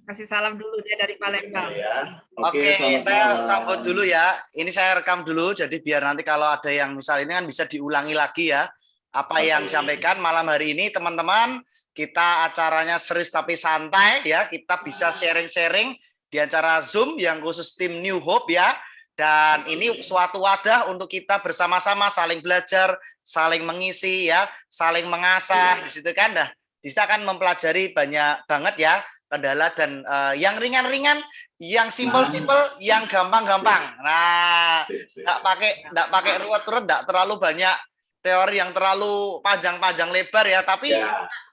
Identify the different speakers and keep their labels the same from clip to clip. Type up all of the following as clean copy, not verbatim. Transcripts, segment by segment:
Speaker 1: Kasih salam dulu dia dari Palembang.
Speaker 2: Ya.
Speaker 3: Oke, saya sambut dulu ya. Ini saya rekam dulu, jadi biar nanti kalau ada yang misal ini kan bisa diulangi lagi ya. Apa yang disampaikan malam hari ini, teman-teman. Kita acaranya serius tapi santai ya. Kita bisa sharing-sharing di acara Zoom yang khusus tim New Hope ya. Dan ini suatu wadah untuk kita bersama-sama saling belajar, saling mengisi ya, saling mengasah di situ kan. Dah, di situ akan mempelajari banyak banget ya kendala dan yang ringan-ringan, yang simpel-simpel, yang gampang-gampang. Nah, enggak pakai ruwet-ruwet, enggak terlalu banyak teori yang terlalu panjang-panjang lebar ya, tapi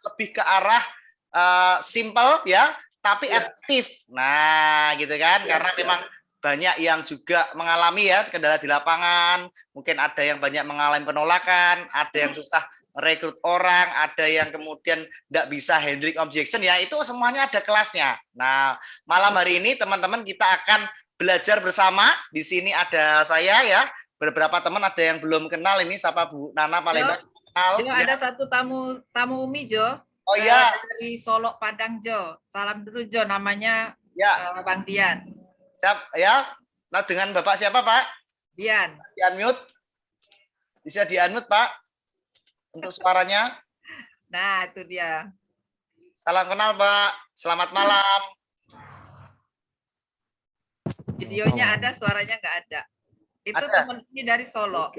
Speaker 3: lebih ke arah simpel ya, tapi efektif. Nah, gitu kan? Karena memang banyak yang juga mengalami ya kendala di lapangan, mungkin ada yang banyak mengalami penolakan, ada yang susah merekrut orang, ada yang kemudian tidak bisa handling objection ya, itu semuanya ada kelasnya. Nah, malam hari ini teman-teman kita akan belajar bersama. Di sini ada saya ya, beberapa teman ada yang belum kenal ini siapa Bu Nana Palembang. Kenal.
Speaker 1: Jo, ya. Ada satu tamu Umi Jo.
Speaker 3: Oh iya.
Speaker 1: Dari Solo Padang Jo. Salam dulu Jo, namanya
Speaker 3: ya.
Speaker 1: Bang Dian.
Speaker 3: Siap ya. Nah, dengan Bapak siapa Pak?
Speaker 1: Dian.
Speaker 3: Di-unmute. Bisa di-unmute Pak untuk suaranya.
Speaker 1: Nah, itu dia.
Speaker 3: Salam kenal Pak. Selamat malam.
Speaker 1: Videonya ada, suaranya nggak ada. Itu teman ini dari Solo.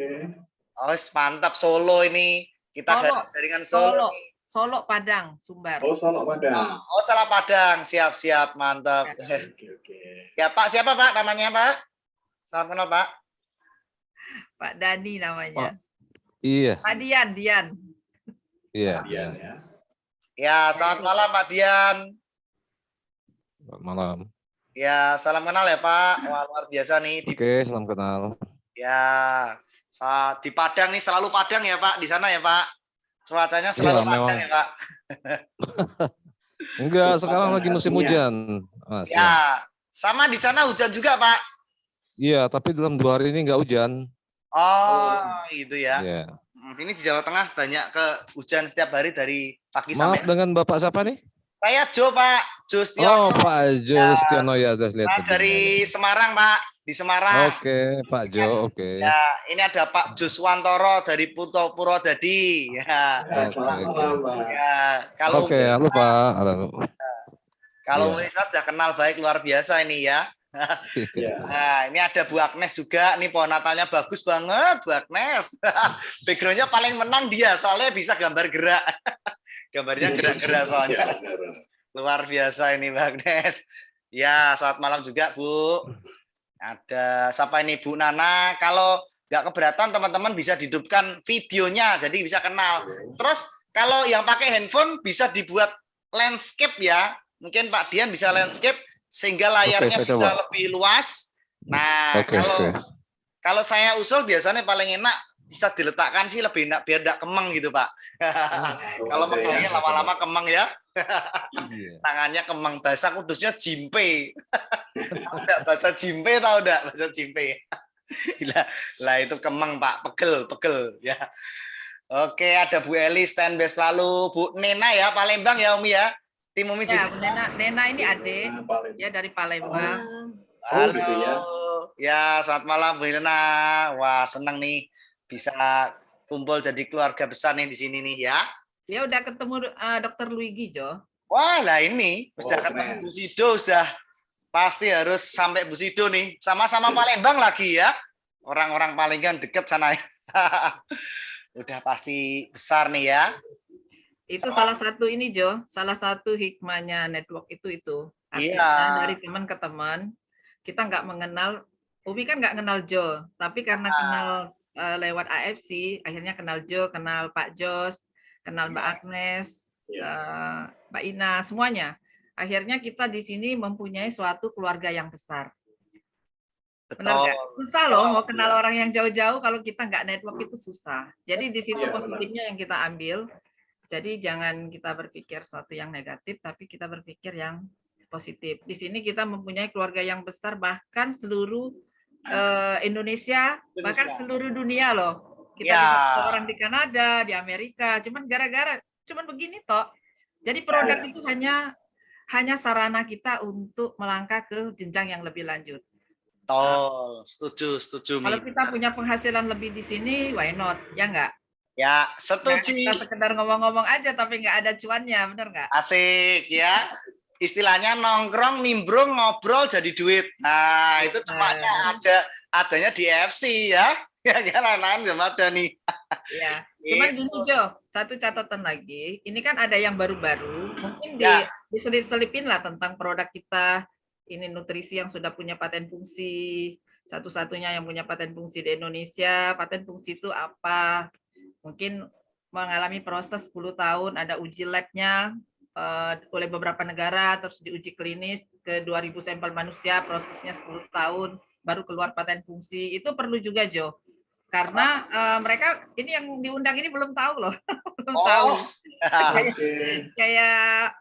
Speaker 3: Oh, mantap Solo ini. Kita jaringan Solo.
Speaker 1: Solo Padang, Sumbar.
Speaker 2: Oh, Solo Padang.
Speaker 3: Oh, salah Padang. Siap-siap, mantap.
Speaker 2: Oke.
Speaker 3: Ya, Pak, siapa Pak namanya, Pak? Salam kenal, Pak.
Speaker 1: Pak Dani namanya.
Speaker 4: Iya.
Speaker 1: Pak Dian.
Speaker 4: Iya.
Speaker 2: Dian ya.
Speaker 3: Ya, selamat malam Pak Dian.
Speaker 4: Selamat malam.
Speaker 3: Ya, salam kenal ya Pak. Wah, luar biasa nih.
Speaker 4: Oke, salam kenal.
Speaker 3: Ya, di Padang nih, selalu Padang ya Pak, di sana ya Pak. Cuacanya selalu Padang ya Pak.
Speaker 4: Enggak, sekarang lagi musim hujan. Mas,
Speaker 3: ya, sama di sana hujan juga Pak.
Speaker 4: Iya, tapi dalam 2 hari ini enggak hujan.
Speaker 3: Oh, gitu ya.
Speaker 4: Iya.
Speaker 3: Ini di Jawa Tengah banyak ke hujan setiap hari dari pagi sampai.
Speaker 4: Maaf, dengan Bapak siapa nih?
Speaker 3: Saya Jo Pak, Jo
Speaker 4: Oh
Speaker 3: Stiono.
Speaker 4: Pak Jo Stiono ya, sudah lihat.
Speaker 3: Dari Semarang Pak. Di Semarang.
Speaker 4: Oke, Pak Jo, oke.
Speaker 3: Ya, ini ada Pak Juswantoro dari Purwodadi. Ya.
Speaker 4: Oke, halo Pak. Halo.
Speaker 3: Kalau Melisa sudah kenal baik luar biasa ini ya. Nah, ini ada Bu Agnes juga. Nih pohon Natalnya bagus banget, Bu Agnes. Backgroundnya paling menang dia, soalnya bisa gambar gerak. Gambarnya gerak-gerak soalnya. Luar biasa ini Bu Agnes. Ya, selamat malam juga Bu. Ada siapa ini Bu Nana. Kalau nggak keberatan teman-teman bisa dihidupkan videonya, jadi bisa kenal. Terus kalau yang pakai handphone bisa dibuat landscape ya. Mungkin Pak Dian bisa landscape sehingga layarnya bisa lebih luas. Nah, kalau saya usul biasanya paling enak bisa diletakkan sih lebih enak biar tidak kemeng gitu Pak. Kalau megangnya lama-lama kemeng ya. Tangannya kemeng, bahasa kudusnya jimpe. Enggak, bahasa jimpe tahu enggak? Bahasa jimpe. Lah itu kemeng Pak, pegel ya. Oke, ada Bu Eli standby selalu, Bu Nena ya Palembang ya Umi ya. Tim Umi
Speaker 1: ya,
Speaker 3: juga.
Speaker 1: Bu Nena ini adik ya dari Palembang.
Speaker 3: Halo. Gitu ya. Ya, selamat malam Bu Nena. Wah, senang nih bisa kumpul jadi keluarga besar nih di sini nih ya.
Speaker 1: Dia udah ketemu Dokter Luigi Jo.
Speaker 3: Wah, lah ini sudah ketemu Bu Sido, sudah pasti harus sampai Bu Sido nih. Sama-sama Palembang lagi ya. Orang-orang Palembang deket sana. Udah pasti besar nih ya.
Speaker 1: Itu salah satu ini Jo, salah satu hikmahnya network itu. Artinya dari teman ke teman, kita nggak mengenal, Umi kan nggak kenal Jo, tapi karena kenal lewat AFC, akhirnya kenal Jo, kenal Pak Jos, kenal Mbak Agnes, Mbak Ina, semuanya. Akhirnya kita di sini mempunyai suatu keluarga yang besar. Benar nggak? Susah loh mau kenal orang yang jauh-jauh kalau kita nggak network itu susah. Jadi di situ positifnya yang kita ambil. Jadi jangan kita berpikir sesuatu yang negatif, tapi kita berpikir yang positif. Di sini kita mempunyai keluarga yang besar, bahkan seluruh Indonesia, bahkan seluruh dunia loh. Kita orang di Kanada, di Amerika, cuman gara-gara cuman begini toh. Jadi produk itu hanya hanya sarana kita untuk melangkah ke jenjang yang lebih lanjut.
Speaker 3: Setuju
Speaker 1: Kalau
Speaker 3: Mi.
Speaker 1: kita punya penghasilan lebih di sini, why not? Ya nggak?
Speaker 3: Ya,
Speaker 1: Nggak
Speaker 3: setuju.
Speaker 1: kita sekedar ngomong-ngomong aja tapi nggak ada cuannya, benar nggak?
Speaker 3: Asik ya. Istilahnya nongkrong, nimbrung, ngobrol jadi duit. Nah, itu cuma adanya di FC ya. Ya kan lain belum ada nih.
Speaker 1: Ya, cuman gini
Speaker 3: Gitu.
Speaker 1: Jo, satu catatan lagi, ini kan ada yang baru-baru, mungkin
Speaker 3: Ya.
Speaker 1: diselip-selipin lah tentang produk kita, ini nutrisi yang sudah punya paten fungsi, satu-satunya yang punya paten fungsi di Indonesia. Paten fungsi itu apa? Mungkin mengalami proses 10 tahun, ada uji labnya oleh beberapa negara, terus diuji klinis ke 2000 sampel manusia, prosesnya 10 tahun, baru keluar paten fungsi. Itu perlu juga Jo. Karena mereka ini yang diundang ini belum tahu loh, belum tahu. Kayak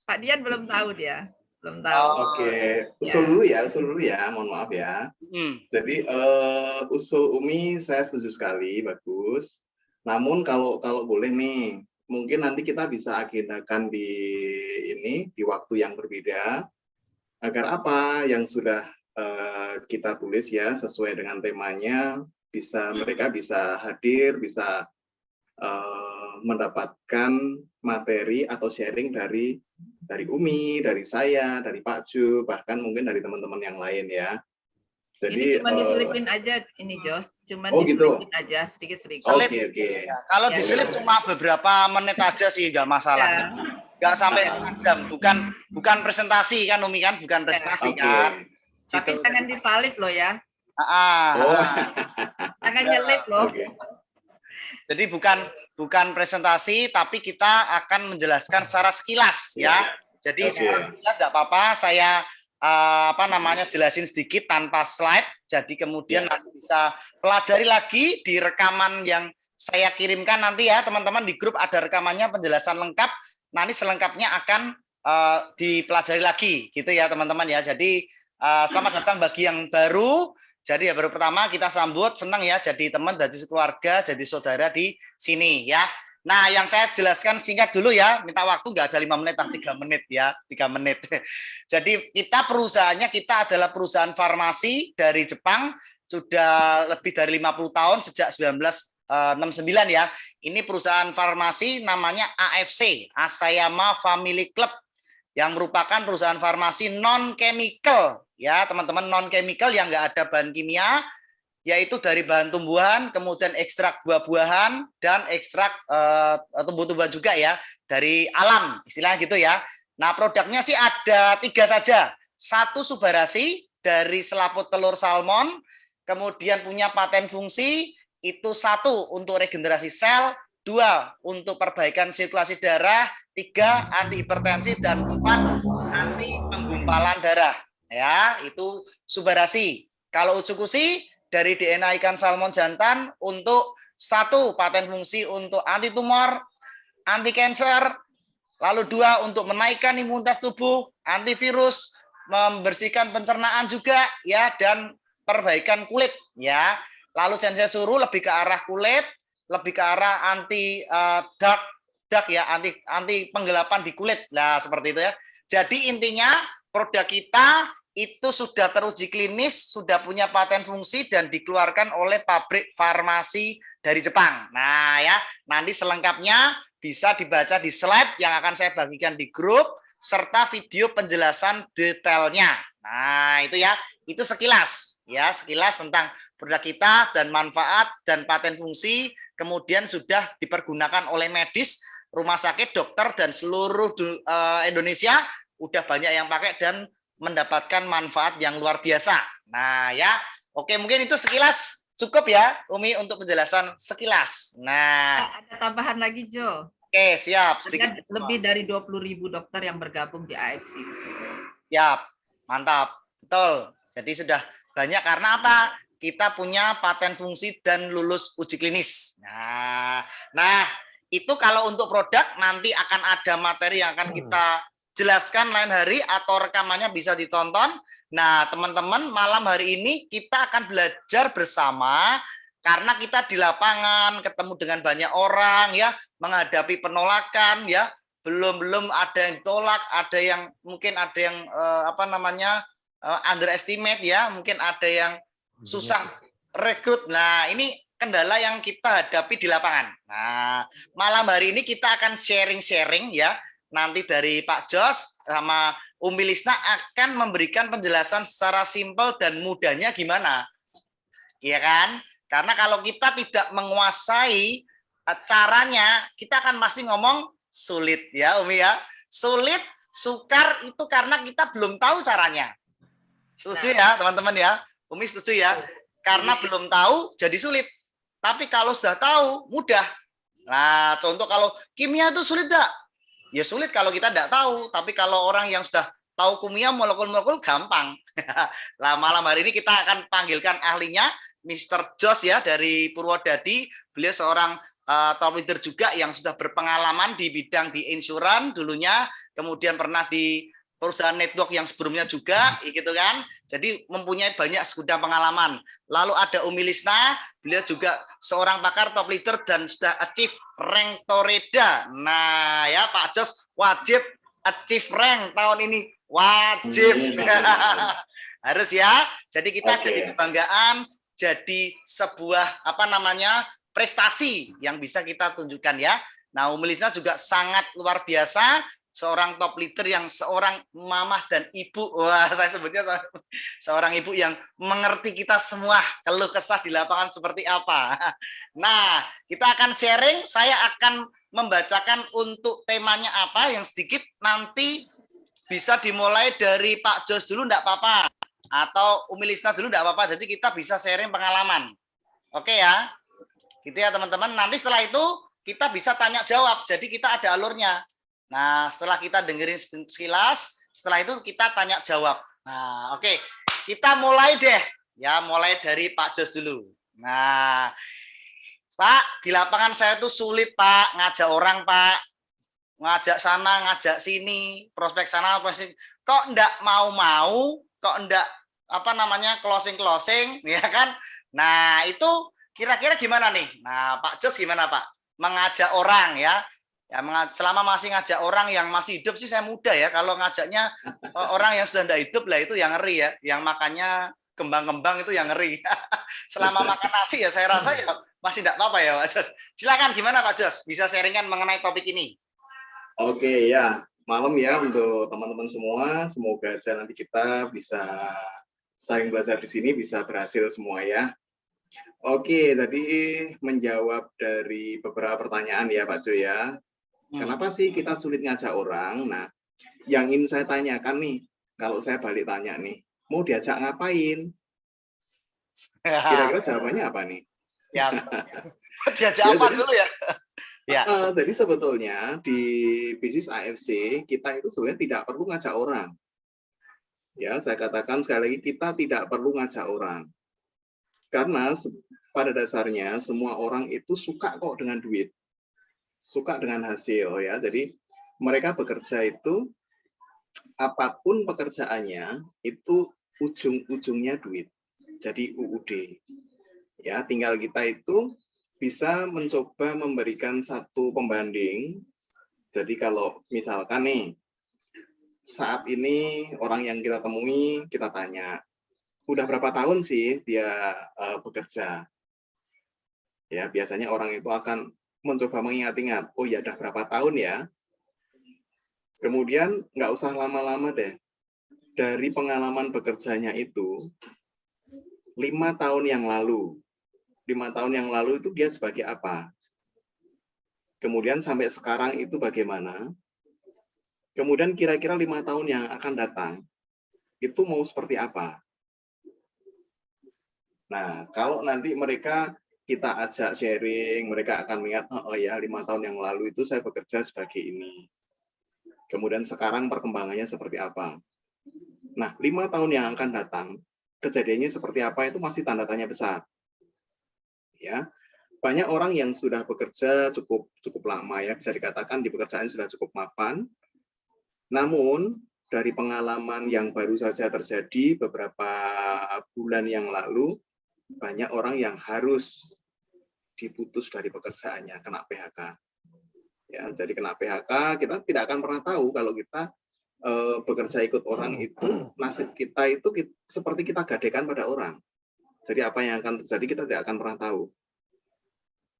Speaker 1: Pak Dian belum tahu dia, belum tahu.
Speaker 2: Oke, usul dulu ya, mohon maaf ya. Jadi usul Umi saya setuju sekali, bagus. Namun kalau boleh nih, mungkin nanti kita bisa agendakan di waktu yang berbeda, agar apa yang sudah kita tulis ya sesuai dengan temanya, mereka bisa hadir, bisa mendapatkan materi atau sharing dari Umi, dari saya, dari Pak Ju, bahkan mungkin dari teman-teman yang lain ya. Jadi
Speaker 1: ini cuma diselipin aja ini Jos, cuma
Speaker 3: diselipin
Speaker 1: aja sedikit-sedikit.
Speaker 3: Oke. Kalau diselip cuma beberapa menit aja sih, nggak masalah. Nggak sampai setengah jam, bukan presentasi kan Umi kan, bukan presentasi kan.
Speaker 1: Tapi jangan disalip loh ya. Jangan nyelip loh.
Speaker 3: Jadi bukan presentasi, tapi kita akan menjelaskan secara sekilas ya. Jadi secara sekilas nggak apa-apa, saya jelasin sedikit tanpa slide. Jadi kemudian nanti bisa pelajari lagi di rekaman yang saya kirimkan nanti ya teman-teman, di grup ada rekamannya penjelasan lengkap. Nanti selengkapnya akan dipelajari lagi gitu ya teman-teman ya. Jadi selamat datang bagi yang baru. Jadi ya baru pertama kita sambut, senang ya jadi teman, jadi keluarga, jadi saudara di sini ya. Nah yang saya jelaskan singkat dulu ya, minta waktu nggak ada 5 menit, 3 menit ya, 3 menit. Jadi perusahaannya kita adalah perusahaan farmasi dari Jepang, sudah lebih dari 50 tahun sejak 1969 ya. Ini perusahaan farmasi namanya AFC, Asayama Family Club, yang merupakan perusahaan farmasi non-chemical ya teman-teman, non-chemical yang nggak ada bahan kimia, yaitu dari bahan tumbuhan, kemudian ekstrak buah-buahan dan ekstrak tumbuh-tumbuhan juga ya dari alam istilahnya gitu ya. Nah produknya sih ada 3 saja, 1 subarasi dari selaput telur salmon, kemudian punya paten fungsi itu 1 untuk regenerasi sel, 2 untuk perbaikan sirkulasi darah, 3 anti hipertensi, dan 4 anti penggumpalan darah. Ya, itu subarasi. Kalau utsukushi dari DNA ikan salmon jantan untuk 1 paten fungsi untuk anti tumor, anti kanker, lalu 2 untuk menaikkan imunitas tubuh, antivirus, membersihkan pencernaan juga ya, dan perbaikan kulit ya. Lalu Sensei-Suru lebih ke arah kulit, lebih ke arah anti dark ya, anti penggelapan di kulit. Nah, seperti itu ya. Jadi intinya produk kita itu sudah teruji klinis, sudah punya paten fungsi dan dikeluarkan oleh pabrik farmasi dari Jepang. Nah, ya, nanti selengkapnya bisa dibaca di slide yang akan saya bagikan di grup serta video penjelasan detailnya. Nah, itu ya, itu sekilas ya, sekilas tentang produk kita dan manfaat dan paten fungsi, kemudian sudah dipergunakan oleh medis, rumah sakit, dokter dan seluruh Indonesia udah banyak yang pakai dan mendapatkan manfaat yang luar biasa. Nah, ya. Oke, mungkin itu sekilas cukup ya, Umi, untuk penjelasan sekilas. Nah,
Speaker 1: ada tambahan lagi, Jo.
Speaker 3: Oke, siap.
Speaker 1: Sedikit. Lebih dari 20.000 dokter yang bergabung di AFC.
Speaker 3: Siap, mantap. Betul. Jadi sudah banyak karena apa? Kita punya paten fungsi dan lulus uji klinis. Nah, itu kalau untuk produk nanti akan ada materi yang akan kita jelaskan lain hari atau rekamannya bisa ditonton. Nah, teman-teman, malam hari ini kita akan belajar bersama karena kita di lapangan ketemu dengan banyak orang ya, menghadapi penolakan ya, belum ada yang tolak, ada yang mungkin ada yang underestimate ya, mungkin ada yang susah rekrut. Nah, ini kendala yang kita hadapi di lapangan. Nah, malam hari ini kita akan sharing-sharing ya. Nanti dari Pak Jos sama Umi Lisna akan memberikan penjelasan secara simpel dan mudahnya gimana. Iya kan? Karena kalau kita tidak menguasai caranya, kita akan pasti ngomong sulit ya Umi ya. Sulit, sukar itu karena kita belum tahu caranya. Setuju ya teman-teman ya? Umi setuju ya? Karena belum tahu jadi sulit. Tapi kalau sudah tahu, mudah. Nah, contoh kalau kimia itu sulit enggak? Ya sulit kalau kita tidak tahu. Tapi kalau orang yang sudah tahu kimia molekul-molekul gampang. Nah, malam hari ini kita akan panggilkan ahlinya, Mr. Jos ya dari Purwodadi. Beliau seorang top leader juga yang sudah berpengalaman di bidang di insuran dulunya. Kemudian pernah di perusahaan network yang sebelumnya juga, gitu kan. Jadi mempunyai banyak segudang pengalaman. Lalu ada Umi Lisna, beliau juga seorang pakar top leader dan sudah achieve rank Toreda. Nah, ya Pak Jos wajib achieve rank tahun ini, wajib. Harus ya. Jadi kita jadi kebanggaan, jadi sebuah prestasi yang bisa kita tunjukkan ya. Nah, Umi Lisna juga sangat luar biasa. Seorang top leader yang seorang mamah dan ibu. Wah, saya sebutnya seorang ibu yang mengerti kita semua keluh kesah di lapangan seperti apa. Nah, kita akan sharing. Saya akan membacakan untuk temanya apa yang sedikit. Nanti bisa dimulai dari Pak Jos dulu, enggak apa-apa. Atau Umi Lisna dulu, enggak apa-apa. Jadi kita bisa sharing pengalaman. Oke ya? Gitu ya teman-teman. Nanti setelah itu kita bisa tanya jawab. Jadi kita ada alurnya. Nah, setelah kita dengerin sekilas, setelah itu kita tanya jawab. Nah, oke. Kita mulai deh. Ya, mulai dari Pak Jos dulu. Nah, Pak, di lapangan saya tuh sulit, Pak, ngajak orang, Pak. Ngajak sana, ngajak sini, prospek sana, prospek sini. Kok enggak mau-mau, kok enggak closing-closing, ya kan? Nah, itu kira-kira gimana nih? Nah, Pak Jos gimana, Pak? Mengajak orang ya. Ya, selama masih ngajak orang yang masih hidup sih saya mudah ya. Kalau ngajaknya orang yang sudah tidak hidup lah itu yang ngeri ya. Yang makannya kembang-kembang itu yang ngeri. Selama makan nasi ya saya rasa ya masih tidak apa-apa ya Pak Jos. Silakan gimana Pak Jos? Bisa sharingkan mengenai topik ini.
Speaker 2: Oke ya, malam ya untuk teman-teman semua. Semoga aja nanti kita bisa saling belajar di sini, bisa berhasil semua ya. Oke, tadi menjawab dari beberapa pertanyaan ya Pak Jo ya. Kenapa sih kita sulit ngajak orang? Nah, yang ingin saya tanyakan nih, kalau saya balik tanya nih, mau diajak ngapain? Kira-kira jawabannya apa nih?
Speaker 3: Ya, diajak apa dulu ya? Ya.
Speaker 2: Jadi sebetulnya di bisnis AFC, kita itu sebenarnya tidak perlu ngajak orang. Ya, saya katakan sekali lagi, kita tidak perlu ngajak orang. Karena pada dasarnya semua orang itu suka kok dengan duit. Suka dengan hasil ya. Jadi mereka bekerja itu apapun pekerjaannya itu ujung-ujungnya duit. Jadi UUD. Ya, tinggal kita itu bisa mencoba memberikan satu pembanding. Jadi kalau misalkan nih saat ini orang yang kita temui kita tanya, udah berapa tahun sih dia bekerja? Ya, biasanya orang itu akan mencoba mengingat-ingat, oh ya udah berapa tahun ya. Kemudian nggak usah lama-lama deh. Dari pengalaman bekerjanya itu, 5 tahun yang lalu. 5 tahun yang lalu itu dia sebagai apa? Kemudian sampai sekarang itu bagaimana? Kemudian kira-kira 5 tahun yang akan datang, itu mau seperti apa? Nah, kalau nanti mereka kita ajak sharing, mereka akan mengingat, oh ya 5 tahun yang lalu itu saya bekerja sebagai ini. Kemudian sekarang perkembangannya seperti apa. Nah, 5 tahun yang akan datang, kejadiannya seperti apa itu masih tanda tanya besar. Ya, banyak orang yang sudah bekerja cukup lama ya, bisa dikatakan di pekerjaan sudah cukup mapan. Namun dari pengalaman yang baru saja terjadi beberapa bulan yang lalu, banyak orang yang harus diputus dari pekerjaannya, kena PHK. Ya, jadi kena PHK, kita tidak akan pernah tahu kalau kita bekerja ikut orang itu, nasib kita itu seperti kita gadaikan pada orang. Jadi apa yang akan terjadi kita tidak akan pernah tahu.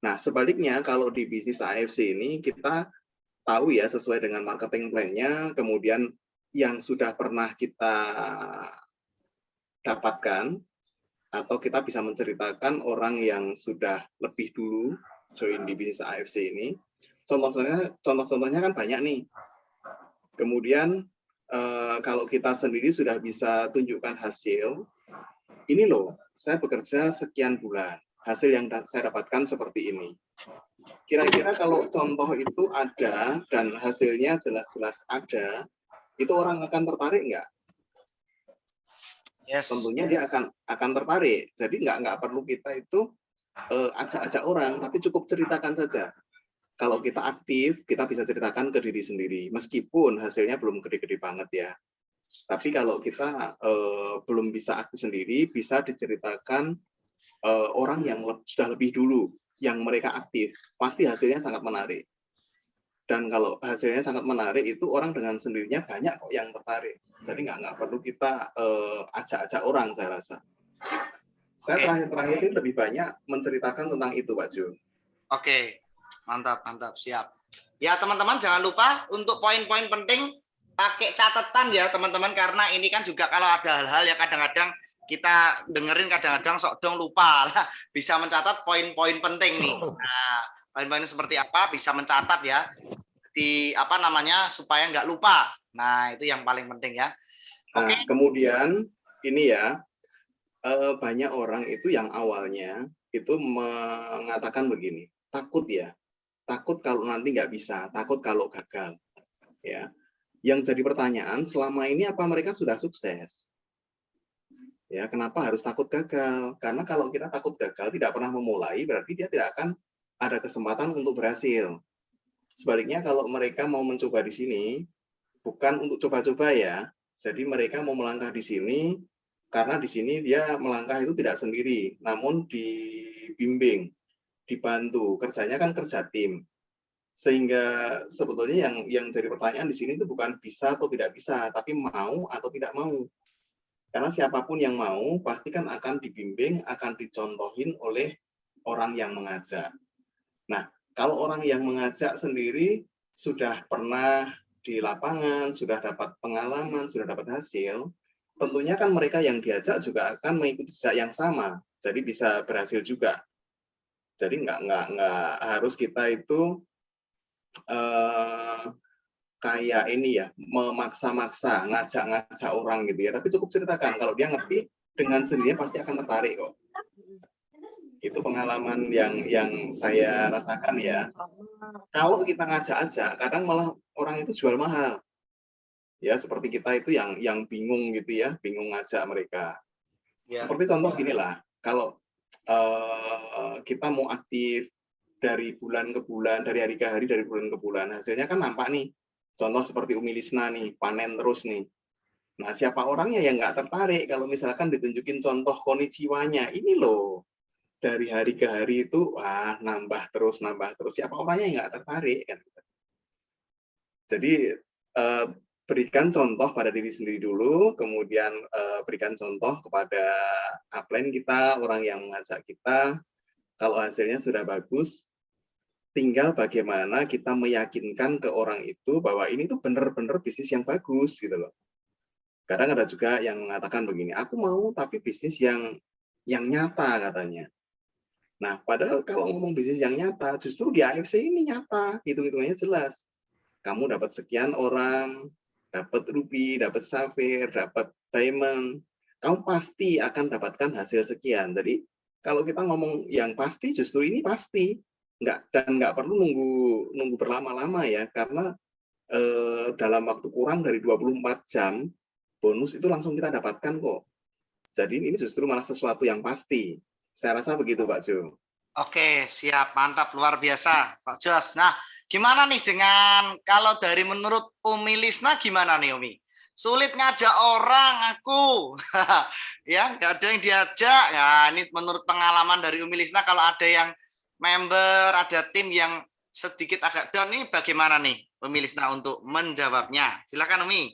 Speaker 2: Nah, sebaliknya kalau di bisnis AFC ini kita tahu ya sesuai dengan marketing plan-nya, kemudian yang sudah pernah kita dapatkan, atau kita bisa menceritakan orang yang sudah lebih dulu join di bisnis AFC ini. Contoh-contohnya kan banyak nih. Kemudian kalau kita sendiri sudah bisa tunjukkan hasil, ini loh, saya bekerja sekian bulan, hasil yang saya dapatkan seperti ini. Kira-kira kalau contoh itu ada dan hasilnya jelas-jelas ada, itu orang akan tertarik nggak?
Speaker 3: Yes.
Speaker 2: Tentunya dia akan tertarik. Jadi nggak perlu kita itu ajak-ajak orang, tapi cukup ceritakan saja. Kalau kita aktif, kita bisa ceritakan ke diri sendiri, meskipun hasilnya belum gede-gede banget ya. Tapi kalau kita belum bisa aktif sendiri, bisa diceritakan orang yang sudah lebih dulu, yang mereka aktif, pasti hasilnya sangat menarik. Dan kalau hasilnya sangat menarik, itu orang dengan sendirinya banyak kok yang tertarik. Jadi nggak perlu kita ajak-ajak orang, saya rasa. Saya terakhir ini lebih banyak menceritakan tentang itu, Pak Jo.
Speaker 3: Oke, mantap, siap. Ya teman-teman jangan lupa untuk poin-poin penting pakai catatan ya teman-teman, karena ini kan juga kalau ada hal-hal yang kadang-kadang kita dengerin kadang-kadang sok dong lupa lah, bisa mencatat poin-poin penting nih. Nah, poin-poin seperti apa bisa mencatat ya di apa namanya supaya nggak lupa. Nah itu yang paling penting ya. Oke.
Speaker 2: Nah, kemudian ini ya. Banyak orang itu yang awalnya itu mengatakan begini, takut ya, takut kalau nanti nggak bisa, takut kalau gagal. Ya, yang jadi pertanyaan selama ini apa mereka sudah sukses? Ya, kenapa harus takut gagal? Karena kalau kita takut gagal tidak pernah memulai, berarti dia tidak akan ada kesempatan untuk berhasil. Sebaliknya kalau mereka mau mencoba di sini, bukan untuk coba-coba ya, jadi mereka mau melangkah di sini. Karena di sini dia melangkah itu tidak sendiri, namun dibimbing, dibantu. Kerjanya kan kerja tim. Sehingga sebetulnya yang jadi pertanyaan di sini itu bukan bisa atau tidak bisa, tapi mau atau tidak mau. Karena siapapun yang mau, pasti kan akan dibimbing, akan dicontohin oleh orang yang mengajak. Nah, kalau orang yang mengajak sendiri sudah pernah di lapangan, sudah dapat pengalaman, sudah dapat hasil, tentunya kan mereka yang diajak juga akan mengikuti jejak yang sama, jadi bisa berhasil juga. Jadi nggak harus kita itu kayak ini ya, memaksa-maksa, ngajak-ngajak orang gitu ya. Tapi cukup ceritakan, kalau dia ngerti dengan sendirinya pasti akan tertarik kok. Itu pengalaman yang saya rasakan ya. Kalau kita ngajak-ajak, kadang malah orang itu jual mahal. Ya seperti kita itu yang bingung gitu ya, bingung ngajak mereka. Ya. Seperti contoh ginilah, kalau kita mau aktif dari bulan ke bulan, dari hari ke hari, dari bulan ke bulan, hasilnya kan nampak nih. Contoh seperti Umi Lisna nih, panen terus nih. Nah siapa orangnya yang nggak tertarik kalau misalkan ditunjukin contoh konnichiwa-nya, ini loh dari hari ke hari itu wah nambah terus. Siapa orangnya yang nggak tertarik kan? Jadi berikan contoh pada diri sendiri dulu, kemudian berikan contoh kepada upline kita, orang yang mengajak kita. Kalau hasilnya sudah bagus, tinggal bagaimana kita meyakinkan ke orang itu bahwa ini tuh benar-benar bisnis yang bagus gitu loh. Kadang ada juga yang mengatakan begini, aku mau tapi bisnis yang nyata katanya. Nah, padahal kalau ngomong bisnis yang nyata, justru di AFC ini nyata, hitung-hitungannya jelas. Kamu dapat sekian orang, dapat ruby, dapat safir, dapat diamond, kamu pasti akan dapatkan hasil sekian. Jadi kalau kita ngomong yang pasti, justru ini pasti. Nggak perlu nunggu berlama-lama ya, karena dalam waktu kurang dari 24 jam, bonus itu langsung kita dapatkan kok. Jadi ini justru malah sesuatu yang pasti. Saya rasa begitu Pak Jo.
Speaker 3: Oke, siap, mantap, luar biasa Pak Jos. Nah, gimana nih dengan kalau dari menurut Umi Lisna gimana nih Umi? Sulit ngajak orang aku, ya nggak ada yang diajak. Ya ini menurut pengalaman dari Umi Lisna kalau ada yang member, ada tim yang sedikit agak down nih, bagaimana nih Umilisna untuk menjawabnya? Silakan Umi.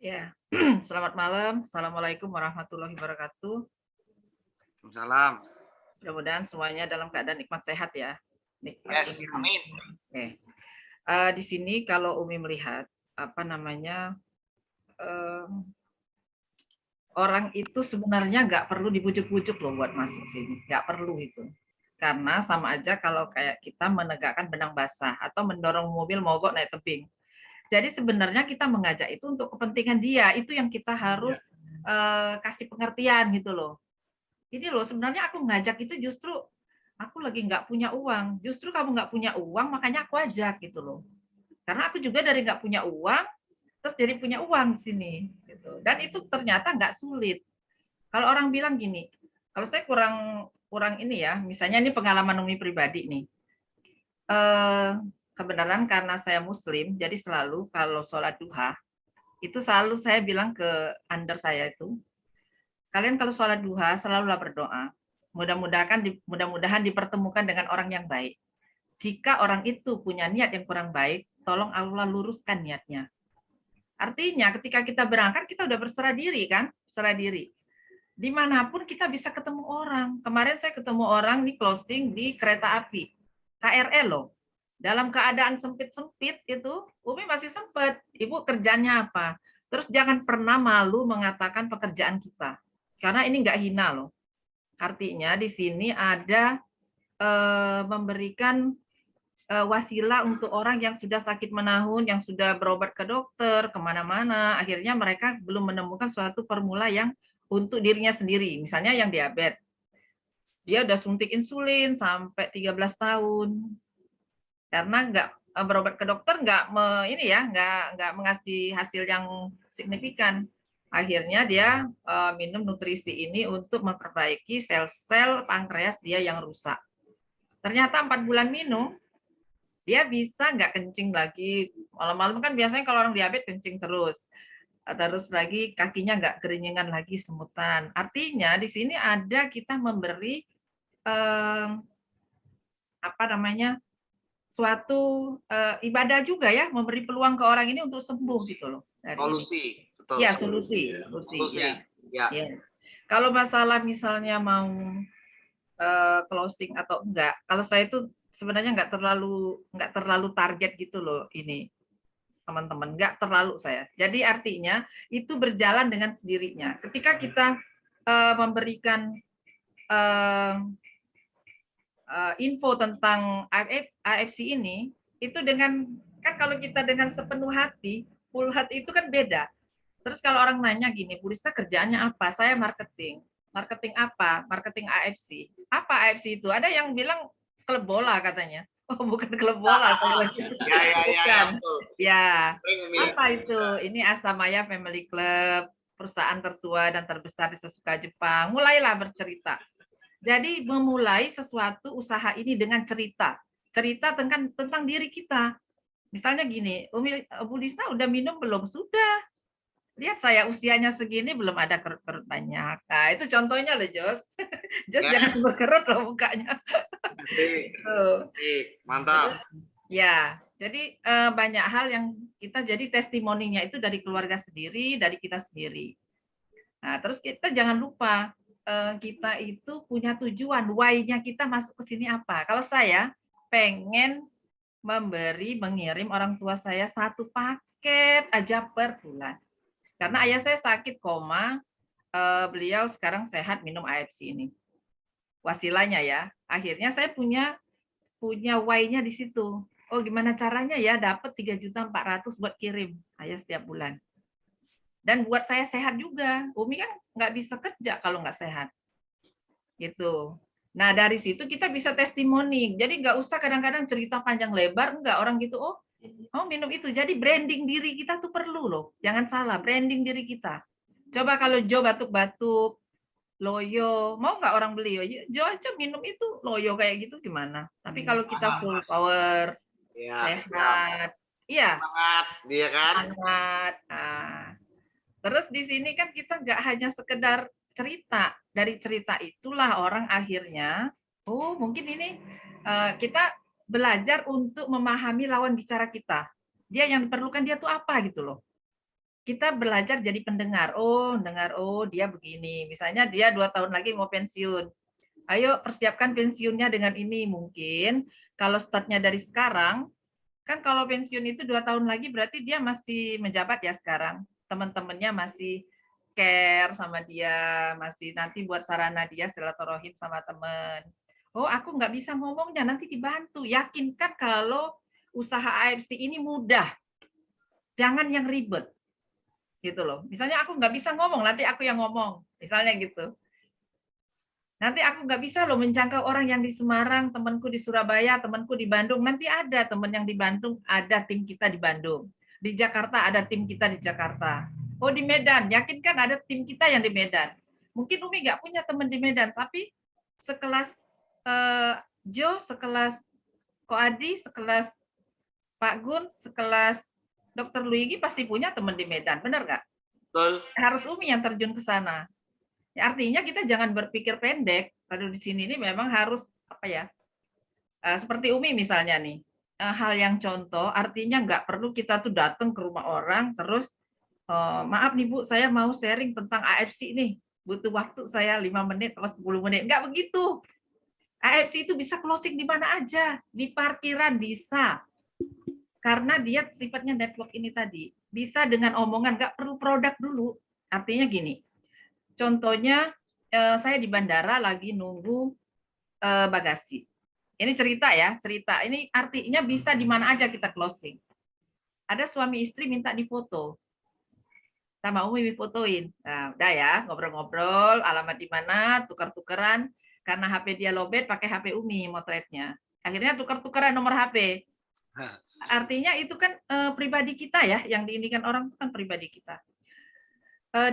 Speaker 1: Ya, selamat malam. Assalamualaikum warahmatullahi wabarakatuh.
Speaker 3: Salam.
Speaker 1: Mudah-mudahan semuanya dalam keadaan nikmat sehat ya.
Speaker 3: Yes, amin.
Speaker 1: Oke. Di sini kalau Umi melihat apa namanya orang itu sebenarnya nggak perlu dibujuk-bujuk loh buat masuk sini, nggak perlu itu. Karena sama aja kalau kayak kita menegakkan benang basah atau mendorong mobil mogok naik tebing. Jadi sebenarnya kita mengajak itu untuk kepentingan dia, itu yang kita harus kasih pengertian gitu loh. Ini loh sebenarnya aku ngajak itu justru aku lagi nggak punya uang, justru kamu nggak punya uang makanya aku ajak gitu loh. Karena aku juga dari nggak punya uang terus jadi punya uang di sini gitu. Dan itu ternyata nggak sulit. Kalau orang bilang gini, kalau saya kurang ini ya, misalnya ini pengalaman Umi pribadi nih. Kebenaran karena saya Muslim, jadi selalu kalau sholat duha itu selalu saya bilang ke under saya itu, kalian kalau sholat duha selalulah berdoa. Mudah-mudahan dipertemukan dengan orang yang baik. Jika orang itu punya niat yang kurang baik, tolong Allah luruskan niatnya. Artinya ketika kita berangkat kita udah berserah diri kan, berserah diri. Dimanapun kita bisa ketemu orang. Kemarin saya ketemu orang nih closing di kereta api, KRL loh. Dalam keadaan sempit-sempit itu, Umi masih sempat. Ibu kerjanya apa? Terus jangan pernah malu mengatakan pekerjaan kita. Karena ini nggak hina loh. Artinya di sini ada memberikan wasilah untuk orang yang sudah sakit menahun, yang sudah berobat ke dokter, kemana-mana. Akhirnya mereka belum menemukan suatu formula yang untuk dirinya sendiri. Misalnya yang diabetes. Dia udah suntik insulin sampai 13 tahun. Karena nggak berobat ke dokter nggak mengasih hasil yang signifikan. Akhirnya dia minum nutrisi ini untuk memperbaiki sel-sel pankreas dia yang rusak. Ternyata 4 bulan minum, dia bisa nggak kencing lagi. Malam-malam kan biasanya kalau orang diabetes kencing terus. Terus lagi kakinya nggak keringingan lagi, semutan. Artinya di sini ada kita memberi suatu ibadah juga ya, memberi peluang ke orang ini untuk sembuh gitu loh.
Speaker 3: Solusi, betul.
Speaker 1: Ya, solusi. Ya. Kalau masalah misalnya mau closing atau enggak, kalau saya itu sebenarnya nggak terlalu target gitu loh ini teman-teman, nggak terlalu saya. Jadi artinya itu berjalan dengan sendirinya. Ketika kita memberikan info tentang AFC ini, itu dengan kan kalau kita dengan sepenuh hati, full hati itu kan beda. Terus kalau orang nanya gini, Bu Lista kerjaannya apa? Saya marketing. Marketing apa? Marketing AFC. Apa AFC itu? Ada yang bilang klub bola katanya. Oh, bukan klub bola. Ya. Apa itu? Ini Asamaya Family Club, perusahaan tertua dan terbesar di sesuka Jepang. Mulailah bercerita. Jadi memulai sesuatu usaha ini dengan cerita tentang diri kita. Misalnya gini, Bu Lista udah minum belum? Sudah. Lihat saya usianya segini belum ada kerut-kerut banyak. Nah itu contohnya loh Jos. Jos jangan berkerut loh mukanya.
Speaker 3: Mantap.
Speaker 1: Ya, jadi banyak hal yang kita jadi testimoninya itu dari keluarga sendiri, dari kita sendiri. Nah terus kita jangan lupa kita itu punya tujuan, why-nya kita masuk ke sini apa. Kalau saya pengen mengirim orang tua saya 1 paket aja per bulan. Karena ayah saya sakit koma, beliau sekarang sehat minum AFC ini. Wasilanya ya. Akhirnya saya punya why-nya di situ. Oh, gimana caranya ya dapat 3.400.000 buat kirim ayah setiap bulan. Dan buat saya sehat juga. Umi kan nggak bisa kerja kalau nggak sehat. Gitu. Nah, dari situ kita bisa testimoni. Jadi nggak usah kadang-kadang cerita panjang lebar, enggak orang gitu, oh minum itu. Jadi branding diri kita tuh perlu loh. Jangan salah, branding diri kita. Coba kalau Jo batuk-batuk, loyo, mau nggak orang beli? Jo aja minum itu loyo kayak gitu gimana? Tapi kalau kita full power, sehat, iya.
Speaker 3: Semangat, dia kan?
Speaker 1: Semangat. Terus di sini kan kita nggak hanya sekedar cerita. Dari cerita itulah orang akhirnya, oh mungkin ini kita belajar untuk memahami lawan bicara kita. Dia yang diperlukan dia tuh apa gitu loh. Kita belajar jadi pendengar. Oh, dengar. Oh, dia begini. Misalnya dia 2 tahun lagi mau pensiun. Ayo persiapkan pensiunnya dengan ini. Mungkin kalau startnya dari sekarang, kan kalau pensiun itu 2 tahun lagi berarti dia masih menjabat ya sekarang. Teman-temannya masih care sama dia, masih nanti buat sarana dia silaturahim sama teman. Oh, aku nggak bisa ngomongnya, nanti dibantu. Yakinkan kalau usaha AFC ini mudah. Jangan yang ribet. Gitu loh. Misalnya aku nggak bisa ngomong, nanti aku yang ngomong. Misalnya gitu. Nanti aku nggak bisa loh menjangkau orang yang di Semarang, temanku di Surabaya, temanku di Bandung. Nanti ada teman yang di Bandung, ada tim kita di Bandung. Di Jakarta ada tim kita di Jakarta. Oh di Medan, yakinkan ada tim kita yang di Medan. Mungkin Umi nggak punya teman di Medan, tapi sekelas Jo, sekelas Ko Adi, sekelas Pak Gun, sekelas Dr. Luigi pasti punya teman di Medan, benar nggak?
Speaker 3: Betul.
Speaker 1: Harus Umi yang terjun ke sana. Ya, artinya kita jangan berpikir pendek. Kalau di sini ini memang harus apa ya? Seperti Umi misalnya nih, hal yang contoh, artinya nggak perlu kita tuh datang ke rumah orang terus maaf nih Bu, saya mau sharing tentang AFC nih. Butuh waktu saya 5 menit atau 10 menit. Nggak begitu. AFC itu bisa closing di mana aja, di parkiran bisa. Karena dia sifatnya network ini tadi, bisa dengan omongan, nggak perlu produk dulu. Artinya gini, contohnya saya di bandara lagi nunggu bagasi. Ini cerita ya, cerita. Ini artinya bisa di mana aja kita closing. Ada suami istri minta difoto. Sama Umi fotoin. Nah, udah ya, ngobrol-ngobrol, alamat di mana, tukar-tukaran. Karena HP dia lowbat, pakai HP Umi motretnya. Akhirnya tukar-tukaran nomor HP. Artinya itu kan pribadi kita ya, yang diinikan orang itu kan pribadi kita.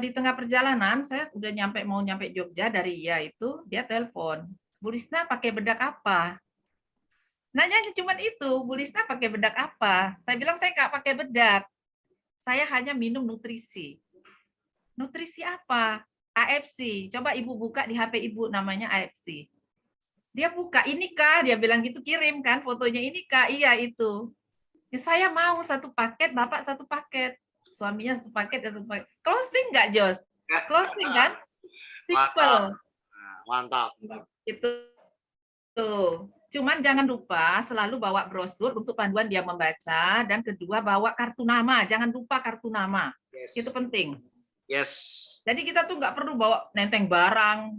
Speaker 1: Di tengah perjalanan, saya udah mau nyampe Jogja dari itu, dia telepon. Bu Lisna pakai bedak apa? Nanyanya cuma itu, Bu Lisna pakai bedak apa? Saya bilang saya nggak pakai bedak. Saya hanya minum nutrisi. Nutrisi apa? AFC. Coba Ibu buka di HP Ibu, namanya AFC. Dia buka, ini Kak, dia bilang gitu, kirim kan fotonya, ini Kak, iya itu. Ya, saya mau 1 paket, Bapak 1 paket. Suaminya 1 paket, 1 paket. Closing nggak, Jos? Closing kan? Simple.
Speaker 3: Mantap.
Speaker 1: Itu tuh. Cuman jangan lupa selalu bawa brosur untuk panduan dia membaca, dan kedua bawa kartu nama. Jangan lupa kartu nama. Yes. Itu penting.
Speaker 3: Yes.
Speaker 1: Jadi kita tuh nggak perlu bawa nenteng barang,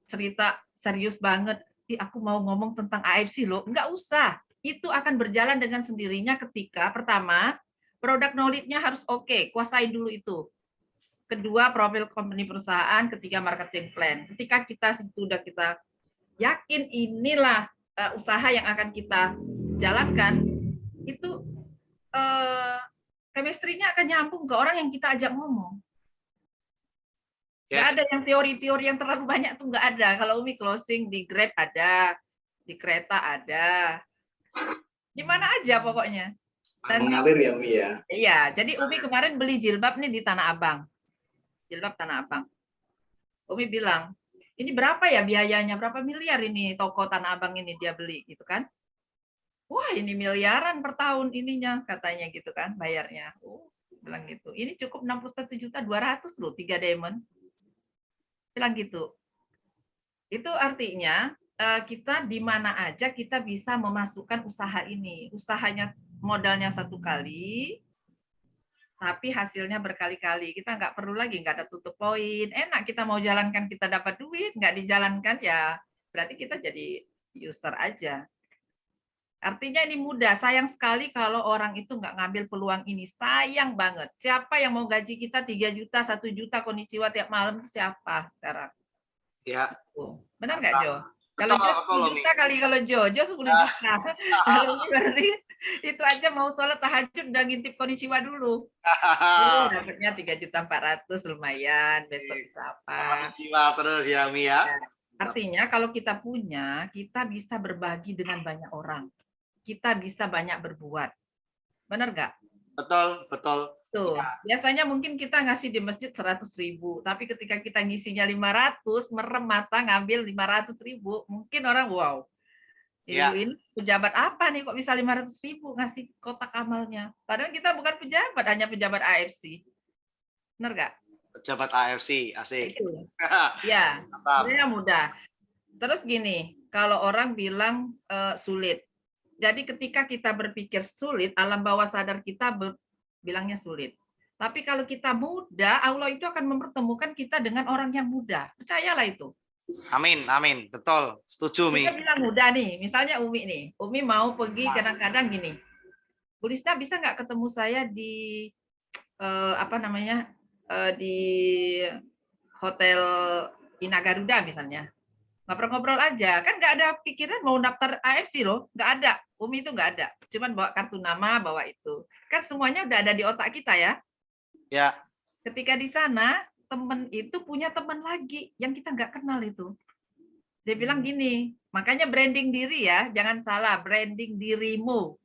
Speaker 1: cerita serius banget. Aku mau ngomong tentang AFC loh. Nggak usah. Itu akan berjalan dengan sendirinya ketika pertama produk knowledge-nya harus oke, kuasain dulu itu. Kedua, profil company perusahaan, ketiga marketing plan. Ketika kita sudah kita yakin inilah usaha yang akan kita jalankan, itu chemistry-nya akan nyambung ke orang yang kita ajak ngomong. Nggak ada yang teori-teori yang terlalu banyak tuh, nggak ada. Kalau Umi closing di Grab ada, di kereta ada, di mana aja pokoknya. Dan
Speaker 2: mengalir ya Umi ya.
Speaker 1: Iya, jadi Umi kemarin beli jilbab nih di Tanah Abang. Jilbab Tanah Abang. Umi bilang, ini berapa ya biayanya? Berapa miliar ini toko Tanah Abang ini dia beli gitu kan? Wah, ini miliaran per tahun ininya katanya gitu kan bayarnya. Bilang gitu. Ini cukup 61.200.000 loh, 3 diamond. Bilang gitu. Itu artinya kita di mana aja kita bisa memasukkan usaha ini. Usahanya modalnya 1 kali, tapi hasilnya berkali-kali. Kita nggak perlu lagi, nggak ada tutup poin. Enak kita mau jalankan, kita dapat duit, nggak dijalankan ya berarti kita jadi user aja. Artinya ini mudah. Sayang sekali kalau orang itu nggak ngambil peluang ini. Sayang banget. Siapa yang mau gaji kita 3 juta, 1 juta konnichiwa tiap malam itu siapa sekarang?
Speaker 3: Ya.
Speaker 1: Benar nggak, Jo? Kalau Jo 10 juta kali, kalau Jo 10 juta. Kalau berarti itu aja mau sholat tahajud udah ngintip konnichiwa dulu. Dapatnya 3.400.000 lumayan, besok bisa apa.
Speaker 3: Konnichiwa terus ya, Mi ya.
Speaker 1: Artinya kalau kita punya, kita bisa berbagi dengan banyak orang. Kita bisa banyak berbuat. Benar nggak?
Speaker 3: Betul, betul.
Speaker 1: Tuh, biasanya mungkin kita ngasih di masjid 100.000, tapi ketika kita ngisinya 500, merem mata ngambil 500.000, mungkin orang wow.
Speaker 3: Ya.
Speaker 1: Ibu ini pejabat apa nih kok bisa 500.000 ngasih kotak amalnya? Padahal kita bukan pejabat, hanya pejabat AFC. Benar nggak?
Speaker 3: Pejabat AFC, asik.
Speaker 1: Itu. Ya, sebenarnya mudah. Terus gini, kalau orang bilang sulit. Jadi ketika kita berpikir sulit, alam bawah sadar kita bilangnya sulit. Tapi kalau kita mudah, Allah itu akan mempertemukan kita dengan orang yang mudah. Percayalah itu.
Speaker 3: Amin, amin, betul, setuju Mi.
Speaker 1: Kita bilang mudah nih, misalnya Umi nih, Umi mau pergi kadang-kadang gini, Bu Lisna bisa nggak ketemu saya di di hotel Ina Garuda misalnya, ngobrol-ngobrol aja, kan nggak ada pikiran mau daftar AFC loh, nggak ada, Umi itu nggak ada, cuman bawa kartu nama, bawa itu, kan semuanya udah ada di otak kita ya.
Speaker 3: Ya.
Speaker 1: Ketika di sana teman itu punya teman lagi yang kita nggak kenal itu. Dia bilang gini, makanya branding diri ya, jangan salah, branding dirimu.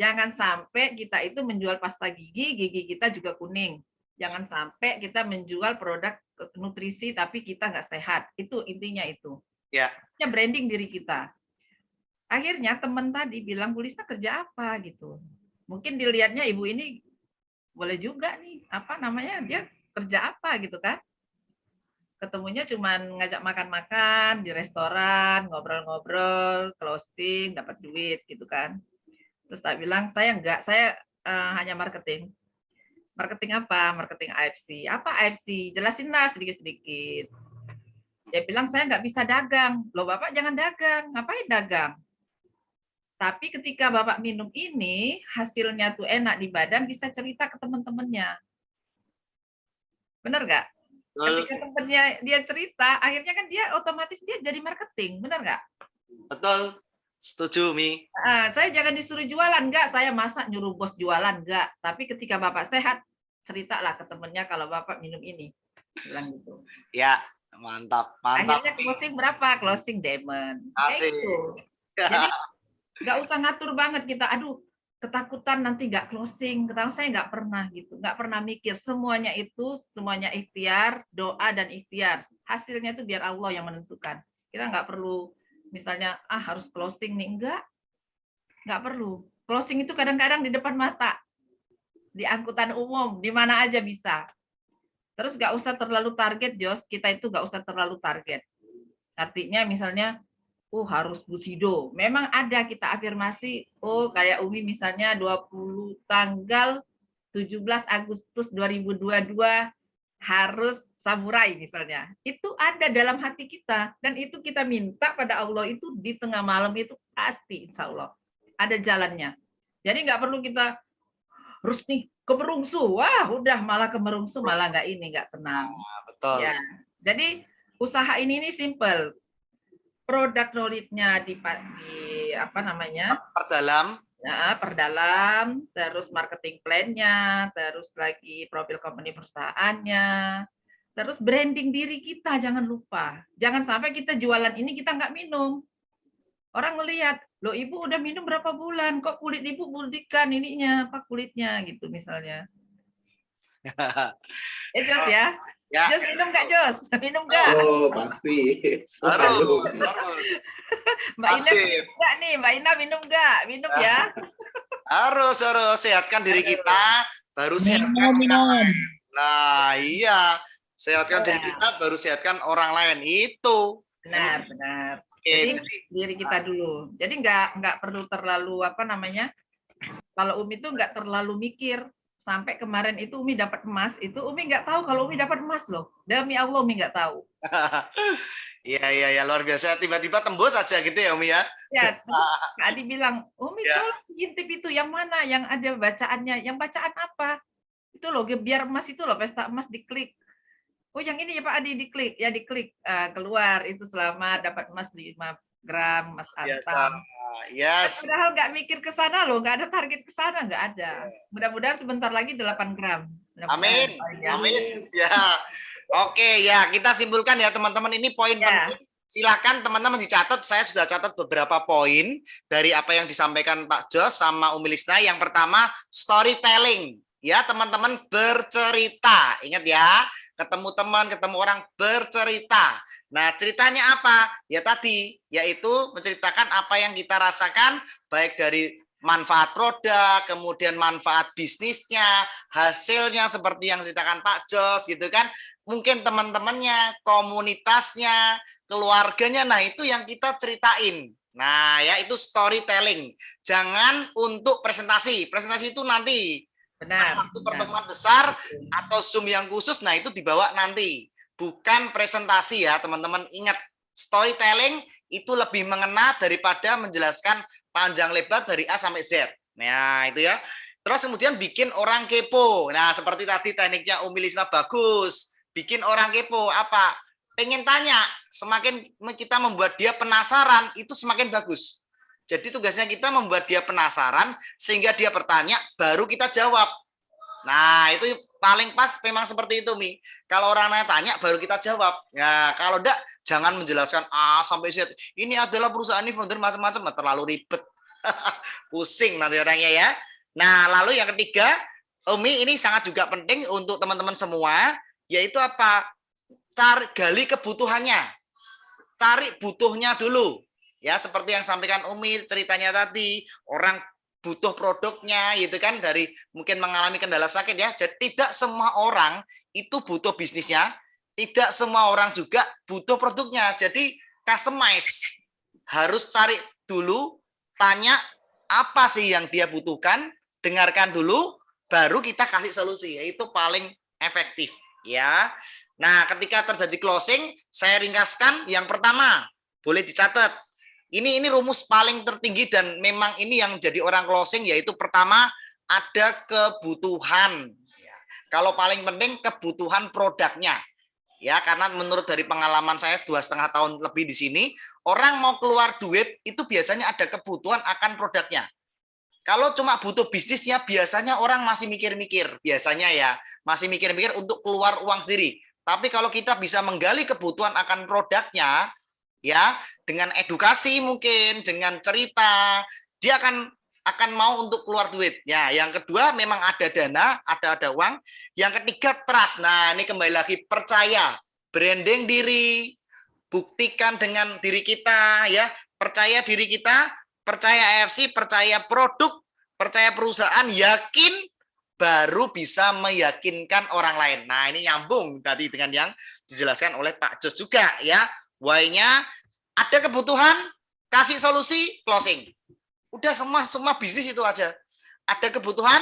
Speaker 1: Jangan sampai kita itu menjual pasta gigi, gigi kita juga kuning. Jangan sampai kita menjual produk nutrisi tapi kita nggak sehat. Itu intinya itu.
Speaker 3: Ya.
Speaker 1: Branding diri kita. Akhirnya teman tadi bilang, Bu Lisna kerja apa gitu. Mungkin dilihatnya ibu ini boleh juga nih, apa namanya, dia kerja apa gitu kan. Ketemunya cuman ngajak makan-makan di restoran, ngobrol-ngobrol, closing, dapat duit gitu kan. Terus tak bilang, saya enggak, saya hanya marketing. Marketing apa? Marketing AFC. Apa AFC? Jelasinlah sedikit-sedikit. Dia bilang, saya nggak bisa dagang. Loh Bapak jangan dagang. Ngapain dagang? Tapi ketika Bapak minum ini, hasilnya tuh enak di badan, bisa cerita ke teman-temannya. Benar nggak? Ketika temannya dia cerita, akhirnya kan dia otomatis dia jadi marketing. Benar nggak?
Speaker 3: Betul. Setuju, Mi.
Speaker 1: Saya jangan disuruh jualan, enggak. Saya masa nyuruh bos jualan, enggak. Tapi ketika Bapak sehat, ceritalah ke temennya kalau Bapak minum ini. Bilang gitu.
Speaker 3: Ya, mantap. Mantap.
Speaker 1: Akhirnya closing berapa? Closing diamond.
Speaker 3: Asik.
Speaker 1: Gitu. Jadi enggak usah ngatur banget kita. Aduh, ketakutan nanti enggak closing. Ketahuan saya enggak pernah gitu. Enggak pernah mikir. Semuanya itu, semuanya ikhtiar, doa dan ikhtiar. Hasilnya itu biar Allah yang menentukan. Kita enggak perlu misalnya harus closing nih, enggak perlu. Closing itu kadang-kadang di depan mata, di angkutan umum, di mana aja bisa. Terus enggak usah terlalu target, Jos. Kita itu enggak usah terlalu target. Artinya misalnya, harus Busido. Memang ada kita afirmasi, kayak Umi misalnya 20 tanggal 17 Agustus 2022 harus samurai misalnya. Itu ada dalam hati kita dan itu kita minta pada Allah itu di tengah malam itu pasti insya Allah ada jalannya. Jadi nggak perlu kita harus nih kemerungsu. Wah, udah malah kemerungsu malah nggak tenang.
Speaker 3: Betul.
Speaker 1: Ya. Jadi usaha ini simple. Produk knowledge-nya di apa namanya?
Speaker 3: Perdalam.
Speaker 1: Ya, perdalam, terus marketing plan-nya, terus lagi profil company perusahaannya, terus branding diri kita, jangan lupa. Jangan sampai kita jualan ini kita nggak minum. Orang melihat, loh ibu udah minum berapa bulan, kok kulit ibu budikan ininya, apa kulitnya gitu misalnya. Jos ya? Ya. Jos minum nggak Jos? Minum nggak?
Speaker 2: Oh pasti.
Speaker 3: Harus.
Speaker 1: Mbak Ina enggak nih, Mbak Ina minum nggak? Minum ya.
Speaker 3: Harus sehatkan diri kita, baru sehatkan orang lain. Nah, iya. Sehatkan diri kita, baru sehatkan orang lain. Itu.
Speaker 1: Benar. Jadi diri kita dulu. Jadi nggak perlu terlalu apa namanya? Kalau Umi itu nggak terlalu mikir. Sampai kemarin itu Umi dapat emas, itu Umi nggak tahu kalau Umi dapat emas loh. Demi Allah Umi nggak tahu.
Speaker 3: Iya, luar biasa. Tiba-tiba tembus aja gitu ya Umi ya?
Speaker 1: Ya, Kak Adi bilang, Umi tolong intip itu yang mana, yang ada bacaannya. Yang bacaan apa? Itu loh, biar emas itu loh, pesta emas diklik. Oh yang ini ya Pak Adi diklik, ya diklik. Keluar itu selamat dapat emas 5 gram, emas antam.
Speaker 3: Yes.
Speaker 1: Padahal nggak mikir ke sana loh, nggak ada target ke sana, nggak ada. Mudah-mudahan sebentar lagi 8 gram.
Speaker 3: Amin. Amin. Ya. Oke, ya kita simpulkan ya teman-teman, ini poin penting. Silakan teman-teman dicatat, saya sudah catat beberapa poin dari apa yang disampaikan Pak Jos sama Umi Lisna. Yang pertama, storytelling. Ya, teman-teman bercerita. Ingat ya, ketemu teman, ketemu orang, bercerita. Nah, ceritanya apa? Ya tadi, yaitu menceritakan apa yang kita rasakan, baik dari manfaat produk, kemudian manfaat bisnisnya, hasilnya seperti yang ceritakan Pak Jos gitu kan. Mungkin teman-temannya, komunitasnya, keluarganya, nah itu yang kita ceritain. Nah, ya itu storytelling. Jangan untuk presentasi. Presentasi itu nanti.
Speaker 1: Benar.
Speaker 3: Waktu pertemuan besar atau Zoom yang khusus, nah itu dibawa nanti. Bukan presentasi ya, teman-teman. Ingat, storytelling itu lebih mengena daripada menjelaskan panjang lebar dari A sampai Z. Nah, itu ya. Terus kemudian bikin orang kepo. Nah, seperti tadi tekniknya Umi Lisna bagus. Bikin orang kepo apa? Pengen tanya, semakin kita membuat dia penasaran, itu semakin bagus. Jadi tugasnya kita membuat dia penasaran, sehingga dia bertanya, baru kita jawab. Nah, itu paling pas memang seperti itu, Mi. Kalau orang tanya, baru kita jawab. Nah, kalau enggak, jangan menjelaskan A sampai Z. Ini adalah perusahaan ini founder macam-macam, terlalu ribet. Pusing nanti orangnya ya. Nah, lalu yang ketiga, Umi, ini sangat juga penting untuk teman-teman semua, yaitu apa? Gali kebutuhannya, cari butuhnya dulu ya, seperti yang sampaikan Umi ceritanya tadi, orang butuh produknya gitu kan, dari mungkin mengalami kendala sakit ya. Jadi tidak semua orang itu butuh bisnisnya, tidak semua orang juga butuh produknya. Jadi customize, harus cari dulu, tanya apa sih yang dia butuhkan, dengarkan dulu, baru kita kasih solusi. Itu paling efektif ya. Nah, ketika terjadi closing, saya ringkaskan yang pertama, boleh dicatat. Ini rumus paling tertinggi dan memang ini yang jadi orang closing, yaitu pertama ada kebutuhan. Kalau paling penting kebutuhan produknya. Ya, karena menurut dari pengalaman saya 2,5 tahun lebih di sini, orang mau keluar duit itu biasanya ada kebutuhan akan produknya. Kalau cuma butuh bisnisnya, biasanya orang masih mikir-mikir, biasanya ya, masih mikir-mikir untuk keluar uang sendiri. Tapi kalau kita bisa menggali kebutuhan akan produknya, ya, dengan edukasi mungkin, dengan cerita, dia akan mau untuk keluar duit. Ya, yang kedua memang ada dana, ada uang. Yang ketiga trust. Nah, ini kembali lagi percaya, branding diri, buktikan dengan diri kita, ya, percaya diri kita, percaya AFC, percaya produk, percaya perusahaan, yakin, baru bisa meyakinkan orang lain. Nah, ini nyambung tadi dengan yang dijelaskan oleh Pak Jos juga ya. Why-nya ada kebutuhan, kasih solusi, closing. Udah semua bisnis itu aja. Ada kebutuhan,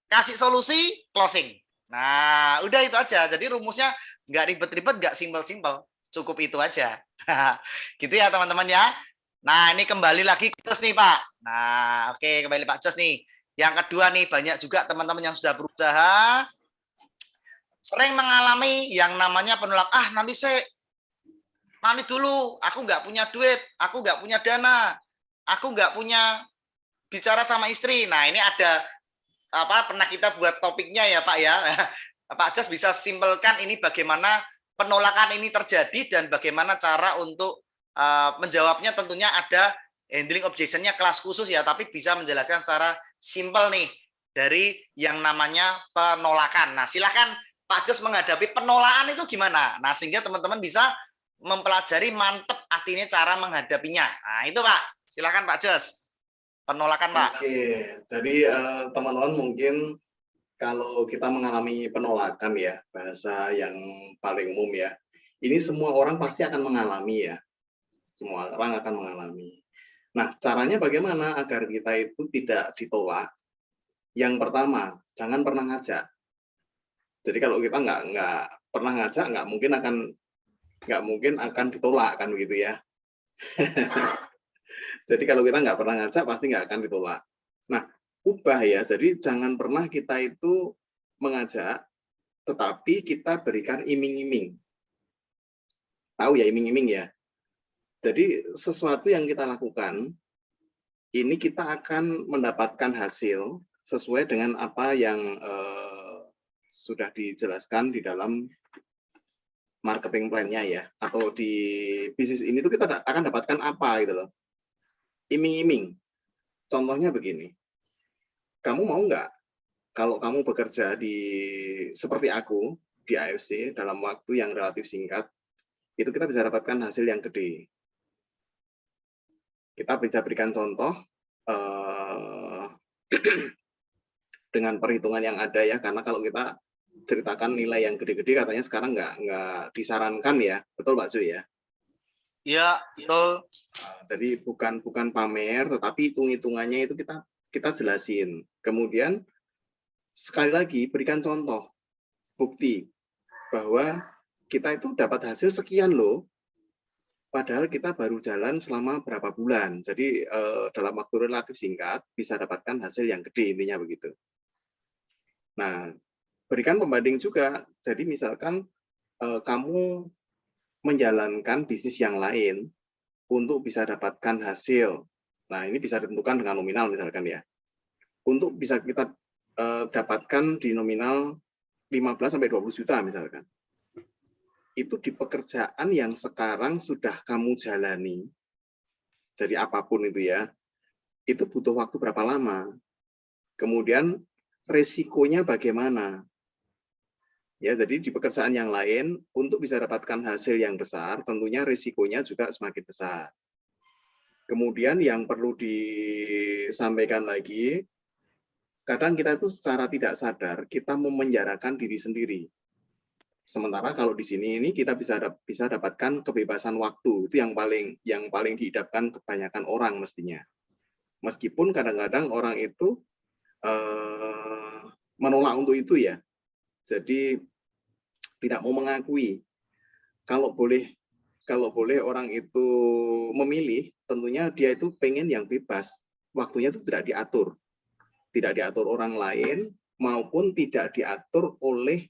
Speaker 3: kasih solusi, closing. Nah, udah itu aja. Jadi rumusnya nggak ribet-ribet, nggak simpel-simpel. Cukup itu aja. Gitu ya teman-teman ya. Nah, ini kembali lagi ke Jos nih Pak. Nah, oke, kembali Pak Jos nih. Yang kedua nih, banyak juga teman-teman yang sudah berusaha sering mengalami yang namanya penolak. Nanti dulu, aku nggak punya duit, aku nggak punya dana, aku nggak punya bicara sama istri. Nah, ini ada pernah kita buat topiknya ya Pak ya. Pak Jos bisa simpelkan ini bagaimana penolakan ini terjadi dan bagaimana cara untuk menjawabnya. Tentunya ada handling objection-nya kelas khusus ya, tapi bisa menjelaskan secara simpel nih dari yang namanya penolakan. Nah, silakan Pak Jos menghadapi penolakan itu gimana? Nah, sehingga teman-teman bisa mempelajari mantep artinya cara menghadapinya. Nah, itu Pak. Silakan Pak Jos. Penolakan Pak.
Speaker 2: Oke, jadi teman-teman mungkin kalau kita mengalami penolakan ya, bahasa yang paling umum ya, ini semua orang pasti akan mengalami ya. Semua orang akan mengalami. Nah, caranya bagaimana agar kita itu tidak ditolak? Yang pertama, jangan pernah ngajak. Jadi kalau kita nggak pernah ngajak, nggak mungkin akan ditolak kan begitu ya. Jadi kalau kita nggak pernah ngajak, pasti nggak akan ditolak. Nah, ubah ya. Jadi jangan pernah kita itu mengajak, tetapi kita berikan iming-iming. Tahu ya iming-iming ya? Jadi sesuatu yang kita lakukan, ini kita akan mendapatkan hasil sesuai dengan apa yang sudah dijelaskan di dalam marketing plan-nya ya. Atau di bisnis ini tuh kita akan dapatkan apa gitu loh. Iming-iming. Contohnya begini. Kamu mau nggak kalau kamu bekerja seperti aku di AFC dalam waktu yang relatif singkat, itu kita bisa dapatkan hasil yang gede. Kita bisa berikan contoh dengan perhitungan yang ada ya, karena kalau kita ceritakan nilai yang gede-gede katanya sekarang nggak disarankan ya, betul Pak Zu ya?
Speaker 3: Iya, betul.
Speaker 2: Jadi bukan pamer, tetapi hitung-hitungannya itu kita jelasin. Kemudian sekali lagi berikan contoh, bukti bahwa kita itu dapat hasil sekian loh, padahal kita baru jalan selama berapa bulan. Jadi dalam waktu relatif singkat bisa dapatkan hasil yang gede, intinya begitu. Nah, berikan pembanding juga. Jadi misalkan kamu menjalankan bisnis yang lain untuk bisa dapatkan hasil. Nah, ini bisa ditentukan dengan nominal misalkan ya. Untuk bisa kita dapatkan di nominal 15-20 juta misalkan. Itu di pekerjaan yang sekarang sudah kamu jalani. Jadi apapun itu ya, itu butuh waktu berapa lama. Kemudian resikonya bagaimana. Ya, jadi di pekerjaan yang lain untuk bisa dapatkan hasil yang besar, tentunya risikonya juga semakin besar. Kemudian yang perlu disampaikan lagi, kadang kita itu secara tidak sadar kita memenjarakan diri sendiri. Sementara kalau di sini ini kita bisa dapatkan kebebasan waktu, itu yang paling diidapkan kebanyakan orang mestinya. Meskipun kadang-kadang orang itu menolak untuk itu ya. Jadi tidak mau mengakui. Kalau boleh orang itu memilih, tentunya dia itu pengen yang bebas. Waktunya itu tidak diatur. Tidak diatur orang lain maupun tidak diatur oleh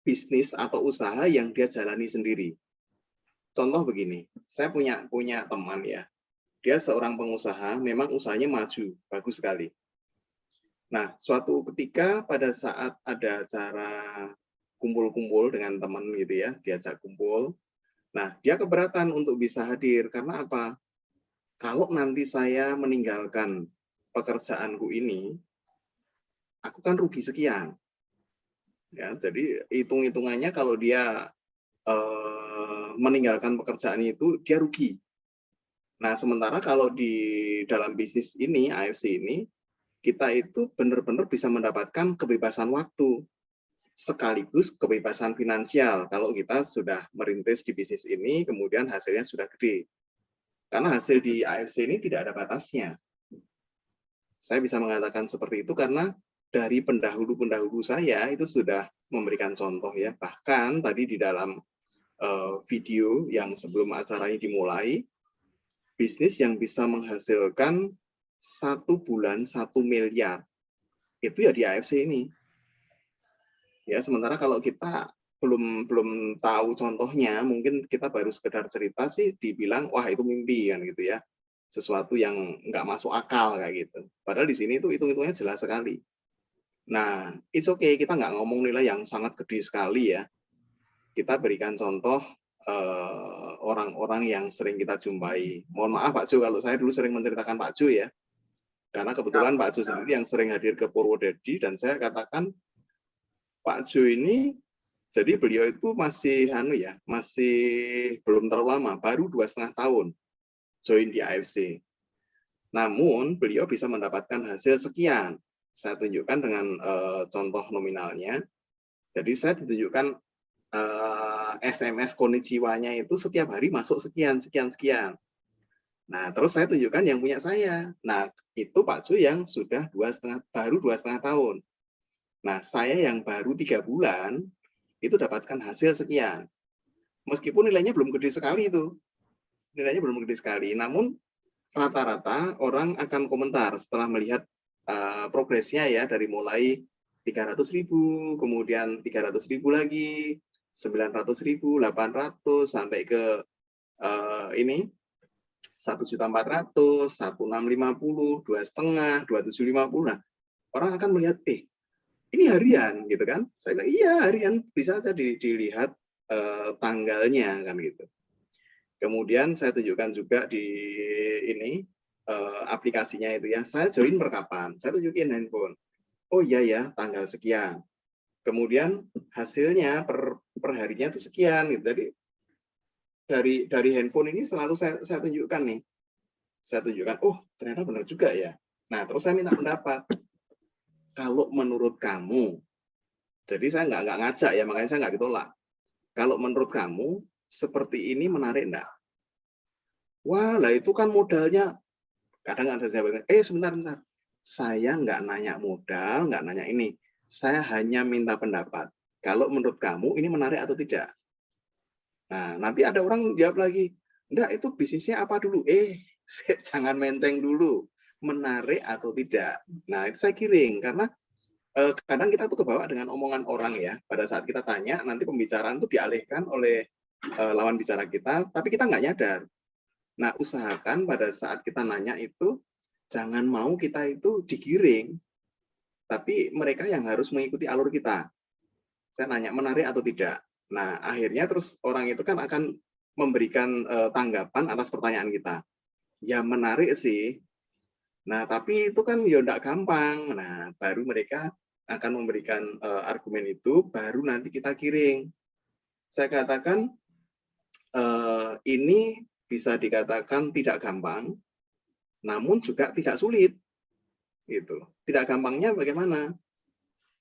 Speaker 2: bisnis atau usaha yang dia jalani sendiri. Contoh begini, saya punya teman ya. Dia seorang pengusaha, memang usahanya maju, bagus sekali. Nah, suatu ketika pada saat ada acara kumpul-kumpul dengan teman gitu ya, diajak kumpul. Nah, dia keberatan untuk bisa hadir karena apa? Kalau nanti saya meninggalkan pekerjaanku ini, aku kan rugi sekian. Ya, jadi hitung-hitungannya kalau dia meninggalkan pekerjaan itu, dia rugi. Nah, sementara kalau di dalam bisnis ini, AFC ini, kita itu benar-benar bisa mendapatkan kebebasan waktu. Sekaligus kebebasan finansial kalau kita sudah merintis di bisnis ini, kemudian hasilnya sudah gede. Karena hasil di AFC ini tidak ada batasnya. Saya bisa mengatakan seperti itu karena dari pendahulu-pendahulu saya itu sudah memberikan contoh ya. Bahkan tadi di dalam video yang sebelum acara ini dimulai, bisnis yang bisa menghasilkan 1 bulan 1 miliar, itu ya di AFC ini. Ya, sementara kalau kita belum tahu contohnya, mungkin kita baru sekedar cerita sih dibilang wah itu mimpi kan gitu ya. Sesuatu yang nggak masuk akal kayak gitu. Padahal di sini itu hitung-hitungnya jelas sekali. Nah, it's okay, kita nggak ngomong nilai yang sangat gede sekali ya. Kita berikan contoh orang-orang yang sering kita jumpai. Mohon maaf Pak Jo, kalau saya dulu sering menceritakan Pak Jo ya. Karena kebetulan Pak Jo sendiri yang sering hadir ke Purwodadi dan saya katakan Pak Jo ini, jadi beliau itu masih belum terlalu lama, baru 2,5 tahun join di AFC. Namun beliau bisa mendapatkan hasil sekian. Saya tunjukkan dengan contoh nominalnya. Jadi saya ditunjukkan SMS konnichiwa-nya itu setiap hari masuk sekian. Nah, terus saya tunjukkan yang punya saya. Nah, itu Pak Jo yang sudah baru 2,5 tahun. Nah, saya yang baru 3 bulan, itu dapatkan hasil sekian. Meskipun nilainya belum gede sekali itu. Nilainya belum gede sekali. Namun, rata-rata orang akan komentar setelah melihat progresnya ya, dari mulai 300.000, kemudian 300.000 lagi, 900.000, 800, sampai ke ini, 1.400.000, 1.650, 2,5, 2.750. Nah, orang akan melihat, ini harian gitu kan? Saya bilang iya harian, bisa saja dilihat tanggalnya kan gitu. Kemudian saya tunjukkan juga di ini aplikasinya itu ya. Saya join per kapan? Saya tunjukin handphone. Oh iya ya, tanggal sekian. Kemudian hasilnya per harinya itu sekian gitu. Jadi dari handphone ini selalu saya tunjukkan nih. Saya tunjukkan, oh ternyata benar juga ya. Nah, terus saya minta pendapat. Kalau menurut kamu, jadi saya nggak ngajak ya, makanya saya nggak ditolak. Kalau menurut kamu, seperti ini menarik enggak? Wah, lah itu kan modalnya, kadang ada saya sebentar. Saya nggak nanya modal, nggak nanya ini. Saya hanya minta pendapat. Kalau menurut kamu ini menarik atau tidak? Nah, nanti ada orang jawab lagi, enggak, itu bisnisnya apa dulu? Jangan menteng dulu, menarik atau tidak. Nah, itu saya giring, karena kadang kita tuh kebawa dengan omongan orang ya. Pada saat kita tanya, nanti pembicaraan itu dialihkan oleh lawan bicara kita, tapi kita nggak nyadar. Nah, usahakan pada saat kita nanya itu, jangan mau kita itu digiring, tapi mereka yang harus mengikuti alur kita. Saya nanya menarik atau tidak. Nah, akhirnya terus orang itu kan akan memberikan tanggapan atas pertanyaan kita. Ya menarik sih. Nah, tapi itu kan ya enggak gampang. Nah, baru mereka akan memberikan argumen itu, baru nanti kita giring. Saya katakan ini bisa dikatakan tidak gampang, namun juga tidak sulit. Gitu. Tidak gampangnya bagaimana?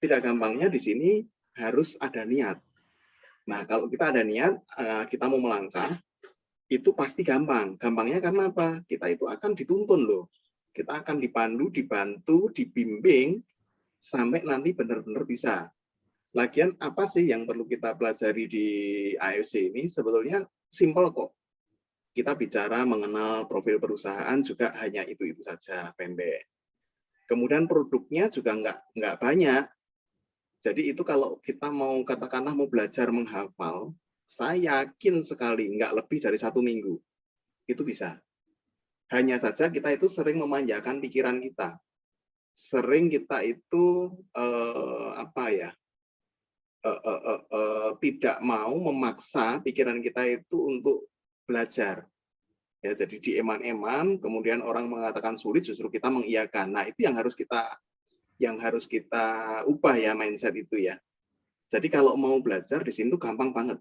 Speaker 2: Tidak gampangnya di sini harus ada niat. Nah, kalau kita ada niat, kita mau melangkah, itu pasti gampang. Gampangnya karena apa? Kita itu akan dituntun loh. Kita akan dipandu, dibantu, dibimbing, sampai nanti benar-benar bisa. Lagian apa sih yang perlu kita pelajari di AFC ini? Sebetulnya simpel kok. Kita bicara mengenal profil perusahaan juga hanya itu-itu saja, pendek. Kemudian produknya juga nggak banyak. Jadi itu kalau kita mau katakanlah mau belajar menghafal, saya yakin sekali nggak lebih dari 1 minggu. Itu bisa. Hanya saja kita itu sering memanjakan pikiran kita. Sering kita itu tidak mau memaksa pikiran kita itu untuk belajar. Ya, jadi dieman-eman, kemudian orang mengatakan sulit, justru kita mengiyakan. Nah, itu yang harus kita ubah ya, mindset itu ya. Jadi kalau mau belajar di sini tuh gampang banget.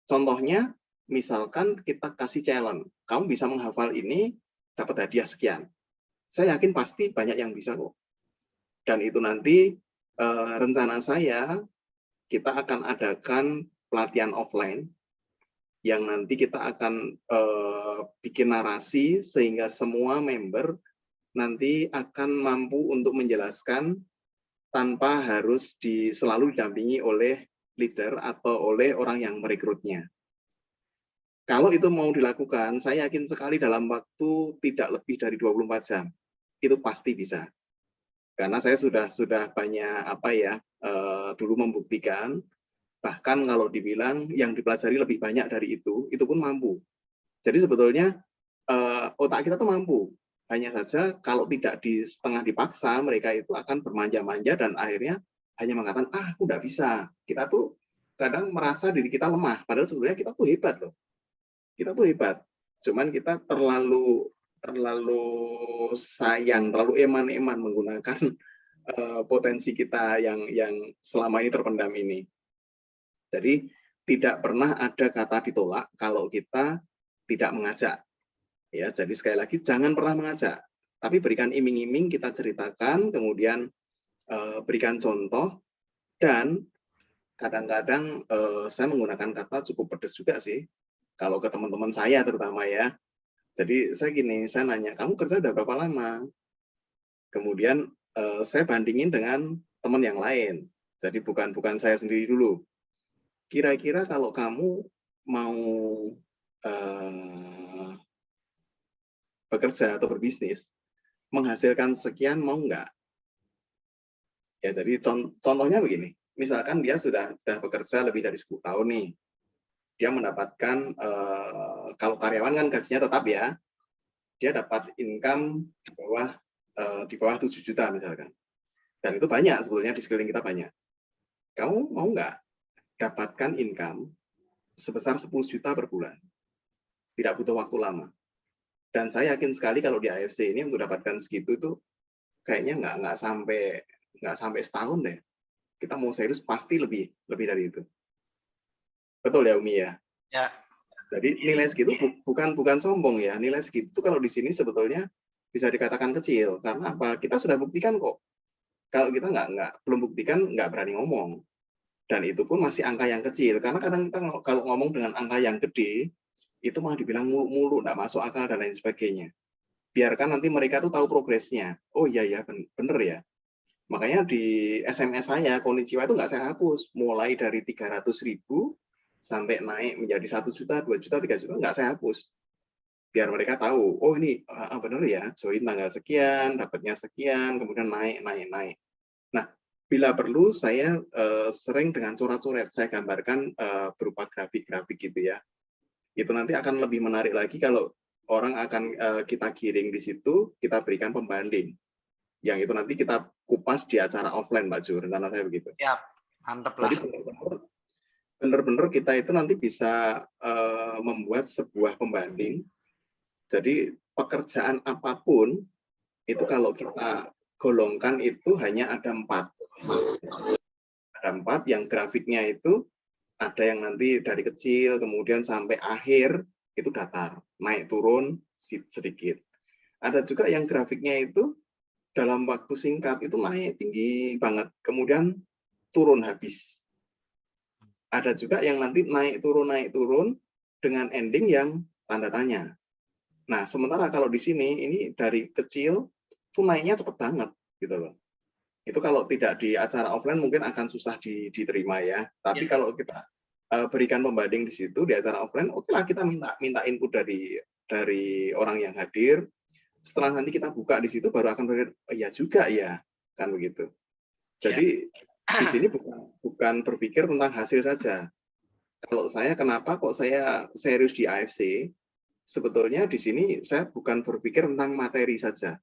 Speaker 2: Contohnya, misalkan kita kasih challenge, kamu bisa menghafal ini, dapat hadiah sekian. Saya yakin pasti banyak yang bisa kok. Dan itu nanti rencana saya, kita akan adakan pelatihan offline, yang nanti kita akan bikin narasi, sehingga semua member nanti akan mampu untuk menjelaskan tanpa harus selalu didampingi oleh leader atau oleh orang yang merekrutnya. Kalau itu mau dilakukan, saya yakin sekali dalam waktu tidak lebih dari 24 jam. Itu pasti bisa. Karena saya sudah banyak dulu membuktikan, bahkan kalau dibilang yang dipelajari lebih banyak dari itu pun mampu. Jadi sebetulnya otak kita tuh mampu. Hanya saja kalau tidak setengah dipaksa, mereka itu akan bermanja-manja dan akhirnya hanya mengatakan, aku nggak bisa. Kita tuh kadang merasa diri kita lemah, padahal sebetulnya kita tuh hebat loh. Kita tuh hebat. Cuman kita terlalu sayang, terlalu eman-eman menggunakan potensi kita yang selama ini terpendam ini. Jadi tidak pernah ada kata ditolak kalau kita tidak mengajak. Ya, jadi sekali lagi jangan pernah mengajak, tapi berikan iming-iming, kita ceritakan, kemudian berikan contoh, dan kadang-kadang saya menggunakan kata cukup pedas juga sih, kalau ke teman-teman saya terutama ya. Jadi saya nanya, kamu kerja udah berapa lama? Kemudian saya bandingin dengan teman yang lain. Jadi bukan saya sendiri dulu. Kira-kira kalau kamu mau bekerja atau berbisnis, menghasilkan sekian, mau nggak? Ya, jadi contohnya begini, misalkan dia sudah bekerja lebih dari 10 tahun nih, dia mendapatkan, kalau karyawan kan gajinya tetap ya, dia dapat income di bawah 7 juta misalkan. Dan itu banyak sebetulnya, di sekeliling kita banyak. Kamu mau nggak dapatkan income sebesar 10 juta per bulan? Tidak butuh waktu lama. Dan saya yakin sekali kalau di AFC ini untuk dapatkan segitu itu kayaknya nggak sampai setahun deh. kita mau serius pasti lebih dari itu. Betul ya Umi ya?
Speaker 3: Ya.
Speaker 2: Jadi nilai segitu bukan sombong ya. Nilai segitu kalau di sini sebetulnya bisa dikatakan kecil. Karena apa? Kita sudah buktikan kok. Kalau kita belum buktikan, nggak berani ngomong. Dan itu pun masih angka yang kecil. Karena kadang kita kalau ngomong dengan angka yang gede, itu malah dibilang mulu-mulu, nggak masuk akal dan lain sebagainya. Biarkan nanti mereka tuh tahu progresnya. Oh iya ya, bener ya. Makanya di SMS saya, Konnichiwa itu nggak saya hapus. Mulai dari 300.000 sampai naik menjadi 1 juta, 2 juta, 3 juta, nggak saya hapus. Biar mereka tahu, oh ini benar ya, join tanggal sekian, dapatnya sekian, kemudian naik. Nah, bila perlu saya sering dengan coret-coret, saya gambarkan berupa grafik-grafik gitu ya. Itu nanti akan lebih menarik lagi kalau orang akan kita giring di situ, kita berikan pembanding. Yang itu nanti kita kupas di acara offline, Pak Jo, rencana saya begitu.
Speaker 3: Ya, mantap lah.
Speaker 2: Jadi benar-benar kita itu nanti bisa membuat sebuah pembanding. Jadi pekerjaan apapun itu kalau kita golongkan itu hanya ada 4. Ada 4 yang grafiknya itu ada yang nanti dari kecil kemudian sampai akhir itu datar, naik turun sedikit. Ada juga yang grafiknya itu dalam waktu singkat itu naik tinggi banget, kemudian turun habis. Ada juga yang nanti naik turun dengan ending yang tanda tanya. Nah, sementara kalau di sini ini dari kecil tuh naiknya cepet banget gitu loh. Itu kalau tidak di acara offline mungkin akan susah diterima ya. Tapi kalau kita berikan pembanding di situ di acara offline, oke lah kita minta input dari orang yang hadir. Setelah nanti kita buka di situ baru akan berpikir, oh, ya juga ya, kan begitu. Jadi di sini bukan berpikir tentang hasil saja. Kalau saya kenapa kok saya serius di AFC? Sebetulnya di sini saya bukan berpikir tentang materi saja.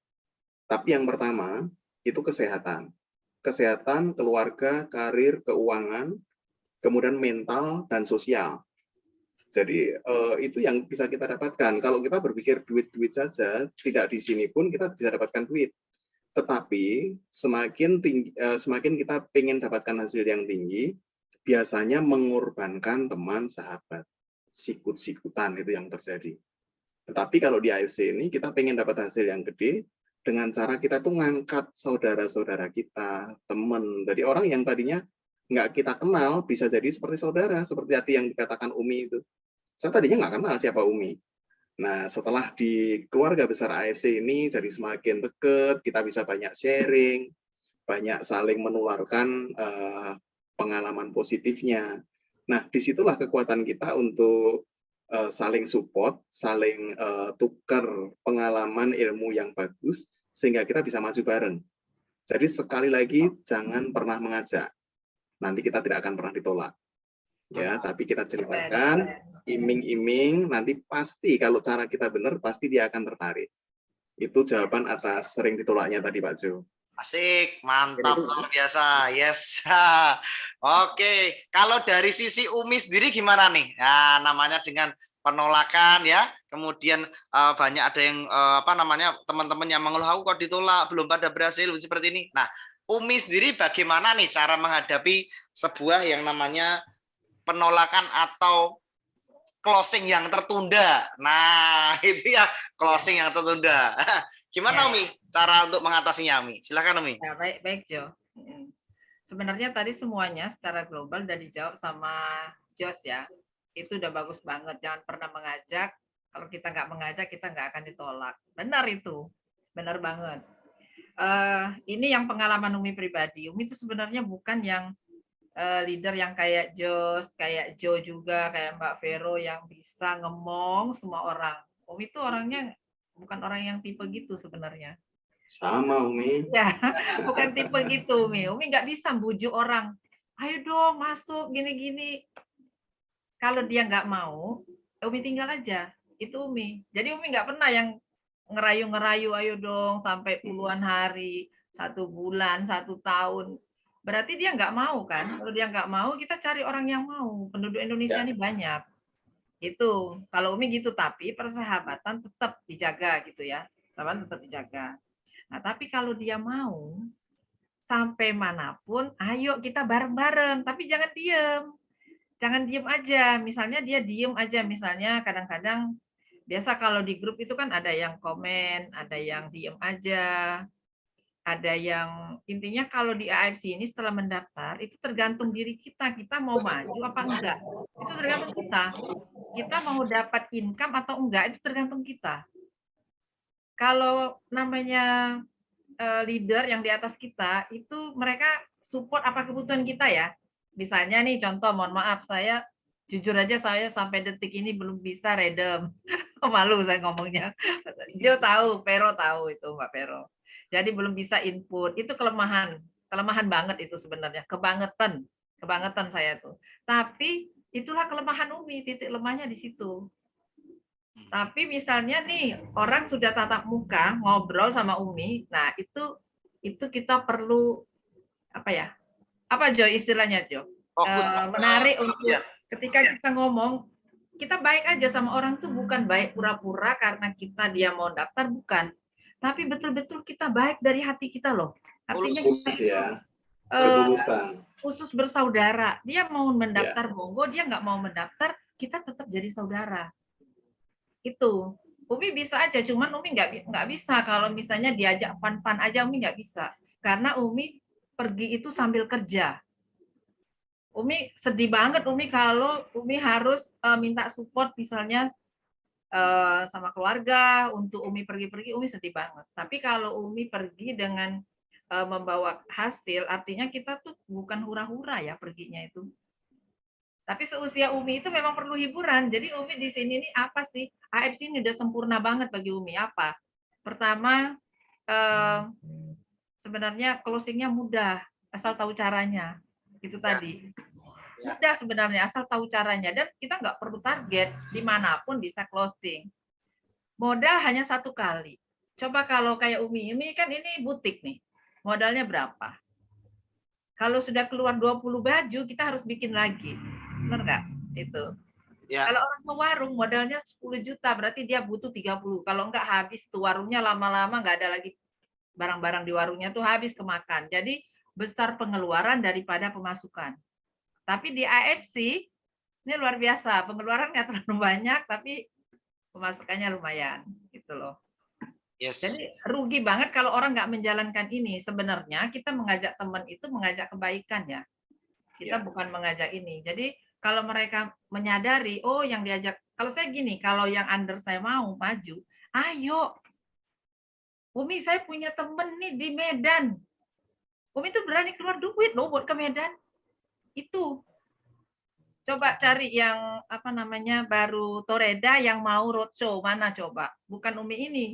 Speaker 2: Tapi yang pertama itu kesehatan. Kesehatan, keluarga, karir, keuangan, kemudian mental dan sosial. Jadi itu yang bisa kita dapatkan. Kalau kita berpikir duit saja, tidak di sini pun kita bisa dapatkan duit. Tetapi semakin kita ingin dapatkan hasil yang tinggi, biasanya mengorbankan teman, sahabat, sikut-sikutan itu yang terjadi. Tetapi kalau di AFC ini kita pengen dapat hasil yang gede dengan cara kita tuh ngangkat saudara-saudara kita, teman. Jadi orang yang tadinya nggak kita kenal bisa jadi seperti saudara, seperti tadi yang dikatakan Umi itu. Saya tadinya nggak kenal siapa Umi. Nah, setelah di keluarga besar AFC ini jadi semakin dekat, kita bisa banyak sharing, banyak saling menularkan pengalaman positifnya. Nah, disitulah kekuatan kita untuk saling support, saling tukar pengalaman ilmu yang bagus, sehingga kita bisa maju bareng. Jadi sekali lagi, jangan pernah mengajak. Nanti kita tidak akan pernah ditolak. Ya, tapi kita ceritakan, iming-iming, nanti pasti kalau cara kita benar, pasti dia akan tertarik. Itu jawaban atas sering ditolaknya tadi, Pak Jo.
Speaker 3: Asik, mantap, luar biasa. Yes. Oke, kalau dari sisi Umi sendiri gimana nih? Ya, namanya dengan penolakan ya, kemudian banyak ada yang teman-teman yang mengeluh, aku kok ditolak, belum pada berhasil seperti ini. Nah, Umi sendiri bagaimana nih cara menghadapi sebuah yang namanya penolakan atau closing yang tertunda? Nah, itu ya, closing yang tertunda. Gimana Umi cara untuk mengatasinya, Umi? Silakan Umi.
Speaker 1: Ya, baik Jo. Sebenarnya tadi semuanya secara global udah dijawab sama Jos ya. Itu udah bagus banget. Jangan pernah mengajak. Kalau kita nggak mengajak, kita nggak akan ditolak. Benar itu. Benar banget. Ini yang pengalaman Umi pribadi. Umi itu sebenarnya bukan yang leader yang kayak Jos, kayak Jo juga, kayak Mbak Vero yang bisa ngomong semua orang. Umi itu orangnya bukan orang yang tipe gitu sebenarnya.
Speaker 2: Sama Umi.
Speaker 1: Ya, bukan tipe gitu Umi. Umi nggak bisa bujuk orang. Ayo dong masuk gini-gini. Kalau dia nggak mau, Umi tinggal aja. Itu Umi. Jadi Umi nggak pernah yang ngerayu-ngerayu, ayo dong sampai puluhan hari, 1 bulan, 1 tahun. Berarti dia nggak mau kan? Kalau dia nggak mau, kita cari orang yang mau. Penduduk Indonesia ini banyak. Itu. Kalau Umi gitu, tapi persahabatan tetap dijaga gitu ya. Persahabatan tetap dijaga. Nah, tapi kalau dia mau, sampai manapun, ayo kita bareng-bareng, tapi jangan diem. Jangan diem aja. Misalnya dia diem aja, misalnya kadang-kadang biasa kalau di grup itu kan ada yang komen, ada yang diem aja, ada yang intinya kalau di AFC ini setelah mendaftar itu tergantung diri kita mau maju apa enggak, itu tergantung kita mau dapat income atau enggak itu tergantung kita. Kalau namanya leader yang di atas kita itu mereka support apa kebutuhan kita ya. Misalnya nih contoh, mohon maaf saya jujur aja saya sampai detik ini belum bisa redem. Malu saya ngomongnya. Jo tahu, Pero tahu itu Mbak Pero. Jadi belum bisa input. Itu kelemahan banget itu sebenarnya. Kebangetan saya tuh. Tapi itulah kelemahan Umi, titik lemahnya di situ. Tapi misalnya nih orang sudah tatap muka ngobrol sama Umi, nah itu kita perlu apa ya? Apa Jo istilahnya Jo? Menarik untuk ketika kita ngomong, kita baik aja sama orang tuh bukan baik pura-pura karena dia mau daftar, bukan. Tapi betul-betul kita baik dari hati kita loh. Artinya kita khusus bersaudara. Dia mau mendaftar monggo, dia nggak mau mendaftar, kita tetap jadi saudara. Itu Umi bisa aja, cuman Umi nggak bisa kalau misalnya diajak fun-fun aja, Umi nggak bisa karena Umi pergi itu sambil kerja. Umi sedih banget Umi kalau Umi harus minta support misalnya sama keluarga untuk Umi pergi-pergi, Umi sedih banget. Tapi kalau Umi pergi dengan membawa hasil, artinya kita tuh bukan hura-hura ya perginya itu. Tapi seusia Umi itu memang perlu hiburan. Jadi Umi di sini nih apa sih? AFC ini udah sempurna banget bagi Umi. Apa? Pertama, sebenarnya closingnya mudah, asal tahu caranya. Itu tadi. Mudah sebenarnya, asal tahu caranya. Dan kita nggak perlu target, dimanapun bisa closing. Modal hanya 1 kali. Coba kalau kayak Umi kan ini butik nih. Modalnya berapa? Kalau sudah keluar 20 baju, kita harus bikin lagi. Benar nggak? Itu. Ya. Kalau orang ke warung modalnya 10 juta, berarti dia butuh 30. Kalau nggak habis tuh warungnya lama-lama nggak ada lagi barang-barang di warungnya tuh habis kemakan. Jadi besar pengeluaran daripada pemasukan. Tapi di AFC ini luar biasa, pengeluaran nggak terlalu banyak, tapi pemasukannya lumayan, gitu loh. Yes. Jadi rugi banget kalau orang nggak menjalankan ini. Sebenarnya kita mengajak teman itu mengajak kebaikan ya. Kita bukan mengajak ini. Jadi kalau mereka menyadari, oh yang diajak, kalau saya gini, kalau yang under saya mau maju, ayo. Umi saya punya temen nih di Medan. Umi tuh berani keluar duit loh buat ke Medan. Itu. Coba cari yang apa namanya baru Toreda yang mau roadshow, mana coba? Bukan Umi ini.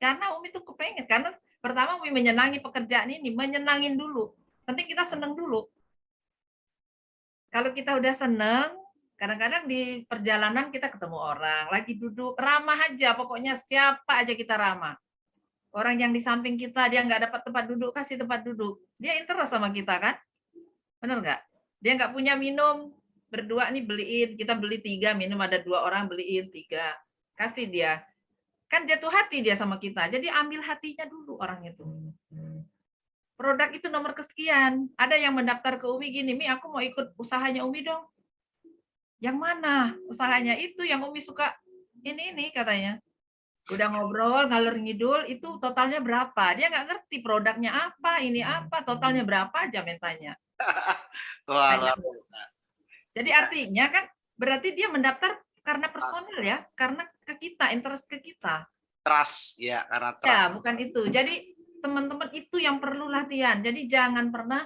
Speaker 1: Karena Umi tuh kepengen, karena pertama Umi menyenangi pekerjaan ini, menyenangin dulu. Penting kita seneng dulu. Kalau kita udah seneng, kadang-kadang di perjalanan kita ketemu orang, lagi duduk, ramah aja, pokoknya siapa aja kita ramah. Orang yang di samping kita, dia nggak dapat tempat duduk, kasih tempat duduk. Dia interest sama kita kan? Bener nggak? Dia nggak punya minum, berdua nih beliin, kita beli 3, minum ada 2 orang, beliin 3. Kasih dia. Kan jatuh hati dia sama kita, jadi ambil hatinya dulu orang itu. Produk itu nomor kesekian. Ada yang mendaftar ke Umi gini, Mi aku mau ikut usahanya Umi dong. Yang mana usahanya? Itu yang Umi suka ini katanya. Udah ngobrol, ngalur ngidul, itu totalnya berapa? Dia nggak ngerti produknya apa, ini apa, totalnya berapa aja mintanya. Jadi artinya kan berarti dia mendaftar karena personal ya, karena ke kita, interest ke kita.
Speaker 3: Trust ya, karena trust.
Speaker 1: Ya, bukan itu. Jadi teman-teman itu yang perlu latihan. Jadi jangan pernah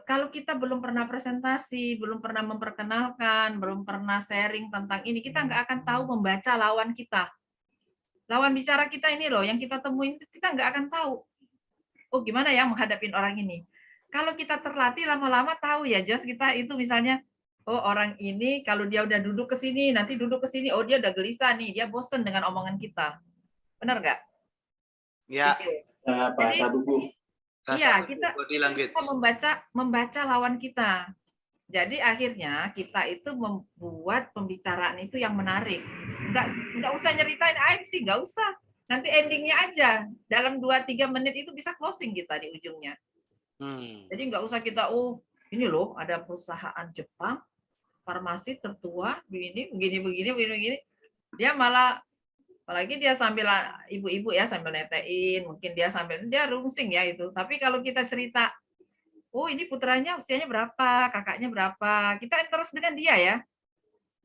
Speaker 1: kalau kita belum pernah presentasi, belum pernah memperkenalkan, belum pernah sharing tentang ini, kita nggak akan tahu membaca lawan kita. Lawan bicara kita ini loh, yang kita temuin kita nggak akan tahu. Oh gimana ya menghadapin orang ini. Kalau kita terlatih lama-lama tahu ya, Jos, kita itu misalnya, oh orang ini kalau dia udah duduk ke sini, nanti duduk ke sini, oh dia udah gelisah nih, dia bosen dengan omongan kita. Benar nggak?
Speaker 3: Ya.
Speaker 2: Bahasa tubuh.
Speaker 1: Iya, kita membaca lawan kita. Jadi akhirnya kita itu membuat pembicaraan itu yang menarik. Nggak usah nyeritain AFC, nggak usah. Nanti endingnya aja. Dalam 2-3 menit itu bisa closing kita di ujungnya. Jadi nggak usah kita, oh ini loh ada perusahaan Jepang, farmasi tertua, begini. Dia malah, apalagi dia sambil ibu-ibu ya, sambil netein, mungkin dia rungsing ya itu. Tapi kalau kita cerita, oh ini putranya usianya berapa, kakaknya berapa, kita interest dengan dia ya.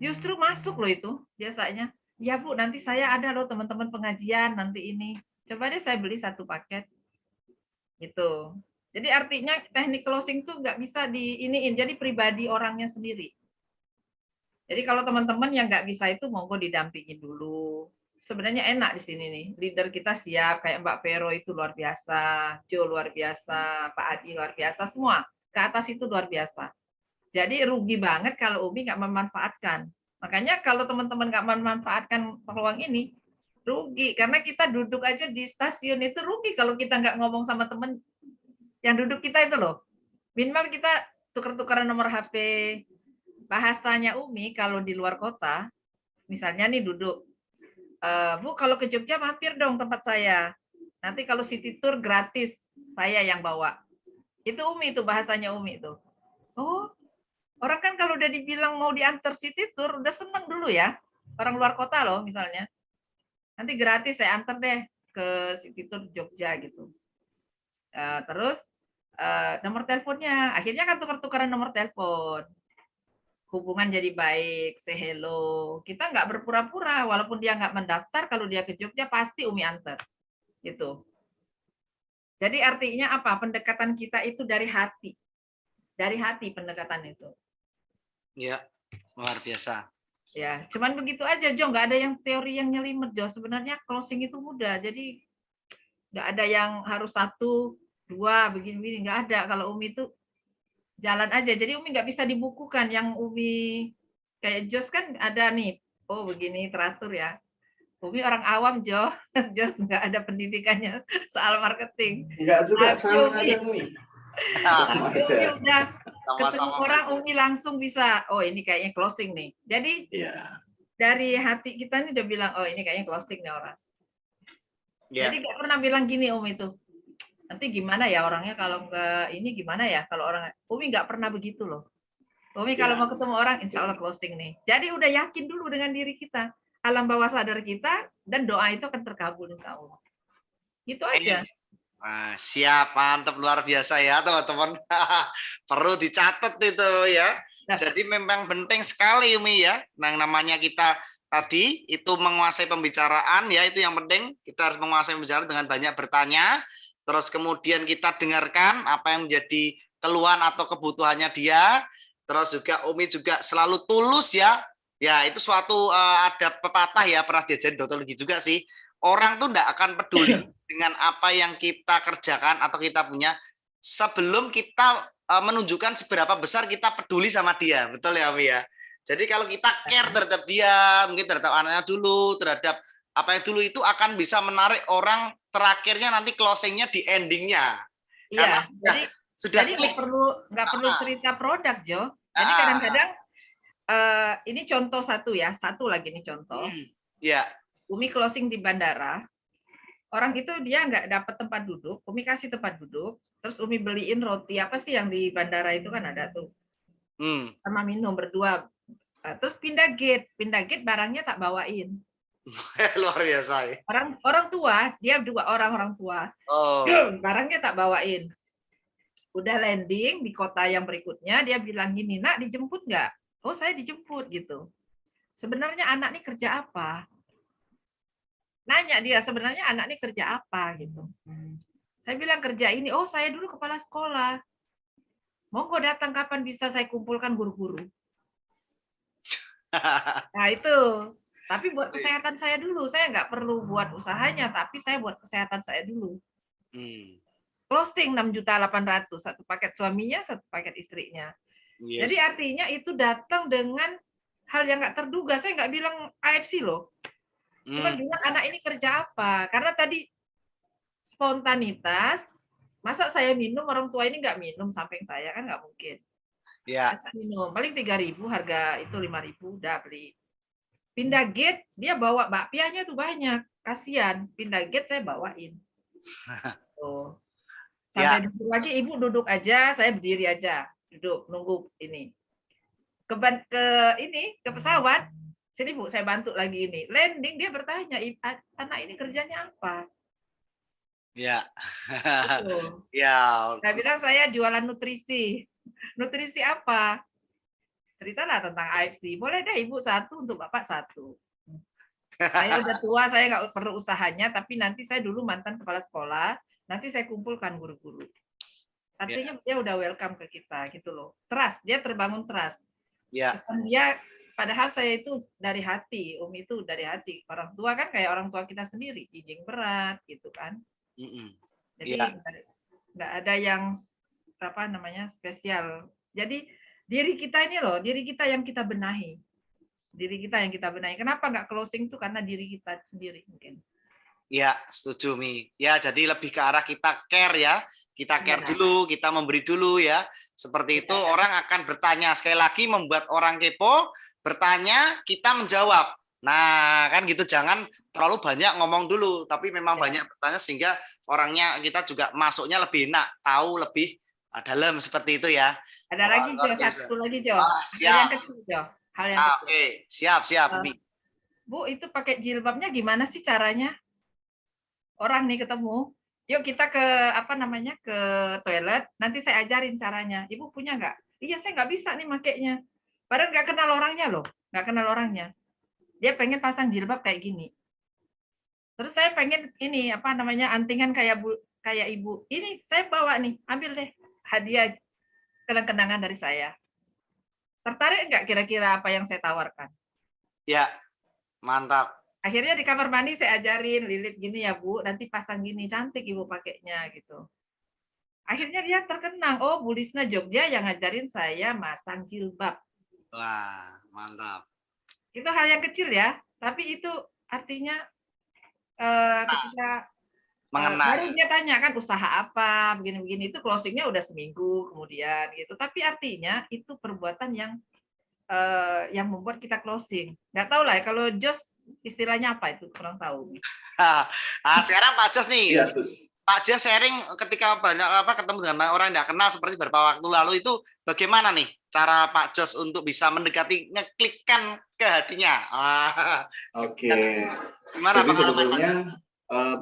Speaker 1: Justru masuk loh itu biasanya. Ya Bu, nanti saya ada loh teman-teman pengajian nanti ini. Coba deh saya beli 1 paket. Gitu. Jadi artinya teknik closing tuh nggak bisa diiniin, jadi pribadi orangnya sendiri. Jadi kalau teman-teman yang nggak bisa itu monggo didampingin dulu. Sebenarnya enak di sini nih, leader kita siap, kayak Mbak Vero itu luar biasa, Jo luar biasa, Pak Adi luar biasa, semua ke atas itu luar biasa. Jadi rugi banget kalau Umi nggak memanfaatkan. Makanya kalau teman-teman nggak memanfaatkan peluang ini, rugi. Karena kita duduk aja di stasiun itu rugi kalau kita nggak ngomong sama teman yang duduk kita itu loh. Minimal kita tukar-tukaran nomor HP. Bahasanya Umi kalau di luar kota, misalnya nih duduk, Bu kalau ke Jogja mampir dong tempat saya. Nanti kalau city tour gratis, saya yang bawa. Itu Umi itu bahasanya Umi itu. Oh, orang kan kalau udah dibilang mau diantar city tour, udah seneng dulu ya. Orang luar kota loh misalnya. Nanti gratis saya antar deh ke city tour Jogja gitu. Terus nomor teleponnya, akhirnya kan tukar-tukaran nomor telepon. Hubungan jadi baik, say hello. Kita nggak berpura-pura, walaupun dia nggak mendaftar, kalau dia ke Jogja pasti Umi antar. Gitu. Jadi artinya apa? Pendekatan kita itu dari hati. Dari hati pendekatan itu.
Speaker 3: Ya, luar biasa.
Speaker 1: Ya, cuman begitu aja, Jo. Nggak ada yang teori yang nyelimet, Jo. Sebenarnya closing itu mudah. Jadi nggak ada yang harus 1, 2, begini-begini. Nggak ada. Kalau Umi itu jalan aja. Jadi Umi nggak bisa dibukukan. Yang Umi kayak Jos kan ada nih. Oh begini teratur ya. Umi orang awam, Jo. Jos nggak ada pendidikannya soal marketing.
Speaker 2: Enggak juga, sama aja Umi.
Speaker 1: Sama aja. Umi udah ketemu orang, Umi langsung bisa. Oh ini kayaknya closing nih. Jadi dari hati kita nih udah bilang, oh ini kayaknya closing nih orang. Jadi nggak pernah bilang gini Umi itu. Nanti gimana ya orangnya kalau nggak ini gimana ya kalau orang Umi nggak pernah begitu loh. Umi kalau mau ketemu orang insya Allah closing nih. Jadi udah yakin dulu dengan diri kita, alam bawah sadar kita, dan doa itu akan terkabul insya Allah. Gitu aja.
Speaker 3: Siap, mantap, luar biasa ya teman-teman. Perlu dicatat itu ya. Jadi memang penting sekali Umi ya. Nah namanya kita tadi itu menguasai pembicaraan ya, itu yang penting. Kita harus menguasai pembicaraan dengan banyak bertanya. Terus kemudian kita dengarkan apa yang menjadi keluhan atau kebutuhannya dia. Terus juga Umi juga selalu tulus ya. Ya itu suatu ada pepatah ya, pernah diajarin doktologi juga sih. Orang tuh enggak akan peduli dengan apa yang kita kerjakan atau kita punya sebelum kita menunjukkan seberapa besar kita peduli sama dia. Betul ya Umi ya. Jadi kalau kita care terhadap dia, mungkin terhadap anaknya dulu, terhadap apa yang dulu itu akan bisa menarik orang terakhirnya nanti closingnya di endingnya.
Speaker 1: Iya. Jadi nggak perlu cerita produk Jo. Jadi kadang-kadang ini contoh satu ya, satu lagi nih contoh.
Speaker 3: Iya.
Speaker 1: Umi closing di bandara, orang itu dia nggak dapat tempat duduk, Umi kasih tempat duduk, terus Umi beliin roti apa sih yang di bandara itu kan ada tuh, sama minum berdua, terus pindah gate barangnya tak bawain.
Speaker 3: Luar biasa ya.
Speaker 1: Orang tua, dia 2 orang tua, barangnya tak bawain. Udah landing di kota yang berikutnya, dia bilang gini, nak dijemput nggak? Oh saya dijemput gitu. Sebenarnya anak ini kerja apa? Nanya dia sebenarnya anak ini kerja apa gitu. Saya bilang kerja ini, oh saya dulu kepala sekolah. Monggo datang kapan bisa saya kumpulkan guru-guru. Nah itu. Tapi buat kesehatan saya dulu, saya nggak perlu buat usahanya, tapi saya buat kesehatan saya dulu. Closing 6.800.000, 1 paket suaminya, 1 paket istrinya. Yes. Jadi artinya itu datang dengan hal yang nggak terduga. Saya nggak bilang AFC loh. Cuma bilang anak ini kerja apa. Karena tadi spontanitas, masa saya minum, orang tua ini nggak minum samping saya, kan nggak mungkin.
Speaker 3: Ya.
Speaker 1: Minum, paling 3.000, harga itu 5.000, udah beli. pindah gate dia bawa bakpianya tuh banyak, kasihan. Pindah gate saya bawain. Tuh. Sampai duduk lagi, ibu duduk aja, saya berdiri aja, duduk nunggu ini. Ke pesawat, sini Bu, saya bantu lagi ini. Landing dia bertanya, anak ini kerjanya apa?
Speaker 3: Ya.
Speaker 1: Gitu.
Speaker 3: Ya.
Speaker 1: Saya bilang saya jualan nutrisi. Nutrisi apa? Ceritalah tentang AFC. Boleh deh Ibu satu, untuk Bapak satu. Saya udah tua, saya nggak perlu usahanya, tapi nanti saya dulu mantan kepala sekolah, nanti saya kumpulkan guru-guru. Artinya dia udah welcome ke kita gitu loh. Trust, dia terbangun trust. Dia, padahal saya itu dari hati, Umi itu dari hati. Orang tua kan kayak orang tua kita sendiri, jijing berat gitu kan. Jadi nggak ada yang apa namanya spesial. Jadi diri kita ini loh, diri kita yang kita benahi. Diri kita yang kita benahi. Kenapa nggak closing itu karena diri kita sendiri mungkin.
Speaker 3: Ya, setuju Mi. Ya, jadi lebih ke arah kita care ya. Kita care dulu, kita memberi dulu ya. Seperti itu orang akan bertanya. Sekali lagi membuat orang kepo, bertanya, kita menjawab. Nah, kan gitu, jangan terlalu banyak ngomong dulu, tapi memang banyak bertanya sehingga orangnya kita juga masuknya lebih enak, tahu lebih dalam seperti itu ya.
Speaker 1: Ada lagi Jo, satu lagi Jo.
Speaker 3: Siap.
Speaker 1: Hal yang kecil Jo. Hal yang kecil.
Speaker 3: Oke, siap.
Speaker 1: Bu, itu pakai jilbabnya gimana sih caranya? Orang nih ketemu, yuk kita ke ke toilet, nanti saya ajarin caranya. Ibu punya nggak? Iya, saya nggak bisa nih makainya. Padahal nggak kenal orangnya loh, nggak kenal orangnya. Dia pengen pasang jilbab kayak gini. Terus saya pengen ini antingan kayak ibu. Ini saya bawa nih, ambil deh hadiah kenang-kenangan dari saya. Tertarik nggak kira-kira apa yang saya tawarkan?
Speaker 3: Ya, mantap.
Speaker 1: Akhirnya di kamar mandi saya ajarin, lilit gini ya Bu, nanti pasang gini, cantik Ibu pakainya gitu. Akhirnya dia terkenang, oh Bu Lisna Jogja yang ngajarin saya masang jilbab.
Speaker 3: Wah, mantap.
Speaker 1: Itu hal yang kecil ya, tapi itu artinya ketika baru dia tanya kan usaha apa, begini-begini, itu closingnya udah seminggu kemudian gitu. Tapi artinya itu perbuatan yang membuat kita closing. Nggak tahu lah kalau Jos istilahnya apa itu, kurang tahu.
Speaker 3: Sekarang Pak Jos nih.
Speaker 2: Ya,
Speaker 3: Pak Jos sharing ketika banyak ketemu dengan orang yang tidak kenal seperti beberapa waktu lalu, itu bagaimana nih cara Pak Jos untuk bisa mendekati, ngeklikkan ke hatinya?
Speaker 2: Oke.
Speaker 3: Gimana
Speaker 2: Jadi sebetulnya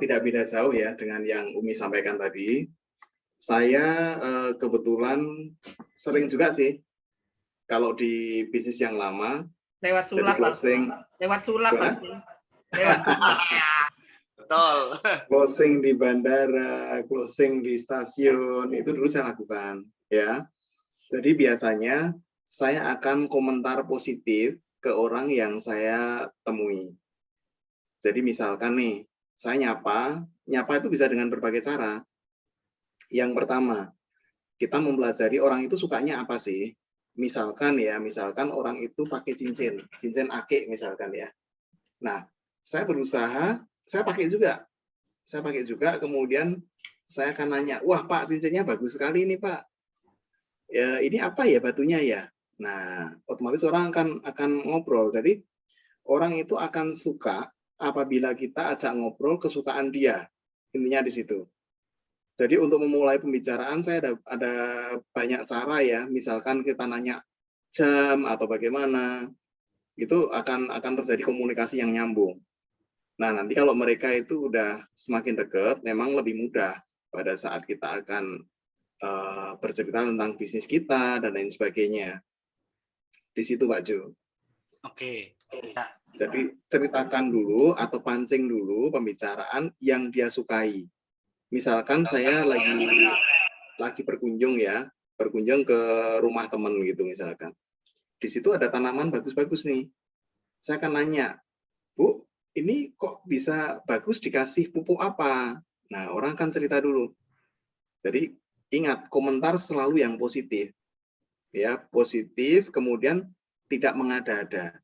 Speaker 2: tidak beda jauh ya dengan yang Umi sampaikan tadi. Saya kebetulan sering juga sih kalau di bisnis yang lama
Speaker 1: lewat sulap,
Speaker 2: closing,
Speaker 1: lewat sulap pasti.
Speaker 3: Betul.
Speaker 2: Closing di bandara, closing di stasiun, itu dulu saya lakukan ya. Jadi biasanya saya akan komentar positif ke orang yang saya temui. Jadi misalkan nih, saya nyapa itu bisa dengan berbagai cara. Yang pertama, kita mempelajari orang itu sukanya apa sih. Misalkan orang itu pakai cincin akik misalkan ya. Nah, saya berusaha, saya pakai juga, kemudian saya akan nanya, wah Pak, cincinnya bagus sekali ini Pak. Ya, ini apa ya batunya ya? Nah, otomatis orang akan ngobrol. Jadi orang itu akan suka apabila kita ajak ngobrol kesukaan dia. Intinya di situ. Jadi untuk memulai pembicaraan saya ada banyak cara ya. Misalkan kita nanya jam atau bagaimana, itu akan terjadi komunikasi yang nyambung. Nah, nanti kalau mereka itu udah semakin dekat, memang lebih mudah pada saat kita akan bercerita tentang bisnis kita dan lain sebagainya. Di situ Pak Jo.
Speaker 3: Oke.
Speaker 2: Jadi ceritakan dulu atau pancing dulu pembicaraan yang dia sukai. Misalkan saya lagi berkunjung ke rumah teman gitu misalkan. Di situ ada tanaman bagus-bagus nih. Saya akan nanya, Bu, ini kok bisa bagus dikasih pupuk apa? Nah, orang akan cerita dulu. Jadi ingat, komentar selalu yang positif. Ya, positif, kemudian tidak mengada-ada.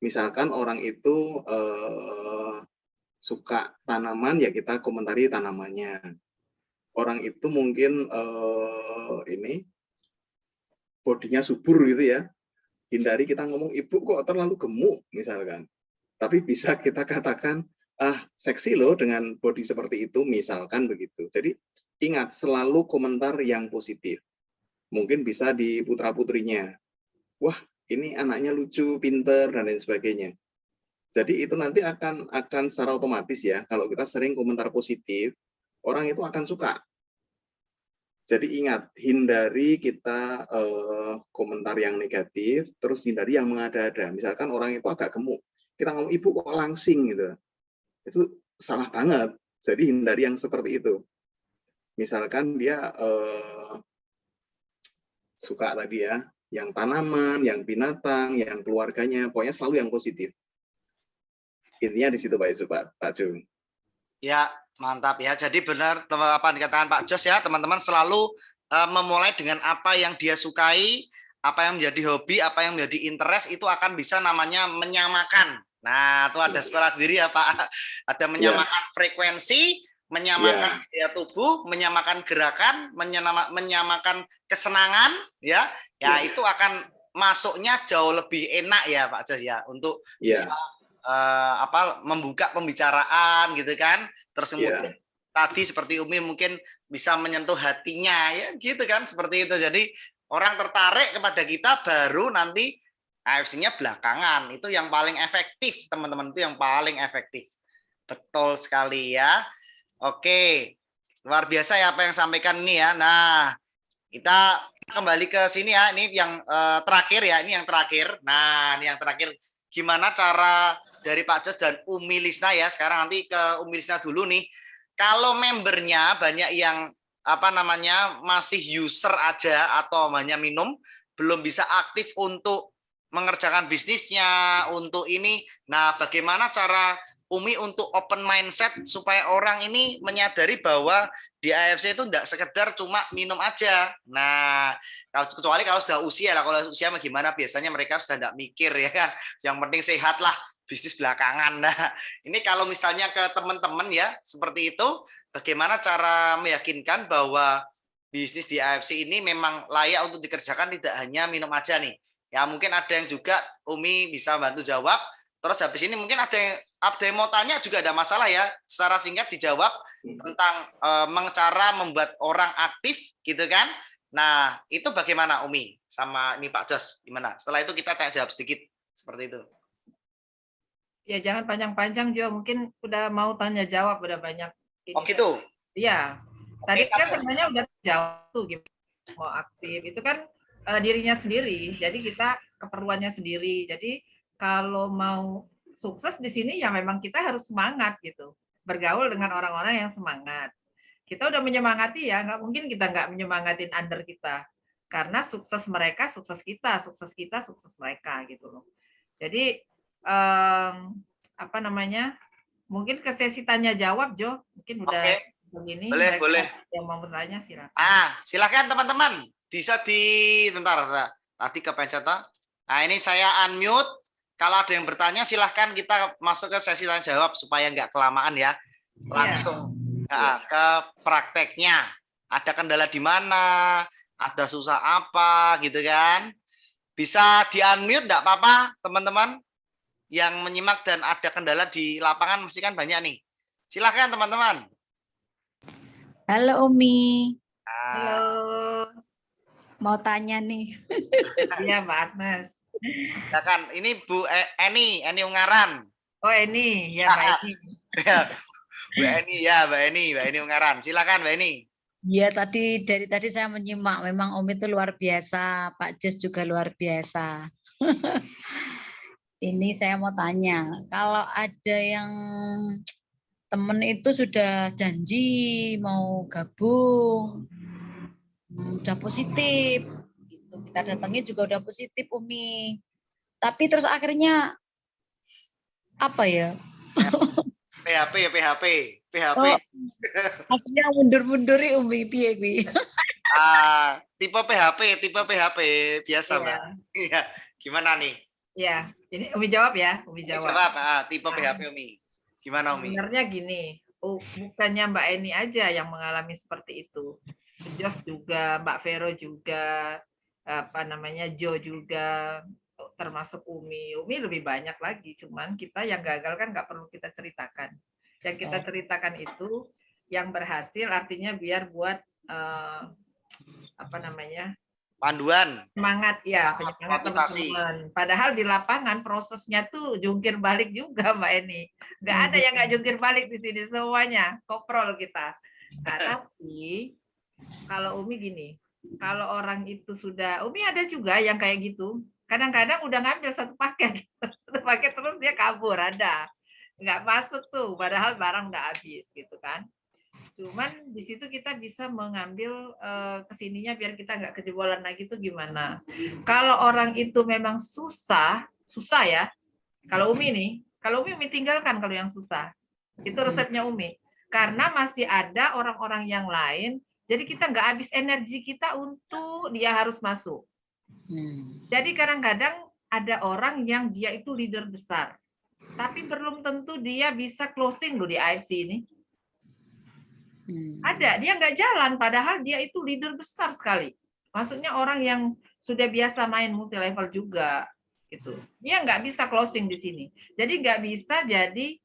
Speaker 2: Misalkan orang itu suka tanaman, ya kita komentari tanamannya. Orang itu mungkin bodinya subur gitu ya. Hindari kita ngomong, ibu kok terlalu gemuk misalkan. tapi bisa kita katakan, seksi loh dengan body seperti itu, misalkan begitu. Jadi ingat, selalu komentar yang positif. Mungkin bisa di putra-putrinya. Wah, ini anaknya lucu, pinter, dan lain sebagainya. Jadi itu nanti akan secara otomatis ya, kalau kita sering komentar positif, orang itu akan suka. Jadi ingat, hindari kita komentar yang negatif, terus hindari yang mengada-ada. Misalkan orang itu agak gemuk, kita ngomong ibu kok langsing gitu. Itu salah banget. Jadi hindari yang seperti itu. Misalkan dia suka tadi ya, yang tanaman, yang binatang, yang keluarganya, pokoknya selalu yang positif. Intinya di situ Pak Jung.
Speaker 3: Ya, mantap ya. Jadi benar apa yang dikatakan Pak Jos ya, teman-teman selalu memulai dengan apa yang dia sukai, apa yang menjadi hobi, apa yang menjadi interest, itu akan bisa namanya menyamakan. Nah, itu ada sekolah sendiri ya Pak. Ada menyamakan frekuensi, menyamakan gaya tubuh, menyamakan gerakan, menyamakan kesenangan, ya. Ya, itu akan masuknya jauh lebih enak ya Pak Jos ya, untuk bisa membuka pembicaraan gitu kan. Terus kemudian tadi seperti Umi mungkin bisa menyentuh hatinya ya gitu kan, seperti itu. Jadi orang tertarik kepada kita baru nanti AFC-nya belakangan. Itu yang paling efektif, teman-teman, itu yang paling efektif. Betul sekali ya. Oke. Luar biasa ya apa yang sampaikan ini ya. Nah, kita kembali ke sini ya. Ini yang terakhir ya, ini yang terakhir. Nah, ini yang terakhir. Gimana cara dari Pak Jos dan Umi Lisna ya, sekarang nanti ke Umi Lisna dulu nih. Kalau membernya banyak yang masih user aja atau hanya minum, belum bisa aktif untuk mengerjakan bisnisnya, untuk ini. Nah, bagaimana cara Umi untuk open mindset supaya orang ini menyadari bahwa di AFC itu tidak sekedar cuma minum aja. Nah, kecuali kalau sudah usia lah. Kalau usia gimana, biasanya mereka sudah tidak mikir ya kan. Yang penting sehat lah, bisnis belakangan. Nah, ini kalau misalnya ke teman-teman ya seperti itu, bagaimana cara meyakinkan bahwa bisnis di AFC ini memang layak untuk dikerjakan, tidak hanya minum aja nih. Ya mungkin ada yang juga Umi bisa bantu jawab. Terus habis ini mungkin ada yang mau tanya juga, ada masalah ya, secara singkat dijawab tentang cara membuat orang aktif gitu kan. Nah, itu bagaimana Umi sama ini Pak Jos, gimana? Setelah itu kita tanya jawab sedikit seperti itu.
Speaker 1: Ya jangan panjang-panjang Jo, mungkin udah mau tanya jawab udah banyak.
Speaker 3: Oh gitu?
Speaker 1: Iya. Tadi kan sebenarnya udah jawab tuh gimana mau aktif. Itu kan dirinya sendiri, jadi kita keperluannya sendiri. Jadi kalau mau sukses di sini ya memang kita harus semangat gitu, bergaul dengan orang-orang yang semangat. Kita udah menyemangati ya, nggak mungkin kita nggak menyemangatin under kita, karena sukses mereka sukses kita sukses mereka gitu loh. Jadi mungkin ke sesi tanya jawab Jo, mungkin udah begini.
Speaker 3: Boleh.
Speaker 1: Yang mau bertanya silakan.
Speaker 3: Silakan teman-teman, bisa bentar tadi kepencet. Nah ini saya unmute. Kalau ada yang bertanya silahkan kita masuk ke sesi tanya jawab supaya nggak kelamaan ya. Langsung ke prakteknya. Ada kendala di mana? Ada susah apa gitu kan? Bisa di unmute nggak apa-apa teman-teman yang menyimak dan ada kendala di lapangan, mesti kan banyak nih. Silahkan teman-teman.
Speaker 5: Halo Umi.
Speaker 1: Halo.
Speaker 5: Mau tanya nih.
Speaker 1: Iya Mbak Agnes.
Speaker 3: Ya kan, ini Bu Eni Ungaran.
Speaker 1: Oh Eni, ya Mbak Eni.
Speaker 3: Mbak Eni Ungaran. Silakan Mbak Eni.
Speaker 5: Iya dari tadi saya menyimak, memang Umi itu luar biasa, Pak Jos juga luar biasa. Ini saya mau tanya, kalau ada yang temen itu sudah janji mau gabung, udah positif. Kita datangnya juga udah positif Umi, tapi terus akhirnya apa ya?
Speaker 3: PHP.
Speaker 5: Oh, akhirnya mundur-munduri Umi piye kuwi?
Speaker 3: Tipe PHP biasa Mbak. Iya. Gimana nih?
Speaker 1: Iya, ini Umi jawab ya, Umi jawab.
Speaker 3: Tipe PHP Umi. Gimana Umi?
Speaker 1: Sebenarnya gini, bukannya Mbak Eni aja yang mengalami seperti itu. Jos juga, Mbak Vero juga, Jo juga, termasuk Umi lebih banyak lagi. Cuman kita yang gagal kan nggak perlu kita ceritakan. Yang kita ceritakan itu yang berhasil, artinya biar buat apa namanya,
Speaker 3: panduan,
Speaker 1: semangat ya, penyemangat teman-teman. Padahal di lapangan prosesnya tuh jungkir balik juga Mbak Eni. Nggak ada yang nggak jungkir balik di sini, semuanya koprol kita. Nah, tapi kalau Umi gini, kalau orang itu sudah, Umi ada juga yang kayak gitu. Kadang-kadang udah ngambil satu paket terus dia kabur, ada. Nggak masuk tuh, padahal barang udah habis gitu kan. Cuman di situ kita bisa mengambil kesininya biar kita nggak kejebolan lagi tuh gimana. Kalau orang itu memang susah ya. Kalau Umi tinggalkan kalau yang susah. Itu resepnya Umi. Karena masih ada orang-orang yang lain, jadi kita nggak habis energi kita untuk dia harus masuk. Jadi kadang-kadang ada orang yang dia itu leader besar, tapi belum tentu dia bisa closing loh di AFC ini. Ada, dia nggak jalan, padahal dia itu leader besar sekali. Maksudnya orang yang sudah biasa main multi level juga, gitu. Dia nggak bisa closing di sini. Jadi nggak bisa jadi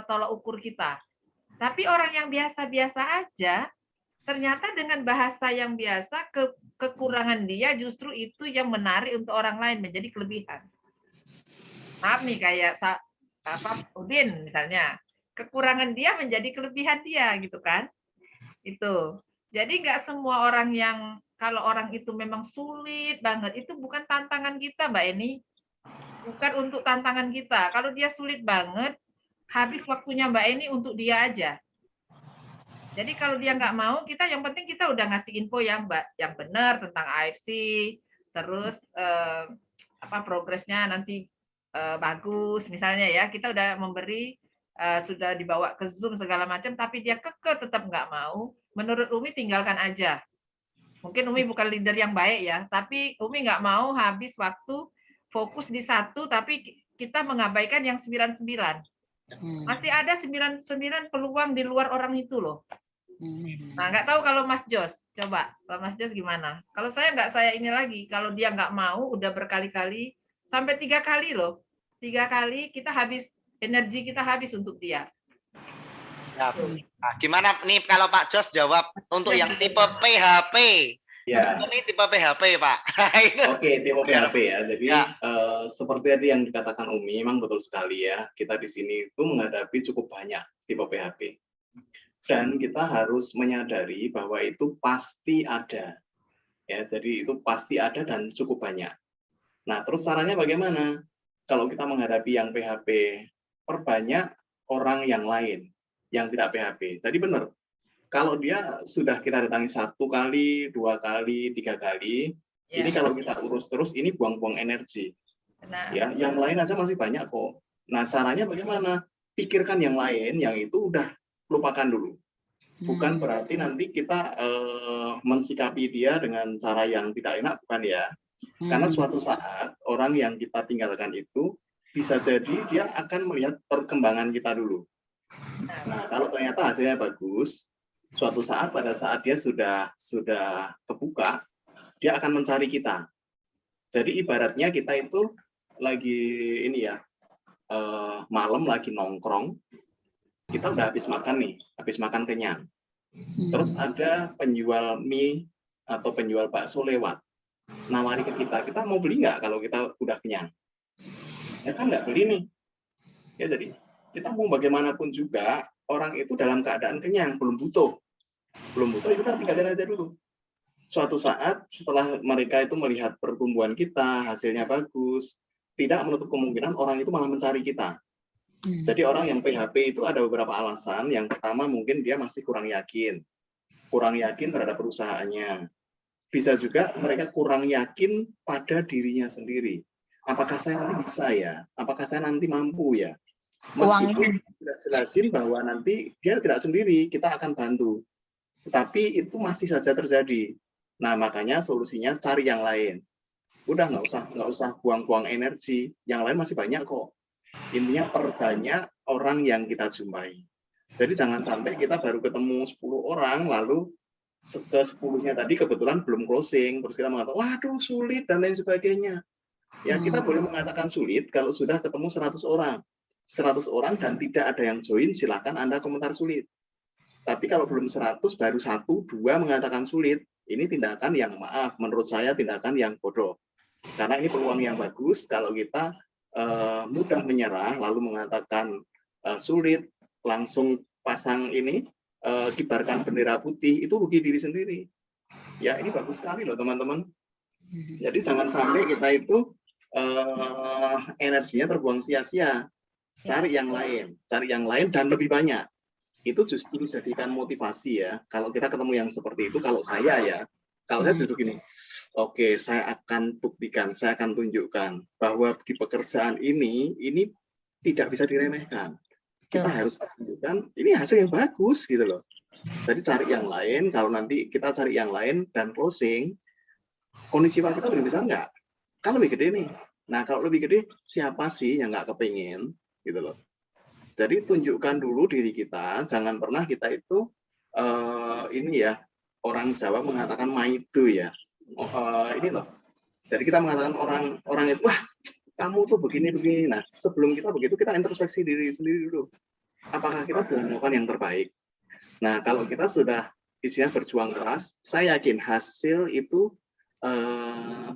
Speaker 1: tolak ukur kita. Tapi orang yang biasa-biasa aja, ternyata dengan bahasa yang biasa, kekurangan dia justru itu yang menarik untuk orang lain menjadi kelebihan. Maaf nih, kayak Udin misalnya. Kekurangan dia menjadi kelebihan dia gitu kan, itu. Jadi nggak semua orang yang, kalau orang itu memang sulit banget, itu bukan tantangan kita Mbak Eni, bukan untuk tantangan kita. Kalau dia sulit banget, habis waktunya Mbak Eni untuk dia aja. Jadi kalau dia nggak mau, kita yang penting kita udah ngasih info yang benar tentang AFC, terus progresnya nanti bagus misalnya ya, kita udah memberi. Sudah dibawa ke Zoom segala macam, tapi dia kekeh tetap nggak mau, menurut Umi tinggalkan aja. Mungkin Umi bukan leader yang baik ya, tapi Umi nggak mau habis waktu fokus di satu, tapi kita mengabaikan yang 99. Masih ada 99 peluang di luar orang itu loh. Nah, nggak tahu kalau Mas Jos, coba kalau Mas Jos gimana? Kalau saya nggak, saya ini lagi, kalau dia nggak mau, udah berkali-kali, sampai 3 kali loh, 3 kali kita habis, energi kita habis untuk dia.
Speaker 3: Ya. Nah, gimana nih kalau Pak Jos jawab untuk yang tipe PHP? Ya. Ini tipe PHP Pak.
Speaker 2: Oke, tipe PHP ya. Jadi seperti tadi yang dikatakan Umi, memang betul sekali ya. Kita di sini itu menghadapi cukup banyak tipe PHP. Dan kita harus menyadari bahwa itu pasti ada. Ya, jadi itu pasti ada dan cukup banyak. Nah, terus caranya bagaimana? Kalau kita menghadapi yang PHP, perbanyak orang yang lain yang tidak PHP. Jadi benar, kalau dia sudah kita datangi 1 kali, 2 kali, 3 kali, ini kalau kita urus terus, ini buang-buang energi. Ya, yang lain aja masih banyak kok. Nah, caranya bagaimana? Pikirkan yang lain, yang itu udah lupakan dulu. Bukan berarti nanti kita mensikapi dia dengan cara yang tidak enak, bukan ya. Karena suatu saat orang yang kita tinggalkan itu bisa jadi dia akan melihat perkembangan kita dulu. Nah, kalau ternyata hasilnya bagus, suatu saat pada saat dia sudah kebuka, dia akan mencari kita. Jadi ibaratnya kita itu lagi ini ya, malam lagi nongkrong, kita udah habis makan nih, habis makan kenyang. Terus ada penjual mie atau penjual bakso lewat, nawari ke kita mau beli nggak kalau kita udah kenyang? Ya kan nggak beli nih. Ya jadi kita mau bagaimanapun juga orang itu dalam keadaan kenyang, belum butuh ya udah tinggalin aja dulu. Suatu saat setelah mereka itu melihat pertumbuhan kita, hasilnya bagus, tidak menutup kemungkinan orang itu malah mencari kita. Jadi orang yang PHP itu ada beberapa alasan. Yang pertama mungkin dia masih kurang yakin terhadap perusahaannya. Bisa juga mereka kurang yakin pada dirinya sendiri. Apakah saya nanti bisa ya? Apakah saya nanti mampu ya? Meskipun tidak jelasin bahwa nanti dia tidak sendiri, kita akan bantu. Tetapi itu masih saja terjadi. Nah, makanya solusinya cari yang lain. Udah nggak usah buang-buang energi. Yang lain masih banyak kok. Intinya perbanyak orang yang kita jumpai. Jadi jangan sampai kita baru ketemu 10 orang, lalu ke 10-nya tadi kebetulan belum closing, terus kita mengatakan, waduh sulit dan lain sebagainya. Ya, kita boleh mengatakan sulit kalau sudah ketemu 100 orang. 100 orang dan tidak ada yang join, silakan Anda komentar sulit. Tapi kalau belum 100, baru 1, 2 mengatakan sulit, ini tindakan yang maaf, menurut saya tindakan yang bodoh. Karena ini peluang yang bagus kalau kita mudah menyerah, lalu mengatakan sulit, langsung pasang ini, kibarkan bendera putih, itu rugi diri sendiri. Ya, ini bagus sekali loh teman-teman. Jadi jangan sampai kita itu energinya terbuang sia-sia. Cari yang lain dan lebih banyak. Itu justru jadikan motivasi ya. Kalau kita ketemu yang seperti itu, kalau saya justru gini, oke, saya akan buktikan, saya akan tunjukkan bahwa di pekerjaan ini tidak bisa diremehkan. Kita harus tunjukkan ini hasil yang bagus gitu loh. Jadi cari yang lain, kalau nanti kita cari yang lain dan closing, konnichiwa kita lebih besar nggak? Kan lebih gede nih. Nah, kalau lebih gede, siapa sih yang nggak kepingin? Gitu loh. Jadi tunjukkan dulu diri kita, jangan pernah kita itu, ini ya, orang Jawa mengatakan maitu ya. Ini loh. Jadi kita mengatakan orang itu, wah, kamu tuh begini-begini. Nah, sebelum kita begitu, kita introspeksi diri sendiri dulu. Apakah kita sudah melakukan yang terbaik? Nah, kalau kita sudah isinya berjuang keras, saya yakin hasil itu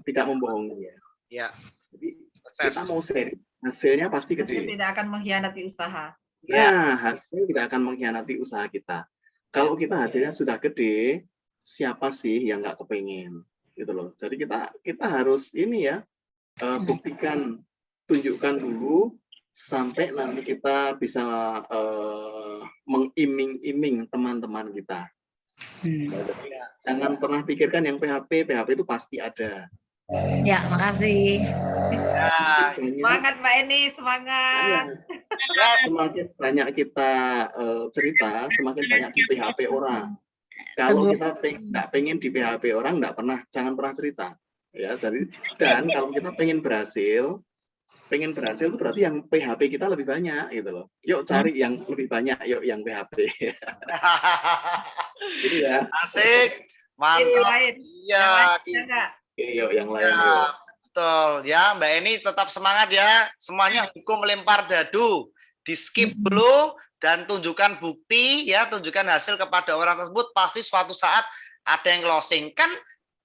Speaker 2: tidak membohongi ya.
Speaker 3: Ya.
Speaker 2: Jadi kita mau share, hasilnya pasti gede.
Speaker 1: Tidak akan mengkhianati usaha.
Speaker 2: Nah, hasil tidak akan mengkhianati usaha kita. Kalau kita hasilnya sudah gede, siapa sih yang nggak kepingin? Gitu loh. Jadi kita harus ini ya, buktikan, tunjukkan dulu sampai nanti kita bisa mengiming-iming teman-teman kita. Jangan pernah pikirkan yang PHP itu pasti ada.
Speaker 5: Ya, makasih.
Speaker 3: Ya.
Speaker 1: Semangat Mbak Eni, semangat.
Speaker 2: Ya, semakin banyak kita cerita, semakin banyak di PHP orang. Kalau kita nggak pengen di PHP orang, jangan pernah cerita. Ya, dan kalau kita pengen berhasil itu berarti yang PHP kita lebih banyak gitu loh. Yuk cari yang lebih banyak, yuk yang PHP. Jadi ya.
Speaker 3: Asik, mantap. Iya.
Speaker 2: Yuk yang lain.
Speaker 3: Ya,
Speaker 2: yuk.
Speaker 3: betul ya, Mbak Eni tetap semangat ya. Semuanya hukum melempar dadu. Di skip dulu dan tunjukkan bukti ya, tunjukkan hasil kepada orang tersebut, pasti suatu saat ada yang closing. Kan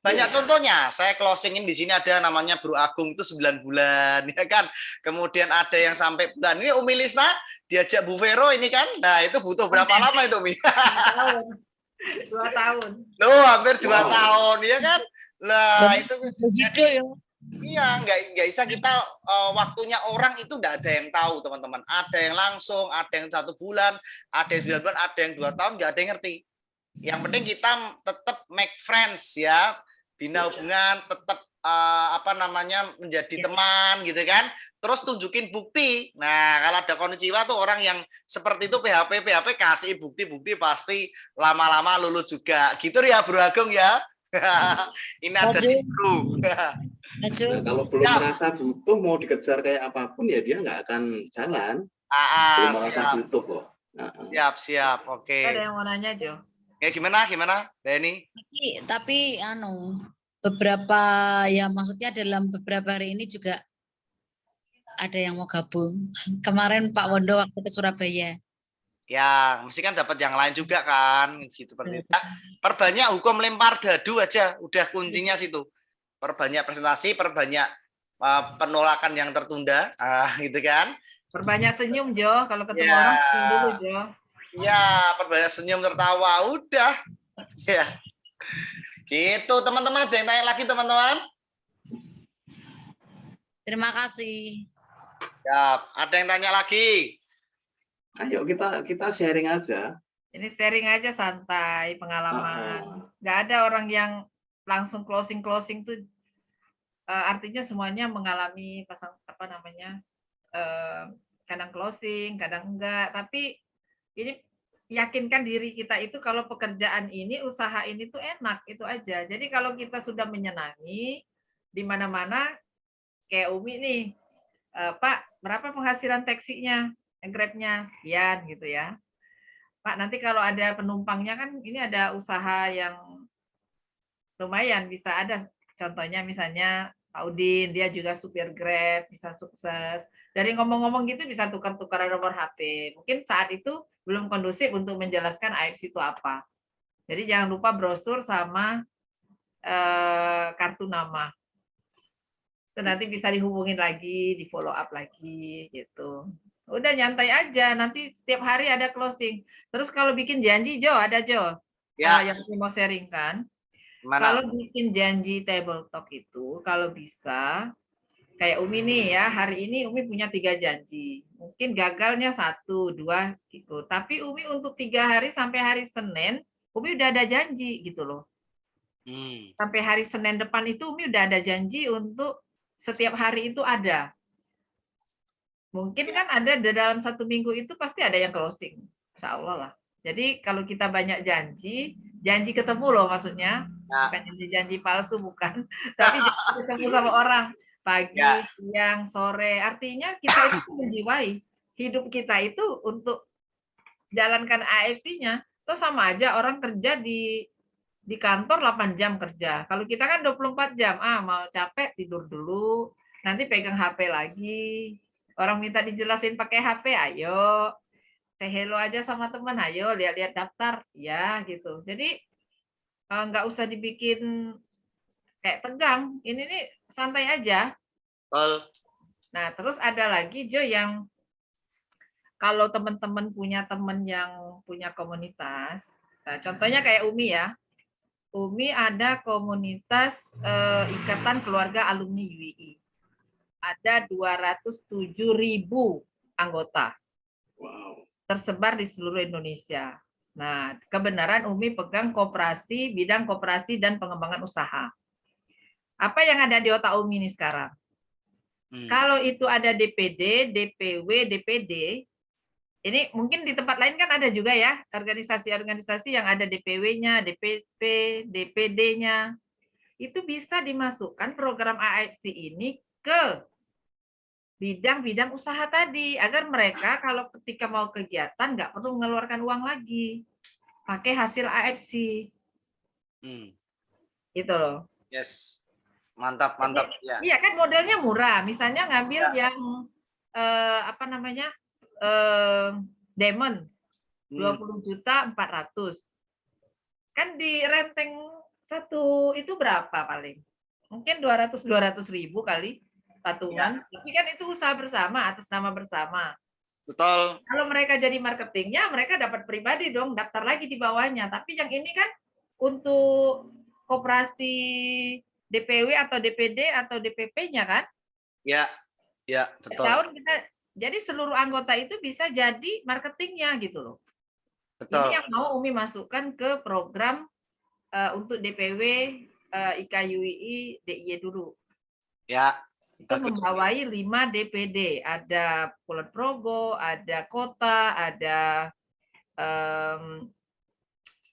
Speaker 3: banyak contohnya. Saya closingin di sini ada namanya Bro Agung itu 9 bulan ya kan. Kemudian ada yang sampai bulan. Ini Umi Lisna diajak Bu Vero ini kan. Nah, itu butuh berapa lama itu, Umi?
Speaker 1: 2 tahun.
Speaker 3: Loh, hampir 2 tahun ya kan. Lah itu
Speaker 5: jadi
Speaker 3: iya, nggak bisa kita waktunya orang itu nggak ada yang tahu teman-teman. Ada yang langsung, ada yang 1 bulan, ada yang 9 bulan, ada yang 2 tahun, nggak ada yang ngerti. Yang penting kita tetap make friends ya, bina hubungan, tetap menjadi teman gitu kan. Terus tunjukin bukti. Nah, kalau ada konnichiwa tuh orang yang seperti itu PHP kasih bukti pasti lama-lama lulus juga. Gitu ya Bro Agung ya. Ini ada si Bro. Nah,
Speaker 2: kalau belum merasa butuh mau dikejar kayak apapun ya dia nggak akan jalan. Belum merasa butuh kok.
Speaker 3: Siap. Oke.
Speaker 1: Ada yang mau nanya, Jo?
Speaker 3: Ya gimana Beni?
Speaker 5: Tapi beberapa ya maksudnya dalam beberapa hari ini juga ada yang mau gabung. Kemarin Pak Wondo waktu ke Surabaya.
Speaker 3: Ya, mesti kan dapat yang lain juga kan, gitu. Perbanyak hukum lempar dadu aja, udah kuncinya situ. Perbanyak presentasi, perbanyak penolakan yang tertunda, gitu kan.
Speaker 1: Perbanyak senyum, Jo. Kalau ketemu orang senyum dulu, Jo.
Speaker 3: Ya, perbanyak senyum tertawa, udah. Ya. Gitu, teman-teman. Ada yang tanya lagi, teman-teman?
Speaker 5: Terima kasih.
Speaker 3: Ya, ada yang tanya lagi?
Speaker 2: Ayo kita sharing aja.
Speaker 1: Ini sharing aja santai, pengalaman. Nggak ada orang yang langsung closing tuh artinya semuanya mengalami kadang closing, kadang enggak. Tapi ini yakinkan diri kita itu kalau pekerjaan ini, usaha ini tuh enak, itu aja. Jadi kalau kita sudah menyenangi di mana-mana kayak Umi nih, Pak, berapa penghasilan taksinya? Grab-nya sekian gitu ya. Pak, nanti kalau ada penumpangnya kan ini ada usaha yang lumayan bisa ada, contohnya misalnya Pak Udin, dia juga supir Grab, bisa sukses. Dari ngomong-ngomong gitu bisa tukar-tukar nomor HP. Mungkin saat itu belum kondusif untuk menjelaskan AFC itu apa. Jadi jangan lupa brosur sama kartu nama. Itu nanti bisa dihubungin lagi, di follow up lagi gitu. Udah nyantai aja, nanti setiap hari ada closing. Terus kalau bikin janji, Jo, ada Jo.
Speaker 3: Ya.
Speaker 1: Yang mau sharing kan.
Speaker 3: Mana?
Speaker 1: Kalau bikin janji table talk itu, kalau bisa, kayak Umi nih ya, hari ini Umi punya 3 janji. Mungkin gagalnya 1, 2 gitu. Tapi Umi untuk 3 hari sampai hari Senin, Umi udah ada janji gitu loh. Sampai hari Senin depan itu Umi udah ada janji untuk setiap hari itu ada. Mungkin kan ada dalam 1 minggu itu pasti ada yang closing. Insya Allah lah. Jadi kalau kita banyak janji ketemu loh maksudnya. Bukan janji palsu, bukan. Tapi janji ketemu sama orang. Pagi, siang, sore. Artinya kita itu menjiwai. Hidup kita itu untuk jalankan AFC-nya. Itu sama aja orang kerja di kantor 8 jam kerja. Kalau kita kan 24 jam. Mau capek tidur dulu. Nanti pegang HP lagi. Orang minta dijelasin pakai HP, ayo. Say hello aja sama teman, ayo lihat-lihat daftar. Ya gitu. Jadi nggak usah dibikin kayak tegang. Ini nih santai aja. Nah, terus ada lagi Jo yang kalau teman-teman punya teman yang punya komunitas, nah, contohnya kayak Umi ya. Umi ada komunitas Ikatan Keluarga Alumni UII. Ada 207.000 anggota.
Speaker 2: Wow.
Speaker 1: Tersebar di seluruh Indonesia. Nah, kebenaran Umi pegang koperasi, bidang koperasi dan pengembangan usaha. Apa yang ada di otak Umi ini sekarang? Kalau itu ada DPD, DPW, DPD, ini mungkin di tempat lain kan ada juga ya, organisasi-organisasi yang ada DPW-nya, DPP, DPD-nya. Itu bisa dimasukkan program AFC ini ke bidang-bidang usaha tadi, agar mereka kalau ketika mau kegiatan nggak perlu mengeluarkan uang lagi, pakai hasil AFC. Gitu loh.
Speaker 3: Yes. Mantap, mantap. Ya.
Speaker 1: Iya kan modelnya murah. Misalnya ngambil yang apa namanya diamond 20.400.000. Kan di renteng satu itu berapa paling? Mungkin 200.000 kali patungan. Ya. Tapi kan itu usaha bersama atas nama bersama.
Speaker 3: Betul.
Speaker 1: Kalau mereka jadi marketingnya, mereka dapat pribadi dong, daftar lagi di bawahnya. Tapi yang ini kan untuk koperasi DPW atau DPD atau DPP-nya kan?
Speaker 3: Ya, ya betul.
Speaker 1: Tahun kita, jadi seluruh anggota itu bisa jadi marketingnya gitu loh.
Speaker 3: Betul.
Speaker 1: Ini yang mau Umi masukkan ke program untuk DPW IKUII DIY dulu.
Speaker 3: Ya.
Speaker 1: Itu membawai 5 DPD. Ada Kulon Progo, ada Kota, ada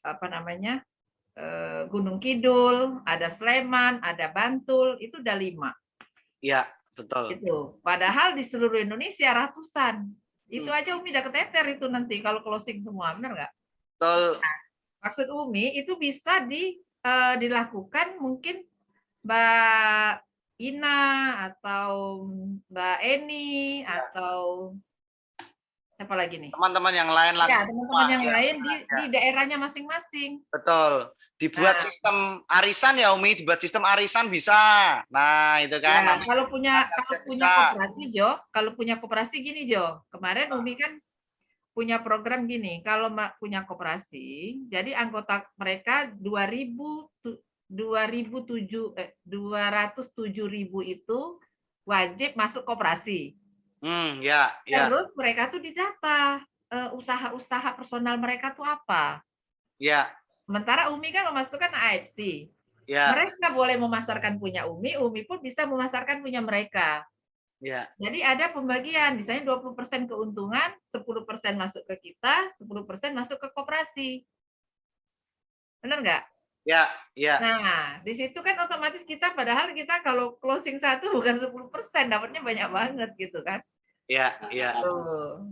Speaker 1: apa namanya? Gunung Kidul, ada Sleman, ada Bantul, itu udah 5.
Speaker 3: Iya, betul.
Speaker 1: Itu. Padahal di seluruh Indonesia ratusan. Itu aja Umi udah keteter itu nanti kalau closing semua, benar nggak?
Speaker 3: Betul.
Speaker 1: Nah, maksud Umi itu bisa dilakukan mungkin Mbak Ina atau Mbak Eni atau siapa lagi nih?
Speaker 3: Teman-teman yang lain lah.
Speaker 1: Ya, teman-teman yang lain di daerahnya masing-masing.
Speaker 3: Betul. Dibuat sistem arisan ya Umi, dibuat sistem arisan bisa. Nah, itu kan.
Speaker 1: Ya, kalau punya koperasi Jo, kalau punya koperasi gini Jo. Kemarin Umi kan punya program gini, kalau punya koperasi, jadi anggota mereka 207.000 itu wajib masuk koperasi.
Speaker 3: Ya.
Speaker 1: Terus mereka tuh didata usaha-usaha personal mereka tuh apa.
Speaker 3: Ya.
Speaker 1: Sementara Umi kan memasukkan AFC.
Speaker 3: Ya.
Speaker 1: Mereka boleh memasarkan punya Umi pun bisa memasarkan punya mereka.
Speaker 3: Ya.
Speaker 1: Jadi ada pembagian, misalnya 20% keuntungan, 10% masuk ke kita, 10% masuk ke koperasi. Benar nggak?
Speaker 3: Ya.
Speaker 1: Nah, di situ kan otomatis kita, padahal kita kalau closing 1 bukan 10%, dapatnya banyak banget gitu kan.
Speaker 3: Ya.
Speaker 1: Tuh.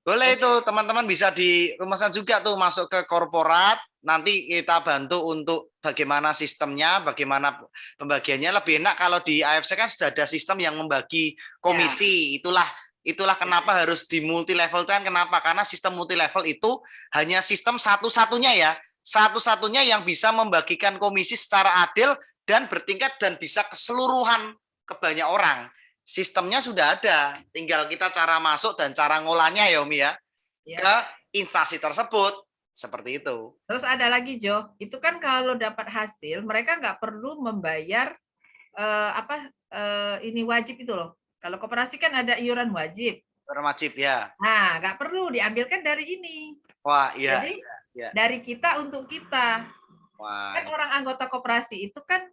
Speaker 3: Boleh itu teman-teman bisa dirumuskan juga tuh masuk ke korporat. Nanti kita bantu untuk bagaimana sistemnya, bagaimana pembagiannya. Lebih enak kalau di AFC kan sudah ada sistem yang membagi komisi. Itulah kenapa harus di multi level kan kenapa? Karena sistem multi level itu hanya sistem satu-satunya ya. Satu-satunya yang bisa membagikan komisi secara adil dan bertingkat dan bisa keseluruhan ke banyak orang. Sistemnya sudah ada, tinggal kita cara masuk dan cara ngolahnya ya Umi ya, ke instansi tersebut, seperti itu.
Speaker 1: Terus ada lagi Jo, itu kan kalau dapat hasil mereka nggak perlu membayar ini wajib itu loh. Kalau koperasi kan ada iuran wajib.
Speaker 3: Iuran wajib ya.
Speaker 1: Nah, nggak perlu diambilkan dari ini.
Speaker 3: Wah iya.
Speaker 1: Jadi
Speaker 3: ya.
Speaker 1: dari kita untuk kita.
Speaker 3: Wah.
Speaker 1: Kan orang anggota koperasi itu kan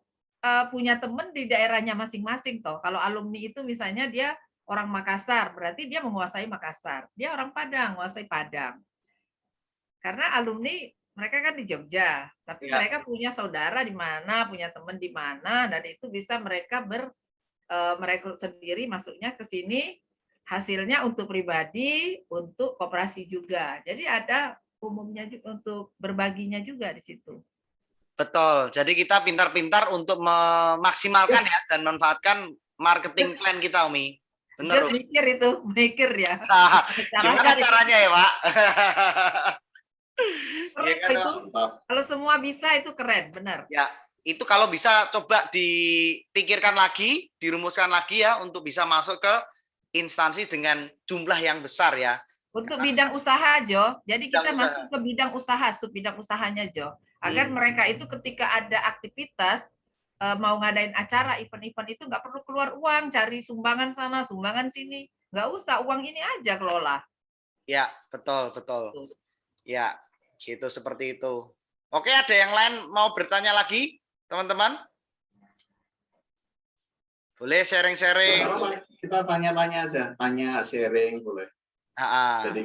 Speaker 1: punya teman di daerahnya masing-masing toh. Kalau alumni itu misalnya dia orang Makassar, berarti dia menguasai Makassar. Dia orang Padang, menguasai Padang. Karena alumni mereka kan di Jogja, tapi mereka punya saudara di mana, punya teman di mana, dan itu bisa mereka merekrut sendiri masuknya ke sini, hasilnya untuk pribadi, untuk koperasi juga. Jadi ada umumnya juga untuk berbaginya juga di situ.
Speaker 3: Betul. Jadi kita pintar-pintar untuk memaksimalkan ya dan manfaatkan marketing plan kita, Umi. Benar.
Speaker 1: Mikir ya.
Speaker 3: Nah, gimana caranya ya, Pak?
Speaker 1: Ya, kan, itu, kalau semua bisa itu keren, benar.
Speaker 3: Ya, itu kalau bisa coba dipikirkan lagi, dirumuskan lagi ya untuk bisa masuk ke instansi dengan jumlah yang besar ya.
Speaker 1: Untuk bidang usaha, Jo. Jadi kita masuk ke bidang usaha, sub bidang usahanya, Jo. Agar mereka itu ketika ada aktivitas mau ngadain acara event-event itu nggak perlu keluar uang cari sumbangan sana sumbangan sini, nggak usah, uang ini aja kelola.
Speaker 3: Ya betul ya gitu seperti itu. Oke, ada yang lain mau bertanya lagi teman-teman? Boleh sharing-sharing.
Speaker 2: Kita tanya-tanya aja, tanya sharing boleh. Jadi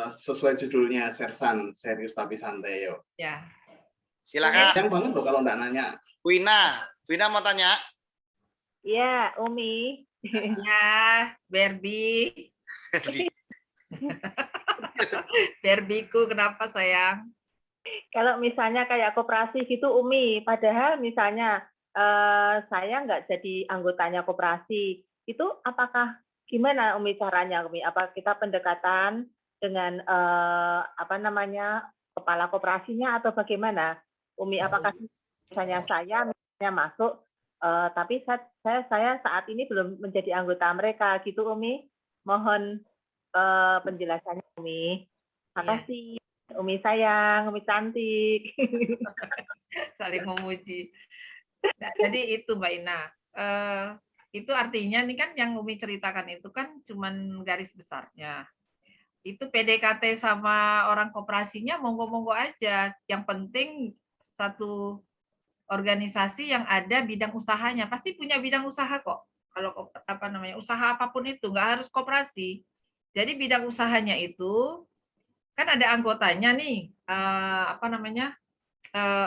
Speaker 2: sesuai judulnya Sersan, serius tapi santai yo.
Speaker 1: Ya.
Speaker 3: Silakan.
Speaker 2: Yang banget loh kalau enggak nanya.
Speaker 3: Wina mau tanya?
Speaker 6: Iya, Umi.
Speaker 1: Ya, Barbie. Barbieku kenapa sayang?
Speaker 6: Kalau misalnya kayak koperasi gitu, Umi, padahal misalnya saya nggak jadi anggotanya koperasi, itu apakah gimana Umi caranya, Umi? Apa kita pendekatan dengan kepala koperasinya atau bagaimana? Umi, apakah misalnya saya masuk, tapi saya saat ini belum menjadi anggota mereka gitu, Umi? Mohon penjelasannya, Umi. Makasih, Umi sayang, Umi cantik.
Speaker 1: Saling memuji. Nah, jadi itu Mbak Ina. Itu artinya nih kan yang Umi ceritakan itu kan cuman garis besarnya. Itu PDKT sama orang koperasinya monggo-monggo aja. Yang penting satu organisasi yang ada bidang usahanya, pasti punya bidang usaha kok. Kalau usaha apapun itu nggak harus koperasi. Jadi bidang usahanya itu kan ada anggotanya nih,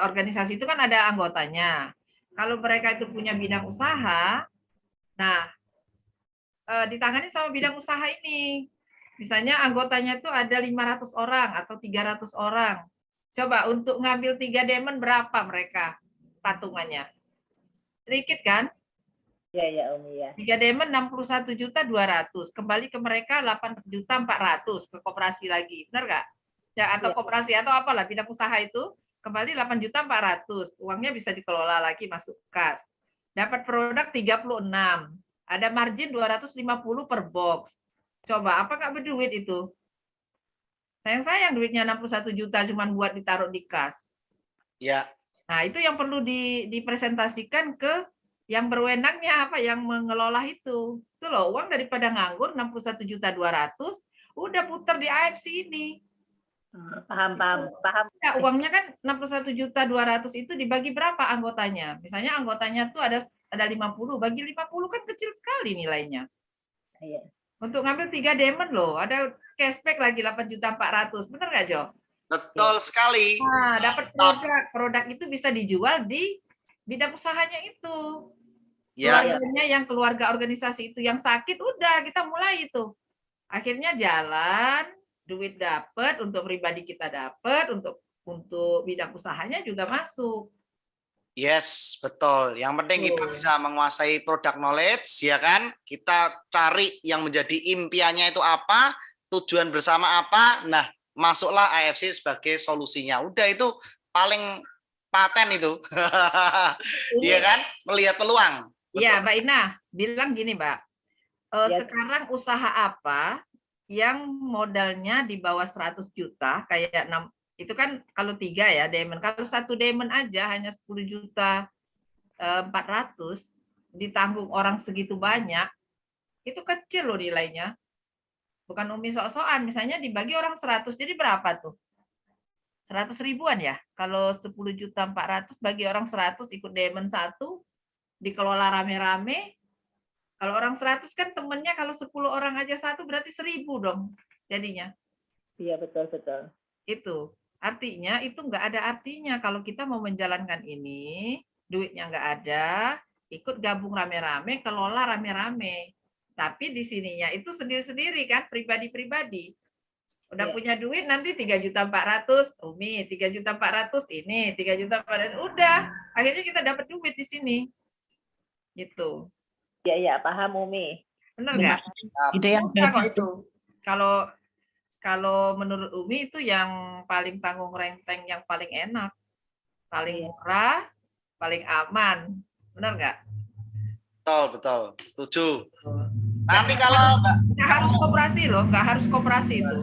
Speaker 1: organisasi itu kan ada anggotanya. Kalau mereka itu punya bidang usaha, nah ditangani sama bidang usaha ini. Misalnya anggotanya itu ada 500 orang atau 300 orang. Coba untuk ngambil 3 diamond berapa mereka patungannya? Sedikit kan?
Speaker 6: Ya, Umi ya.
Speaker 1: 3 diamond 61.200.000. Kembali ke mereka 8.400.000 ke koperasi lagi. Benar nggak? Ya, atau koperasi atau apalah bidang usaha itu kembali 8.400.000. Uangnya bisa dikelola lagi masuk kas. Dapat produk 36. Ada margin 250 per box. Coba apa nggak berduit itu? Sayang duitnya 61 juta cuman buat ditaruh di kas.
Speaker 3: Ya.
Speaker 1: Nah, itu yang perlu dipresentasikan ke yang berwenangnya, yang mengelola itu. Itu loh, uang daripada nganggur 61.200.000 udah putar di AFC ini.
Speaker 6: Paham.
Speaker 1: Ya, uangnya kan 61.200.000 itu dibagi berapa anggotanya? Misalnya anggotanya tuh ada 50, bagi 50 kan kecil sekali nilainya.
Speaker 6: Iya.
Speaker 1: Untuk ngambil 3 diamond loh, ada cashback lagi 8.400.000. Benar nggak, Jo?
Speaker 3: Betul sekali.
Speaker 1: Nah, dapat produk itu bisa dijual di bidang usahanya itu. Keluarganya yang keluarga organisasi itu yang sakit, udah kita mulai itu. Akhirnya jalan, duit dapat, untuk pribadi kita dapat, untuk bidang usahanya juga masuk.
Speaker 3: Yes, betul. Yang penting kita bisa menguasai product knowledge, ya kan? Kita cari yang menjadi impiannya itu apa, tujuan bersama apa. Nah, masuklah AFC sebagai solusinya. Udah, itu paling paten itu. Iya kan? Melihat peluang.
Speaker 1: Iya, Mbak Ina bilang gini, Mbak. Sekarang usaha apa yang modalnya di bawah 100 juta, kayak 6, itu kan kalau 3 ya diamond. Kalau 1 diamond aja hanya 10 juta 400, ditanggung orang segitu banyak, itu kecil loh nilainya. Bukan Umi sok-sokan, misalnya dibagi orang 100, jadi berapa tuh? 100 ribuan ya? Kalau 10 juta 400 bagi orang 100 ikut diamond 1, dikelola rame-rame. Kalau orang 100 kan temennya, kalau 10 orang aja satu berarti 1000 dong jadinya.
Speaker 6: Iya, betul.
Speaker 1: Itu. Artinya itu nggak ada artinya kalau kita mau menjalankan ini, duitnya nggak ada, ikut gabung rame-rame, kelola rame-rame. Tapi di sininya itu sendiri-sendiri kan, pribadi-pribadi. Udah punya duit nanti 3.400.000, Umi, 3.400.000 ini, 3.400.000, udah. Akhirnya kita dapat duit di sini. Gitu.
Speaker 6: Iya, paham Umi.
Speaker 1: Benar nggak?
Speaker 5: Itu yang
Speaker 1: itu. Kalau menurut Umi itu yang paling tanggung renteng, yang paling enak, paling murah, paling aman. Benar nggak?
Speaker 3: Betul. Setuju. Nanti kalau
Speaker 1: nggak harus koperasi loh, nggak harus koperasi itu.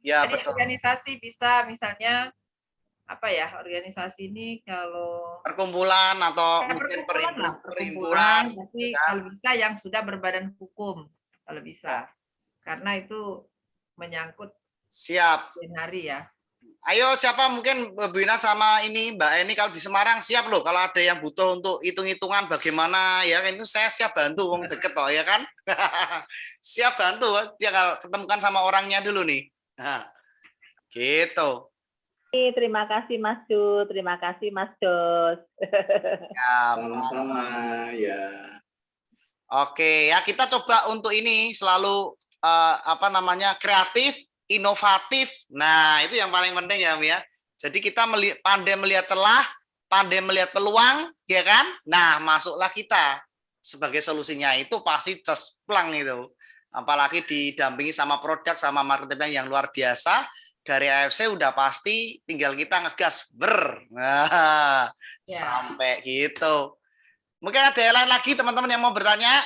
Speaker 3: Ya,
Speaker 1: jadi
Speaker 3: betul.
Speaker 1: Organisasi bisa misalnya apa ya, organisasi ini kalau
Speaker 3: perkumpulan atau
Speaker 1: ya,
Speaker 3: mungkin
Speaker 1: perkumpulan, tapi
Speaker 3: ya,
Speaker 1: kalau bisa yang sudah berbadan hukum kalau bisa, karena itu menyangkut
Speaker 3: siap
Speaker 1: hari ya.
Speaker 3: Ayo, siapa mungkin Bu Ina sama ini Mbak Eni kalau di Semarang siap loh, kalau ada yang butuh untuk hitung-hitungan bagaimana ya, itu saya siap bantu, wong deket toh ya kan. Siap bantu, tinggal ketemukan sama orangnya dulu nih. Nah, gitu.
Speaker 6: Terima kasih Mas Ju, terima kasih Mas Jos.
Speaker 3: Ya,
Speaker 2: sama-sama ya.
Speaker 3: Oke, ya kita coba untuk ini selalu kreatif, inovatif. Nah, itu yang paling penting ya, Mi ya. Jadi kita pandai melihat celah, pandai melihat peluang, ya kan? Nah, masuklah kita sebagai solusinya, itu pasti cesplang itu. Apalagi didampingi sama produk, sama marketing yang luar biasa. Dari AFC udah pasti tinggal kita ngegas nah, sampai gitu. Mungkin ada yang lain lagi teman-teman yang mau bertanya.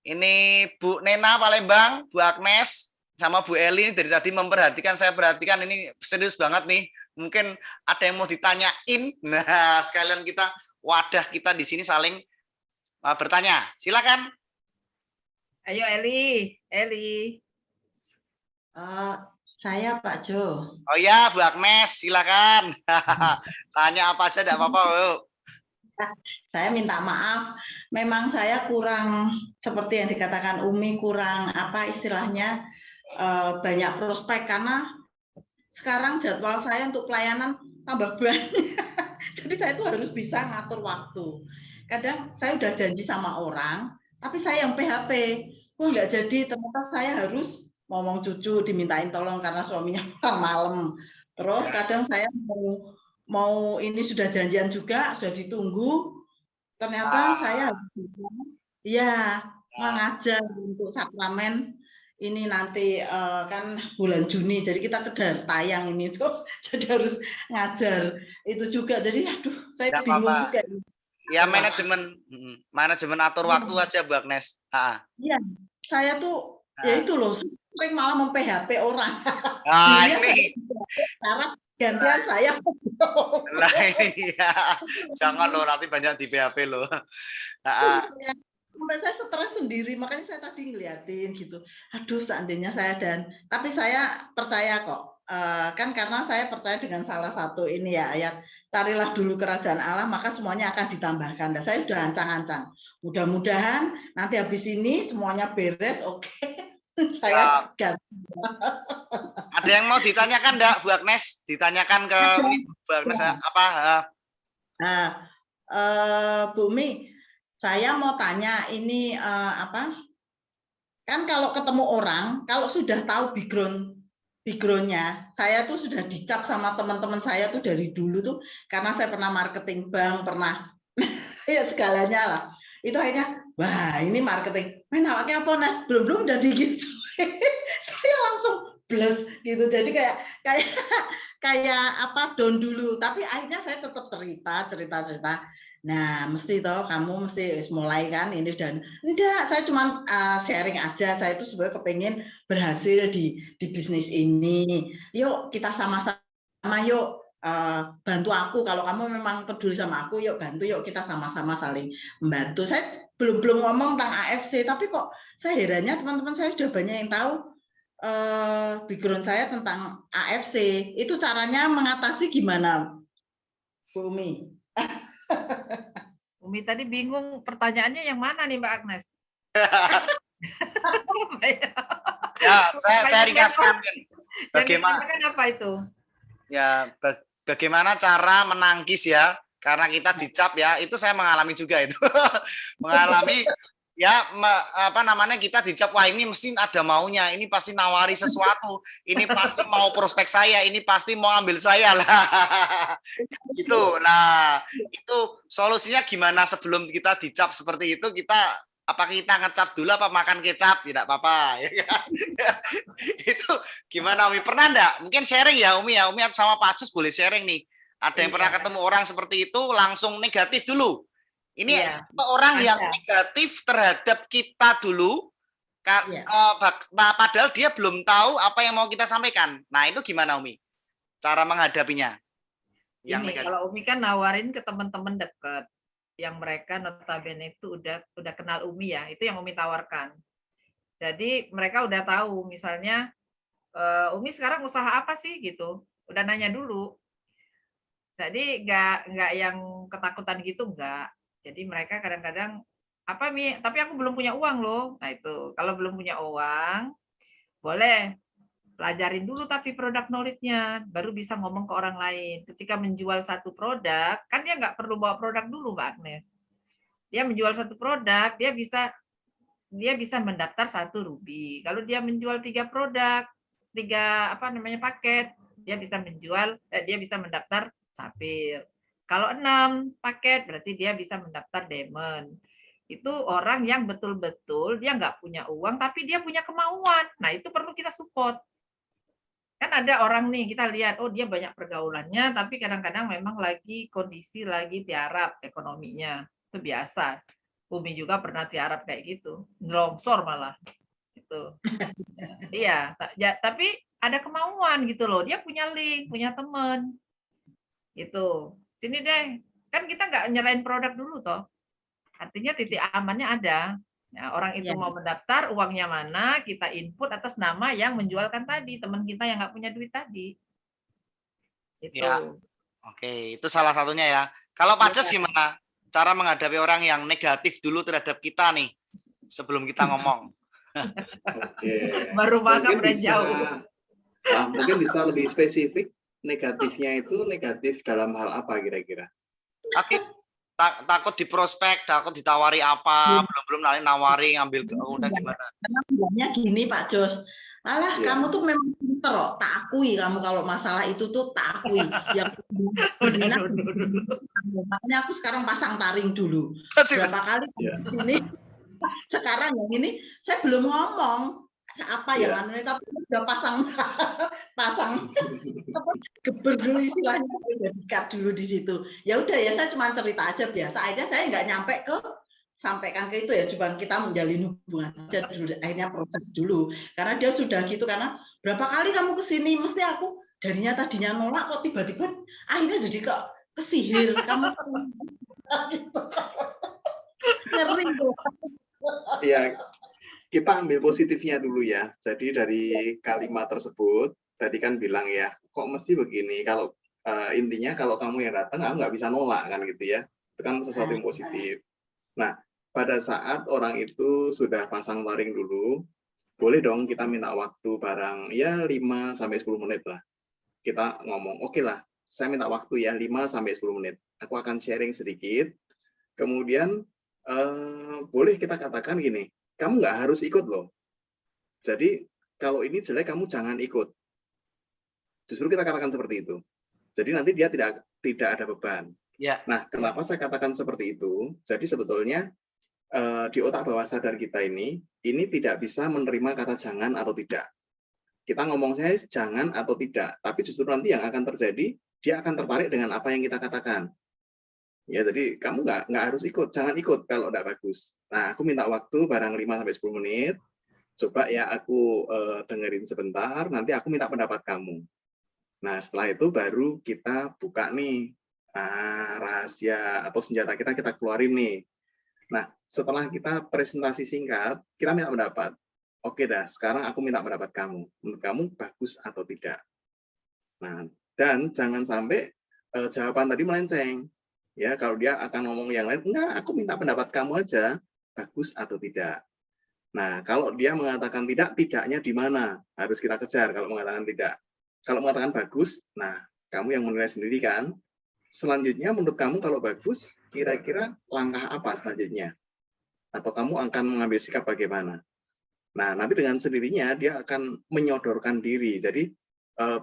Speaker 3: Ini Bu Nena Palembang, Bu Agnes, sama Bu Eli dari tadi memperhatikan, saya perhatikan ini serius banget nih. Mungkin ada yang mau ditanyain. Nah, sekalian kita wadah kita di sini saling bertanya. Silakan.
Speaker 1: Ayo Eli.
Speaker 7: Saya Pak Jo.
Speaker 3: Oh ya, Bu Agnes, silakan. Tanya apa aja, tidak apa-apa, Bu.
Speaker 7: Saya minta maaf, memang saya kurang, seperti yang dikatakan Umi, kurang apa istilahnya, banyak prospek, karena sekarang jadwal saya untuk pelayanan tambah banyak. Jadi saya itu harus bisa ngatur waktu. Kadang saya udah janji sama orang, tapi saya yang PHP. Kok nggak jadi, ternyata saya harus ngomong cucu dimintain tolong karena suaminya pulang malam. Terus kadang saya mau ini sudah janjian juga, sudah ditunggu, ternyata saya harus mengajar untuk sakramen ini nanti kan bulan Juni, jadi kita kedar tayang ini tuh, jadi harus ngajar itu juga, jadi aduh saya bingung juga.
Speaker 3: Ya manajemen atur waktu aja Bu Agnes.
Speaker 7: Iya, saya tuh ya itu loh, sering malah mem-PHP orang.
Speaker 3: Ini
Speaker 7: cara gantian saya.
Speaker 3: Lah iya. Jangan loh, nanti banyak di PHP loh.
Speaker 7: Sampai saya stres sendiri, makanya saya tadi ngeliatin gitu. Aduh, seandainya saya tapi saya percaya kok. Kan karena saya percaya dengan salah satu ini ya, ayat carilah dulu kerajaan Allah, maka semuanya akan ditambahkan. Dan saya udah ancang-ancang. Mudah-mudahan nanti habis ini semuanya beres, oke. Saya
Speaker 3: ada yang mau ditanyakan enggak Bu Agnes? Ditanyakan ke Bu Agnes apa?
Speaker 7: Bu Mi, saya mau tanya ini Kan kalau ketemu orang, kalau sudah tahu background-nya, saya tuh sudah dicap sama teman-teman saya tuh dari dulu tuh, karena saya pernah marketing bank, pernah ya segalanya lah. Itu akhirnya, wah ini marketing, main awaknya apa Nas? Belum udah gitu. Saya langsung bless gitu. Jadi kayak apa down dulu. Tapi akhirnya saya tetap cerita. Nah, mesti toh kamu mesti mulai kan ini dan enggak, saya cuma sharing aja. Saya itu sebenarnya kepengen berhasil di bisnis ini. Yuk kita sama-sama yuk bantu aku. Kalau kamu memang peduli sama aku, yuk bantu, yuk kita sama-sama saling membantu. Saya belum ngomong tentang AFC, tapi kok saya herannya teman-teman saya sudah banyak yang tahu background saya tentang AFC. Itu caranya mengatasi gimana, Bu Umi?
Speaker 1: Umi tadi bingung pertanyaannya yang mana nih Mbak Agnes?
Speaker 3: Ya, saya ringkaskan. Bagaimana
Speaker 1: apa itu?
Speaker 3: Ya, bagaimana cara menangkis ya? Karena kita dicap ya, itu saya mengalami juga itu. Mengalami ya apa namanya, kita dicap, wah ini mesti ada maunya, ini pasti nawari sesuatu, ini pasti mau prospek saya, ini pasti mau ambil saya lah. Gitu. Nah, itu solusinya gimana sebelum kita dicap seperti itu? Apa kita ngecap dulu apa makan kecap? Tidak apa-apa ya. Itu gimana Umi? Pernah enggak? Mungkin sharing ya Umi ya. Umi sama Pak Jus boleh sharing nih. Ada yang pernah ketemu orang seperti itu langsung negatif dulu. Ini orang yang negatif terhadap kita dulu, padahal dia belum tahu apa yang mau kita sampaikan. Nah, itu gimana Umi? Cara menghadapinya?
Speaker 1: Kalau Umi kan nawarin ke teman-teman dekat, yang mereka notabene itu udah kenal Umi ya, itu yang Umi tawarkan. Jadi mereka udah tahu, misalnya Umi sekarang usaha apa sih gitu, udah nanya dulu. Jadi nggak yang ketakutan gitu, nggak. Jadi mereka kadang-kadang, apa Mi, tapi aku belum punya uang loh. Nah itu, kalau belum punya uang, boleh pelajarin dulu tapi produk knowledge-nya, baru bisa ngomong ke orang lain. Ketika menjual satu produk, kan dia nggak perlu bawa produk dulu Mbak Agnes. Dia menjual satu produk, dia bisa mendaftar 1 ruby. Kalau dia menjual 3 produk, 3 paket, dia bisa mendaftar Sapphire. Kalau 6 paket, berarti dia bisa mendaftar Diamond. Itu orang yang betul-betul dia nggak punya uang, tapi dia punya kemauan. Nah, itu perlu kita support. Kan ada orang nih, kita lihat, oh dia banyak pergaulannya, tapi kadang-kadang memang kondisi lagi tiarap ekonominya. Itu biasa. Umi juga pernah tiarap kayak gitu. Longsor malah. Gitu. Iya, tapi ada kemauan gitu loh. Dia punya link, punya teman. Gitu. Sini deh, kan kita nggak nyerahin produk dulu toh. Artinya titik amannya ada. Ya, orang itu mau mendaftar, uangnya mana, kita input atas nama yang menjualkan tadi, teman kita yang nggak punya duit tadi. Gitu.
Speaker 3: Ya. Oke, itu salah satunya ya. Kalau Pak Jus gimana? Cara menghadapi orang yang negatif dulu terhadap kita nih, sebelum kita ngomong.
Speaker 2: Oke.
Speaker 1: Baru makan udah jauh.
Speaker 2: Mungkin bisa lebih spesifik. Negatifnya itu negatif dalam hal apa kira-kira?
Speaker 3: Takut di prospek, takut ditawari apa, belum nawari ngambil udah gimana?
Speaker 7: Karena gini Pak Jos, kamu tuh memang pinter kok, tak akui kamu kalau masalah itu tuh tak akui. Yang makanya aku sekarang pasang taring dulu. Berapa kali ini sekarang yang ini saya belum ngomong apa yang tapi udah pasang geber dulu istilahnya, udah dikat dulu di situ. Ya udah ya, saya cuma cerita aja biasa aja, saya nggak nyampe ke sampaikan ke itu ya, coba kita menjalin hubungan aja dulu, akhirnya proses dulu karena dia sudah gitu. Karena berapa kali kamu kesini mesti aku tadinya nolak kok tiba-tiba akhirnya jadi kok kesihir kamu ngeri tuh.
Speaker 2: Iya, kita ambil positifnya dulu ya. Jadi dari kalimat tersebut tadi kan bilang ya, kok mesti begini. Kalau intinya kalau kamu yang datang, aku nggak bisa nolak kan gitu ya. Itu kan sesuatu yang positif. Nah, pada saat orang itu sudah pasang taring dulu, boleh dong kita minta waktu barang ya 5-10 menit lah. Kita ngomong, oke lah, saya minta waktu ya 5-10 menit. Aku akan sharing sedikit. Kemudian boleh kita katakan gini, kamu nggak harus ikut loh. Jadi kalau ini jelek kamu jangan ikut. Justru kita katakan seperti itu. Jadi nanti dia tidak ada beban.
Speaker 3: Ya.
Speaker 2: Nah, kenapa saya katakan seperti itu? Jadi sebetulnya di otak bawah sadar kita ini tidak bisa menerima kata jangan atau tidak. Kita ngomong saya jangan atau tidak, tapi justru nanti yang akan terjadi, dia akan tertarik dengan apa yang kita katakan. Ya, jadi kamu nggak harus ikut, jangan ikut kalau nggak bagus. Nah, aku minta waktu barang 5-10 menit, coba ya aku dengerin sebentar, nanti aku minta pendapat kamu. Nah, setelah itu baru kita buka nih rahasia atau senjata kita keluarin nih. Nah, setelah kita presentasi singkat, kita minta pendapat. Oke dah, sekarang aku minta pendapat kamu. Menurut kamu bagus atau tidak? Nah, dan jangan sampai jawaban tadi melenceng. Ya, kalau dia akan ngomong yang lain, enggak, aku minta pendapat kamu aja, bagus atau tidak. Nah, kalau dia mengatakan tidak, tidaknya di mana? Harus kita kejar kalau mengatakan tidak. Kalau mengatakan bagus, nah, kamu yang menilai sendiri kan. Selanjutnya, menurut kamu kalau bagus, kira-kira langkah apa selanjutnya? Atau kamu akan mengambil sikap bagaimana? Nah, nanti dengan sendirinya dia akan menyodorkan diri. Jadi,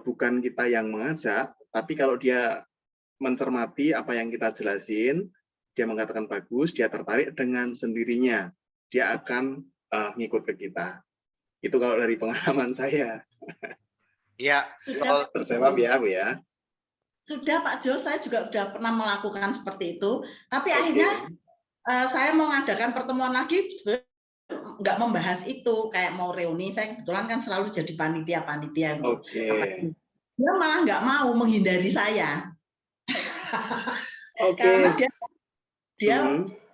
Speaker 2: bukan kita yang mengajak, tapi kalau dia mencermati apa yang kita jelasin, dia mengatakan bagus, dia tertarik dengan sendirinya. Dia akan ngikut ke kita. Itu kalau dari pengalaman saya.
Speaker 3: Ya,
Speaker 2: terjawab ya, Bu ya.
Speaker 7: Sudah Pak Jo, saya juga sudah pernah melakukan seperti itu. Tapi akhirnya saya mau mengadakan pertemuan lagi, nggak membahas itu, kayak mau reuni. Saya kebetulan kan selalu jadi panitia. Dia malah nggak mau, menghindari saya. Karena dia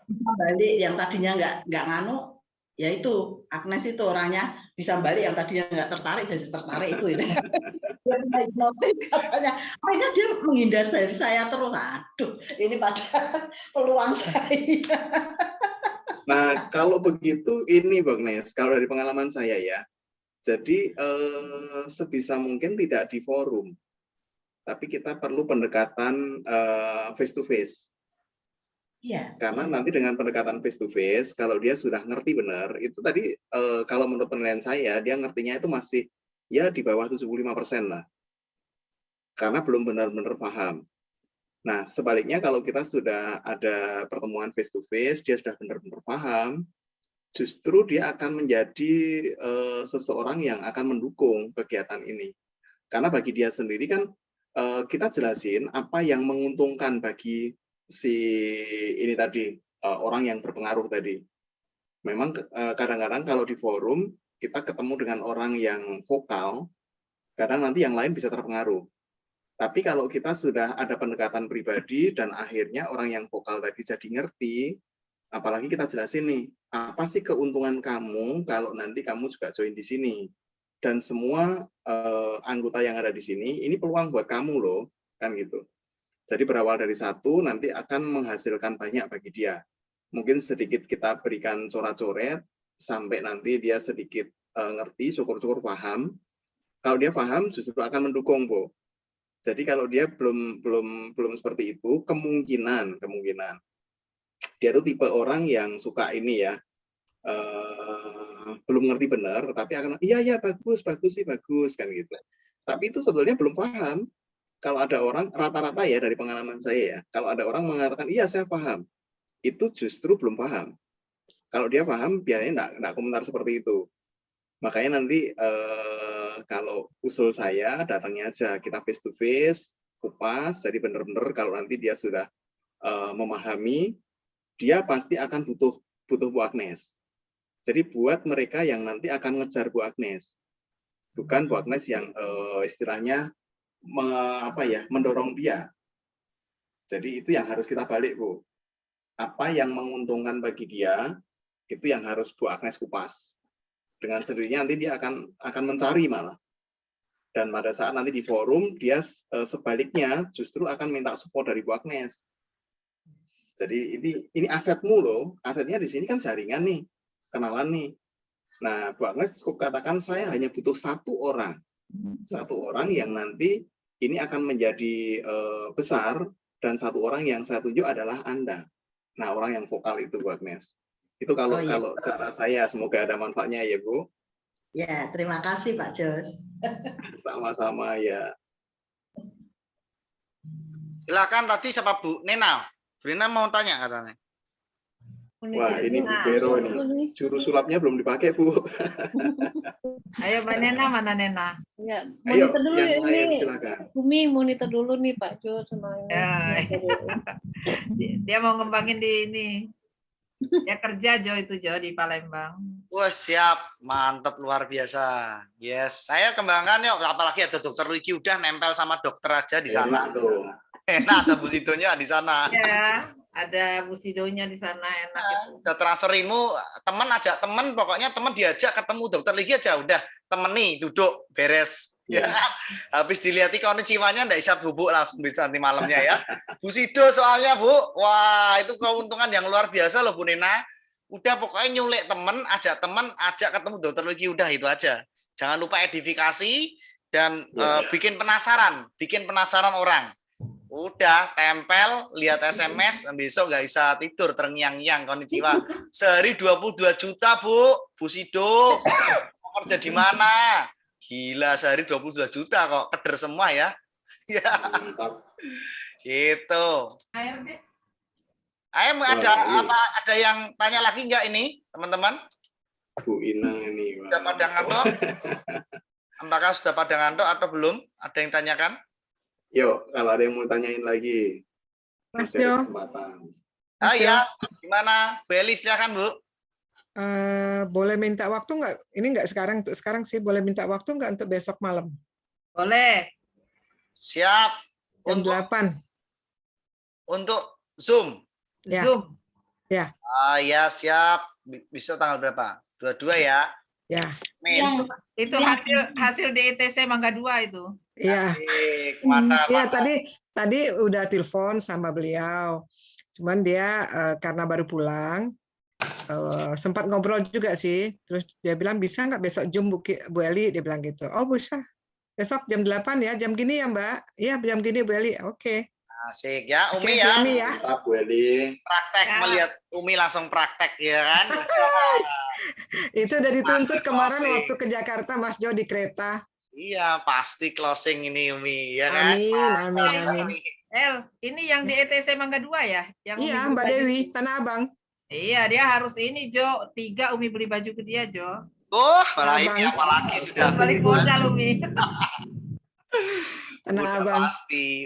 Speaker 7: bisa balik yang tadinya nggak nganu, ya itu Agnes itu orangnya bisa balik yang tadinya nggak tertarik jadi tertarik itu. Katanya, akhirnya dia menghindar dari saya terus. Aduh, ini pada peluang saya.
Speaker 2: Nah, kalau begitu ini Bang Nes, kalau dari pengalaman saya ya, jadi sebisa mungkin tidak di forum. Tapi kita perlu pendekatan face to face.
Speaker 7: Iya.
Speaker 2: Karena nanti dengan pendekatan face to face, kalau dia sudah ngerti benar, itu tadi kalau menurut penilaian saya, dia ngertinya itu masih ya di bawah 75% lah. Karena belum benar-benar paham. Nah, sebaliknya kalau kita sudah ada pertemuan face to face, dia sudah benar-benar paham, justru dia akan menjadi seseorang yang akan mendukung kegiatan ini. Karena bagi dia sendiri kan kita jelasin apa yang menguntungkan bagi si ini tadi, orang yang berpengaruh tadi. Memang kadang-kadang kalau di forum kita ketemu dengan orang yang vokal, kadang nanti yang lain bisa terpengaruh. Tapi kalau kita sudah ada pendekatan pribadi dan akhirnya orang yang vokal tadi jadi ngerti, apalagi kita jelasin nih, apa sih keuntungan kamu kalau nanti kamu juga join di sini? Dan semua anggota yang ada di sini, ini peluang buat kamu loh, kan gitu. Jadi berawal dari satu, nanti akan menghasilkan banyak bagi dia. Mungkin sedikit kita berikan coret-coret, sampai nanti dia sedikit ngerti, syukur-syukur paham. Kalau dia paham, justru akan mendukung, Bu. Jadi kalau dia belum seperti itu, kemungkinan dia tuh tipe orang yang suka ini ya, belum ngerti benar, tapi akan iya bagus kan gitu. Tapi itu sebetulnya belum paham. Kalau ada orang rata-rata ya dari pengalaman saya ya, kalau ada orang mengatakan iya saya paham, itu justru belum paham. Kalau dia paham, biasanya enggak komentar seperti itu. Makanya nanti kalau usul saya datangnya aja kita face to face, kupas, jadi benar-benar kalau nanti dia sudah memahami, dia pasti akan butuh Bu Agnes. Jadi buat mereka yang nanti akan ngejar Bu Agnes, bukan Bu Agnes yang istilahnya mendorong dia. Jadi itu yang harus kita balik, Bu. Apa yang menguntungkan bagi dia, itu yang harus Bu Agnes kupas. Dengan sendirinya nanti dia akan mencari malah. Dan pada saat nanti di forum, dia sebaliknya justru akan minta support dari Bu Agnes. Jadi ini asetmu loh, asetnya di sini kan jaringan nih, kenalan nih. Nah, Bu Agnes cukup katakan saya hanya butuh satu orang yang nanti ini akan menjadi besar, dan satu orang yang saya tunjuk adalah Anda. Nah, orang yang vokal itu Bu Agnes. Itu kalau cara saya, semoga ada manfaatnya ya Bu.
Speaker 7: Ya, terima kasih Pak Jos.
Speaker 2: Sama-sama ya.
Speaker 3: Silakan tadi siapa Bu Nena? Bu Nena mau tanya katanya.
Speaker 2: Wah, ini Bu Vero nih. Juru sulapnya belum dipakai, Bu.
Speaker 1: Ayo Mbak Nena, mana Nena?
Speaker 8: Ya,
Speaker 2: Ayo,
Speaker 8: monitor dulu
Speaker 2: yang lain
Speaker 8: ini.
Speaker 2: silakan.
Speaker 8: Bumi monitor dulu nih Pak Jo sama ini.
Speaker 1: Ya. Dia mau ngembangin di ini. Dia kerja Jo itu Jo di Palembang.
Speaker 3: Wah, siap. Mantap, luar biasa. Yes, saya kembangkan yuk. Apalagi ada dokter Luigi udah nempel sama dokter aja di sana.
Speaker 2: Enak tuh.
Speaker 3: Enak, ada Bu Sidonya di sana.
Speaker 1: Ya, ada Bu Sidonya di sana, enak itu.
Speaker 3: Udah transferinmu, temen ajak temen, pokoknya temen diajak ketemu dokter Luigi aja. Udah, temen nih, duduk, beres. Ya, habis dilihat konnichiwa-nya nggak bisa bubuk langsung bisa nanti malamnya ya. Bu Sido soalnya Bu, wah itu keuntungan yang luar biasa loh Bu Nena. Udah pokoknya nyulik temen, ajak ketemu dokter Luigi, udah itu aja. Jangan lupa edifikasi dan bikin penasaran orang. Udah tempel, lihat SMS, besok nggak bisa tidur terngiang-ngiang konnichiwa. Sehari 22 juta Bu Sido. Mau kerja di mana? Gila, sehari 22 juta kok, keder semua ya. Ya. Gitu. Ayam ada yang tanya lagi nggak ini, teman-teman?
Speaker 2: Bu Inang ini.
Speaker 3: Sudah pada ngantuk? Apakah sudah pada ngantuk atau belum? Ada yang tanyakan?
Speaker 2: Yuk, kalau ada yang mau tanyain lagi.
Speaker 9: Mas Jo.
Speaker 3: Ah ya, gimana? Bu Eli, silakan Bu.
Speaker 9: Boleh minta waktu nggak? Ini nggak sekarang, untuk sekarang sih boleh minta waktu nggak untuk besok malam?
Speaker 1: Boleh.
Speaker 3: Siap.
Speaker 9: Jam 8.
Speaker 3: Untuk Zoom.
Speaker 9: Ya.
Speaker 1: Zoom.
Speaker 9: Ya.
Speaker 3: Ah ya, siap. Bisa tanggal berapa? 22 ya.
Speaker 9: Ya.
Speaker 1: Itu hasil di ETC Mangga 2 itu.
Speaker 9: Iya. Iya, tadi udah telepon sama beliau. Cuman dia karena baru pulang, sempat ngobrol juga sih. Terus dia bilang, bisa nggak besok Zoom Bu Eli? Dia bilang gitu. Oh bisa. Besok jam 8 ya, jam gini ya Mbak? Iya, jam gini Bu Eli. Oke.
Speaker 3: Asik ya, Umi ya.
Speaker 9: Umi ya.
Speaker 2: Bu Eli.
Speaker 3: Praktek, melihat Umi langsung praktek ya kan.
Speaker 9: Itu udah dituntut kemarin waktu ke Jakarta Mas Jo di kereta.
Speaker 3: Iya, pasti closing ini Umi ya kan.
Speaker 9: Amin.
Speaker 1: El, ini yang di ETC Mangga 2 ya? Yang
Speaker 9: iya, Mbak Dewi, Tanah Abang.
Speaker 1: Iya, dia harus ini Jo, 3 Umi beli baju ke dia Jo.
Speaker 3: Oh, ini apalagi sudah
Speaker 1: balik modal Umi.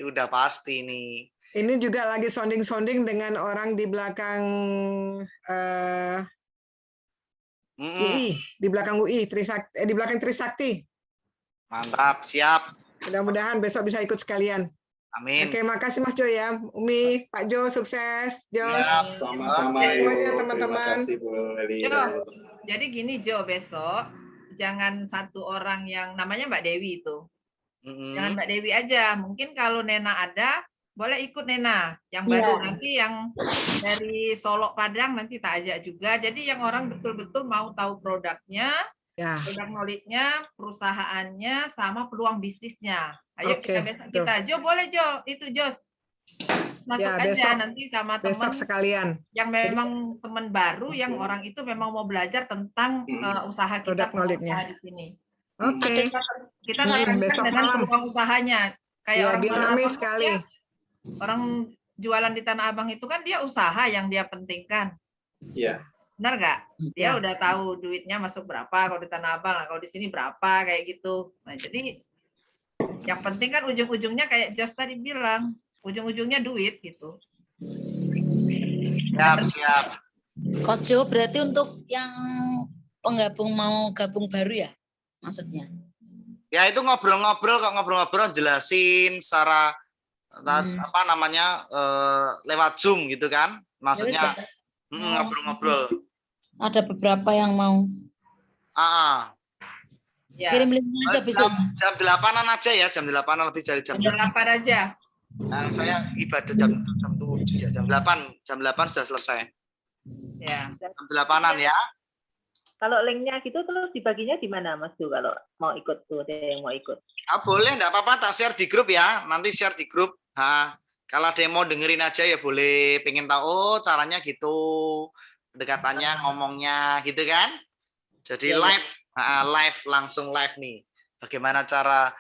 Speaker 3: Udah pasti nih.
Speaker 9: Ini juga lagi sounding dengan orang di belakang UI, di belakang UI, di belakang Trisakti.
Speaker 3: Mantap, siap.
Speaker 9: Mudah-mudahan besok bisa ikut sekalian.
Speaker 3: Amin.
Speaker 9: Oke, makasih Mas Jo ya. Umi, Pak Jo, sukses. Jos.
Speaker 2: Sama-sama
Speaker 9: semuanya teman-teman.
Speaker 1: Jadi gini Jo, besok jangan satu orang yang namanya Mbak Dewi itu. Jangan Mbak Dewi aja. Mungkin kalau Nena ada, boleh ikut Nena. Yang baru nanti yang dari Solo Padang nanti tak ajak juga. Jadi yang orang betul-betul mau tahu produknya, produk knowledge-nya, perusahaannya, sama peluang bisnisnya. Ayo kita Jo, boleh Jo, itu Jos. Masuk aja besok, nanti sama teman
Speaker 9: sekalian.
Speaker 1: Yang memang teman baru, yang orang itu memang mau belajar tentang usaha kita di sini.
Speaker 9: Oke.
Speaker 1: Kita sarankan dengan peluang usahanya. Kayak orang
Speaker 9: dinamis sekali.
Speaker 1: Orang jualan di Tanah Abang itu kan dia usaha yang dia pentingkan.
Speaker 2: Iya.
Speaker 1: Benar nggak? Dia udah tahu duitnya masuk berapa kalau di Tanah Abang, kalau di sini berapa kayak gitu. Nah, jadi yang penting kan ujung-ujungnya kayak Jos tadi bilang, ujung-ujungnya duit gitu.
Speaker 3: Siap.
Speaker 5: Coach Jo, berarti untuk yang penggabung mau gabung baru ya? Maksudnya?
Speaker 3: Ya itu ngobrol-ngobrol jelasin secara apa namanya lewat Zoom gitu kan? Maksudnya ngobrol-ngobrol.
Speaker 5: Ada beberapa yang mau.
Speaker 1: Ya.
Speaker 5: Kirim linknya aja besok.
Speaker 3: Jam 8-an aja ya, jam 8-an lebih dari jam
Speaker 1: 8 aja.
Speaker 3: Nah, saya ibadah jam 7 ya, jam 8 sudah selesai.
Speaker 1: Ya.
Speaker 3: Jam 8-an ya.
Speaker 6: Kalau linknya gitu terus dibaginya di mana Mas Jo kalau mau ikut tuh, ada yang mau ikut?
Speaker 3: Boleh, enggak apa-apa, tak share di grup ya. Nanti share di grup. Kalau ada yang mau dengerin aja ya boleh, pengen tahu caranya gitu. Pendekatannya, ngomongnya gitu kan. Jadi live Live, langsung live nih. Bagaimana cara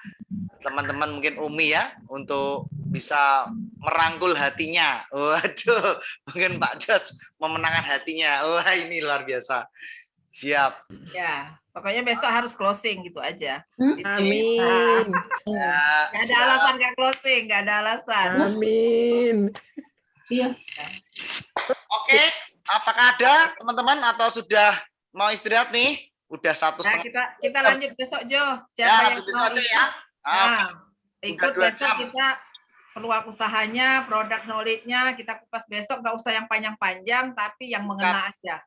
Speaker 3: teman-teman mungkin Umi ya untuk bisa merangkul hatinya. Waduh, mungkin Pak Jos memenangkan hatinya. Wah, ini luar biasa. Siap.
Speaker 1: Ya, pokoknya besok harus closing gitu aja.
Speaker 9: Amin.
Speaker 1: Gak ada alasan gak closing, gak ada alasan.
Speaker 9: Amin.
Speaker 8: Iya.
Speaker 3: Oke, apakah ada teman-teman atau sudah mau istirahat nih? Udah 1,5.
Speaker 1: Nah, kita lanjut besok, Jo.
Speaker 3: Ya, lanjut besok aja ya.
Speaker 1: Nah, ikut
Speaker 3: 2
Speaker 1: besok
Speaker 3: jam.
Speaker 1: kita peluang usahanya, produk knowledge-nya kita kupas besok, nggak usah yang panjang-panjang, tapi yang mengena aja.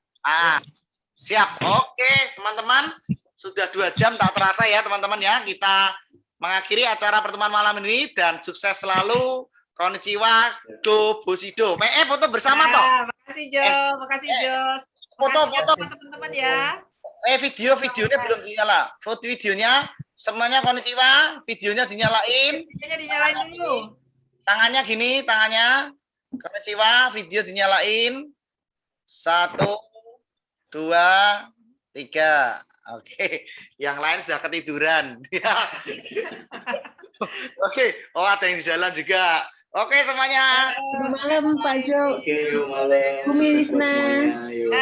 Speaker 3: Siap. Oke, teman-teman. Sudah 2 jam tak terasa ya, teman-teman ya. Kita mengakhiri acara pertemuan malam ini dan sukses selalu. Konnichiwa, go Bosido. Foto bersama toh.
Speaker 1: Makasih Jo, makasih Jos.
Speaker 3: Foto.
Speaker 1: Teman-teman ya.
Speaker 3: Videonya belum dinyala. Foto videonya semuanya konnichiwa, videonya dinyalain.
Speaker 1: Videonya dinyalain dulu.
Speaker 3: Tangannya gini, tangannya. Konnichiwa, video dinyalain. 1, 2, 3. Oke, yang lain sudah ketiduran. Oke, ada yang di jalan juga. Oke semuanya.
Speaker 8: Malam Pak Jo.
Speaker 2: Oke, malam.
Speaker 8: Umi Lisna.
Speaker 2: Semuanya, yuk.